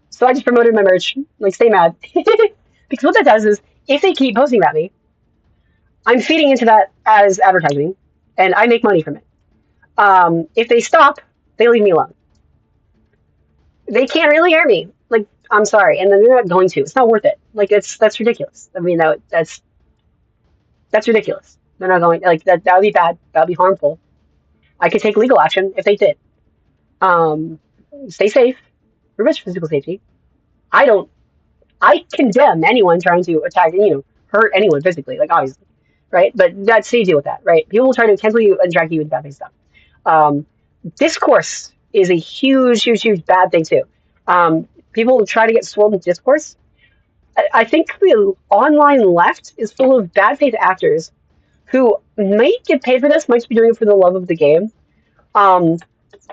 so I just promoted my merch. Like, stay mad, because what that does is if they keep posting about me, I'm feeding into that as advertising, and I make money from it. If they stop, they leave me alone. They can't really hear me. Like, I'm sorry, and then they're not going to. It's not worth it. Like, that's ridiculous. I mean, that's ridiculous. They're not going like that. That would be bad. That would be harmful. I could take legal action if they did. Um, Stay safe. Remember physical safety. I don't. I condemn anyone trying to attack, hurt anyone physically. Like obviously, right? But that's how you deal with that, right? People will try to cancel you and drag you into bad things stuff. Um, Discourse is a huge, huge, huge bad thing too. People will try to get swollen with discourse. I think the online left is full of bad faith actors who might get paid for this, might be doing it for the love of the game. Um,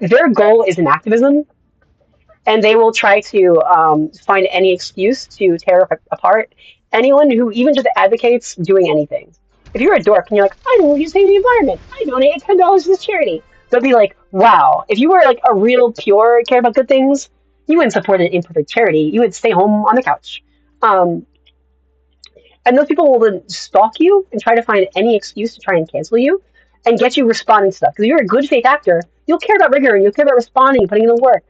their goal is an activism, and they will try to find any excuse to tear apart anyone who even just advocates doing anything. If you're a dork and you're like, I don't want to save the environment, I donated $10 to this charity, they'll be like, wow. If you were like a real pure care about good things, you wouldn't support an imperfect charity. You would stay home on the couch. Um, and those people will then stalk you and try to find any excuse to try and cancel you and get you responding to stuff. Because if you're a good faith actor, you'll care about rigor and you'll care about responding, putting in the work.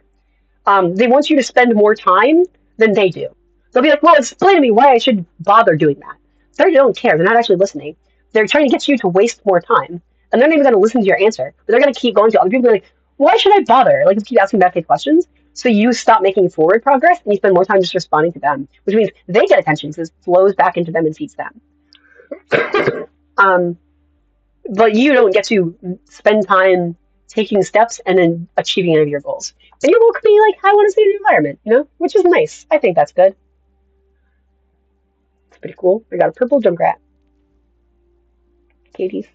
They want you to spend more time than they do. They'll be like, well, explain to me why I should bother doing that. They don't care. They're not actually listening. They're trying to get you to waste more time. And they're not even going to listen to your answer. But they're going to keep going to other people like, why should I bother? Like, just keep asking bad faith questions. So you stop making forward progress and you spend more time just responding to them, which means they get attention because it flows back into them and feeds them. But you don't get to spend time taking steps and then achieving any of your goals. And your goal could be like, I want to save the environment, which is nice. I think that's good. It's pretty cool. We got a purple junkrat. Katie's.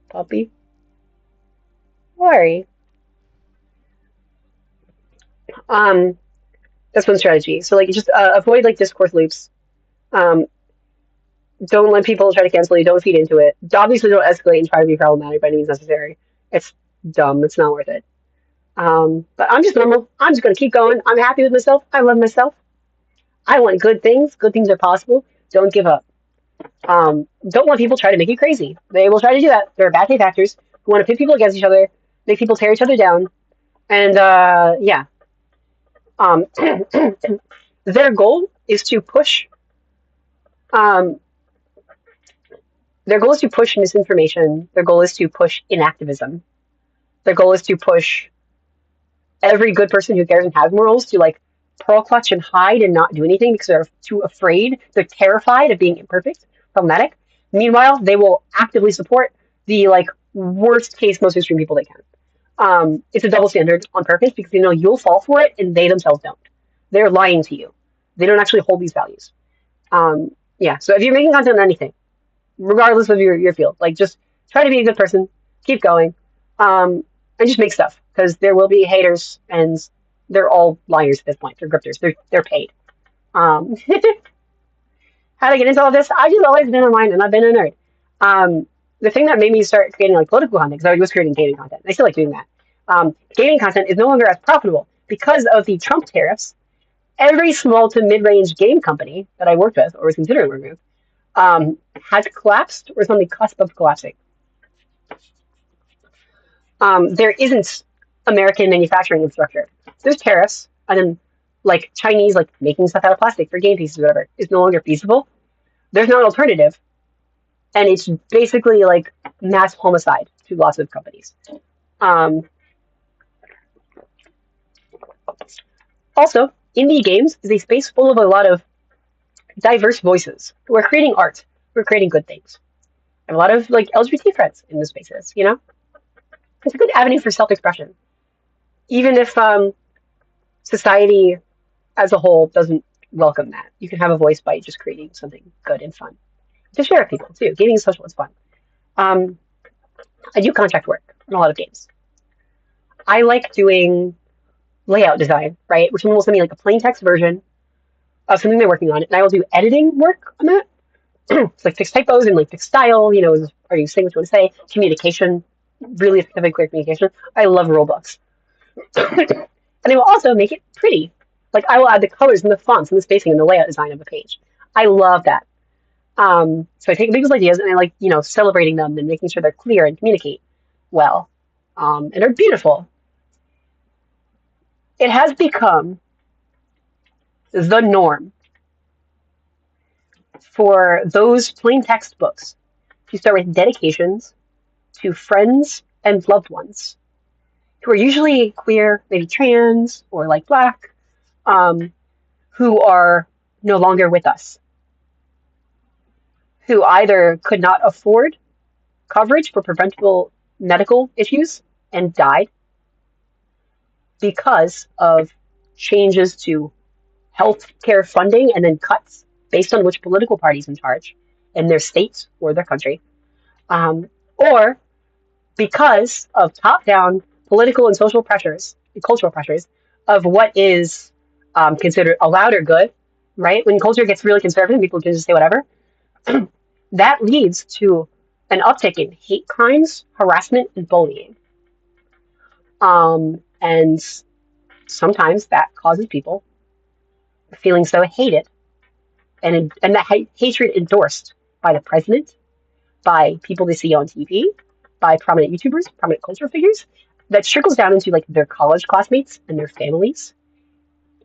Puppy. Worry. That's one strategy. So like just avoid like discourse loops. Don't let people try to cancel you. Don't feed into it. Obviously, don't escalate and try to be problematic by any means necessary. It's dumb. It's not worth it. But I'm just normal. I'm just gonna keep going. I'm happy with myself. I love myself. I want good things. Good things are possible. Don't give up. Don't let people try to make you crazy. They will try to do that. There are bad faith actors who want to pit people against each other, make people tear each other down, and yeah, um, their goal is to push. Um, their goal is to push misinformation. Their goal is to push inactivism. Their goal is to push every good person who cares and has morals to like pearl clutch and hide and not do anything because they're too afraid. They're terrified of being imperfect, problematic. Meanwhile, they will actively support the like worst case, most extreme people they can. It's a double standard on purpose because you know you'll fall for it and they themselves don't. They're lying to you. They don't actually hold these values. Yeah. So if you're making content on anything, regardless of your field, like just try to be a good person, keep going, and just make stuff because there will be haters and they're all liars at this point. They're grifters. They're paid. Um, how to get into all this? I just always been online and I've been a nerd. The thing that made me start creating like political content because I was creating gaming content. I still like doing that. Gaming content is no longer as profitable because of the Trump tariffs. Every small to mid-range game company that I worked with or was considering working with has collapsed or is on the cusp of collapsing. There isn't American manufacturing infrastructure. There's tariffs, and then like Chinese like making stuff out of plastic for game pieces or whatever is no longer feasible. There's no alternative, and it's basically like mass homicide to lots of companies. Um, Also, indie games is a space full of a lot of diverse voices who are creating art, who are creating good things. And a lot of like LGBT friends in the spaces, you know? It's a good avenue for self-expression. Even if society as a whole doesn't welcome that. You can have a voice by just creating something good and fun. To share with people too. Gaming is social, it's fun. I do contract work on a lot of games. I like doing layout design, right? Where someone will send me like a plain text version of something they're working on, and I will do editing work on that. It's like fix typos and like fix style, you know, are you saying what you want to say? Communication, really effective, clear communication. I love rule books. And I will also make it pretty. Like I will add the colors and the fonts and the spacing and the layout design of a page. I love that. So I take people's ideas and I like, you know, celebrating them and making sure they're clear and communicate well. And are beautiful. It has become the norm for those plain text books to start with dedications to friends and loved ones who are usually queer, maybe trans or like black, who are no longer with us, who either could not afford coverage for preventable medical issues and died because of changes to healthcare funding and then cuts based on which political party's in charge in their state or their country, or because of top-down political and social pressures, and cultural pressures of what is considered allowed or good, right? When culture gets really conservative, people can just say whatever. That leads to an uptick in hate crimes, harassment, and bullying. And sometimes that causes people feeling so hated and that hatred endorsed by the president, by people they see on TV, by prominent YouTubers, prominent culture figures, that trickles down into like their college classmates and their families,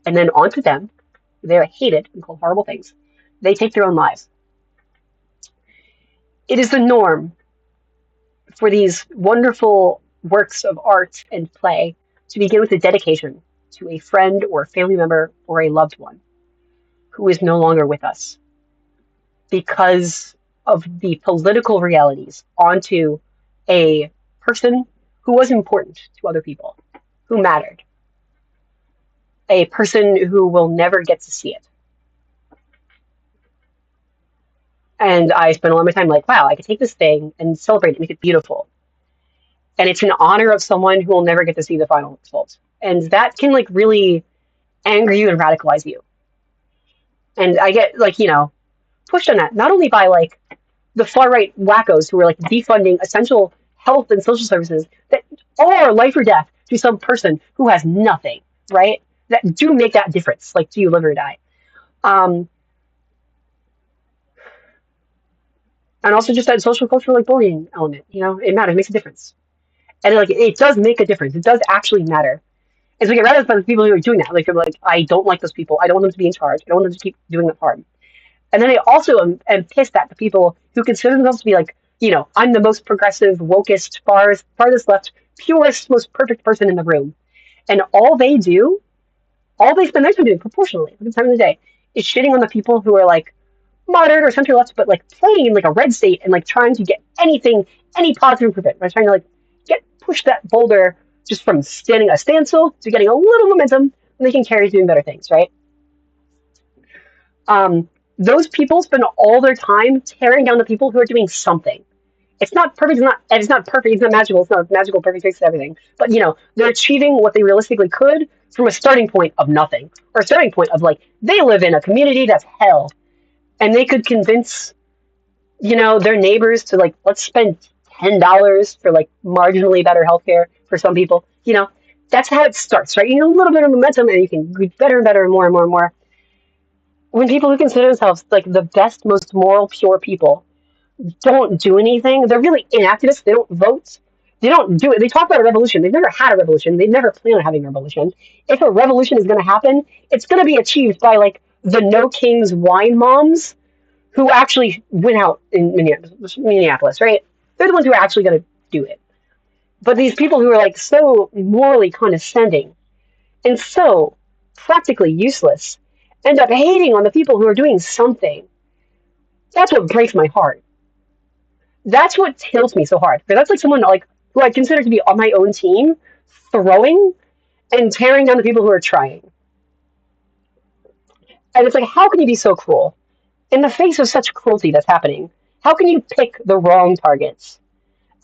and then onto them. They're hated and called horrible things. They take their own lives. It is the norm for these wonderful works of art and play to begin with a dedication to a friend or a family member or a loved one who is no longer with us because of the political realities onto a person who was important to other people, who mattered, a person who will never get to see it. And I spent a lot of my time like, wow, I could take this thing and celebrate it, make it beautiful. And it's in honor of someone who will never get to see the final result. And that can like really anger you and radicalize you. And I get like, you know, pushed on that, not only by like the far right wackos who are like defunding essential health and social services that are life or death to some person who has nothing, right? That do make that difference. Like, do you live or die? And also just that social cultural like bullying element, you know, it matters, it makes a difference. And like it does make a difference. It does actually matter. And so we get rid of the people who are doing that. Like they're like, I don't like those people. I don't want them to be in charge. I don't want them to keep doing the harm. And then I also am pissed at the people who consider themselves to be like, I'm the most progressive, wokest, farthest left, purest, most perfect person in the room. And all they spend their time doing proportionally at the time of the day is shitting on the people who are like moderate or center left, but like playing in like a red state and like trying to get any positive improvement. By trying to like push that boulder just from standing a standstill to getting a little momentum, and they can carry doing better things, right? Those people spend all their time tearing down the people who are doing something. It's not perfect. It's not perfect. It's not magical. It's not magical, perfect fix everything. But they're achieving what they realistically could from a starting point of nothing, or a starting point of like they live in a community that's hell, and they could convince their neighbors to like let's spend $10 for like marginally better healthcare for some people. That's how it starts, right? You need a little bit of momentum, and you can get better and better and more and more and more. When people who consider themselves like the best, most moral, pure people don't do anything, they're really inactivists. They don't vote. They don't do it. They talk about a revolution. They've never had a revolution. They never plan on having a revolution. If a revolution is going to happen, it's going to be achieved by like the No Kings wine moms who actually went out in Minneapolis, right? They're the ones who are actually going to do it. But these people who are like so morally condescending and so practically useless end up hating on the people who are doing something. That's what breaks my heart. That's what tilts me so hard. Because that's like someone like who I consider to be on my own team, throwing and tearing down the people who are trying. And it's like, how can you be so cruel? In the face of such cruelty that's happening, how can you pick the wrong targets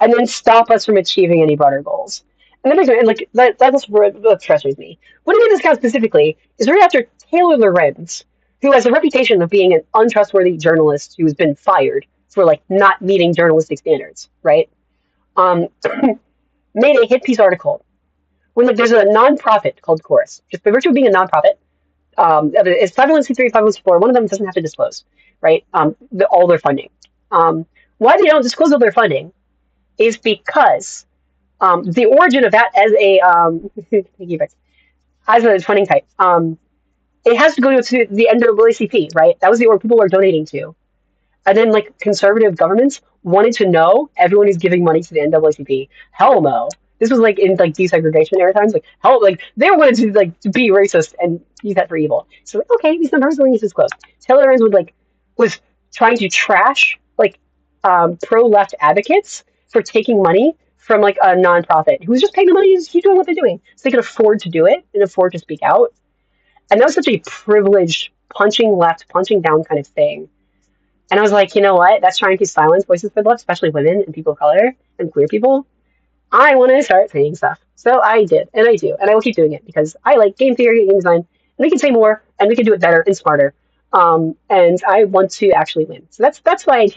and then stop us from achieving any broader goals? And that makes me, and like that's what frustrates me. What I mean this count specifically is right after Taylor Lorenz, who has a reputation of being an untrustworthy journalist who's been fired for like not meeting journalistic standards, right? Made a hit piece article when like there's a nonprofit called Chorus, just by virtue of being a nonprofit. It's 501c3, 501c4. One of them doesn't have to disclose, right? All their funding. Why they don't disclose all their funding is because the origin of that as a as a funding type, it has to go to the NAACP, right? That was the org people were donating to, and then like conservative governments wanted to know everyone who's giving money to the NAACP. Hell no. This was like in like desegregation era times, like hell, like they wanted to like to be racist and use that for evil. So like, okay, these numbers are to disclose. Taylor Lorenz was trying to trash like pro left advocates for taking money from like a nonprofit who was just paying the money to keep doing what they're doing, so they could afford to do it and afford to speak out. And that was such a privileged punching left, punching down kind of thing. And I was like, you know what? That's trying to silence voices for the left, especially women and people of color and queer people. I want to start saying stuff. So I did, and I do, and I will keep doing it because I like game theory and game design, and we can say more, and we can do it better and smarter. And I want to actually win. So that's why I do.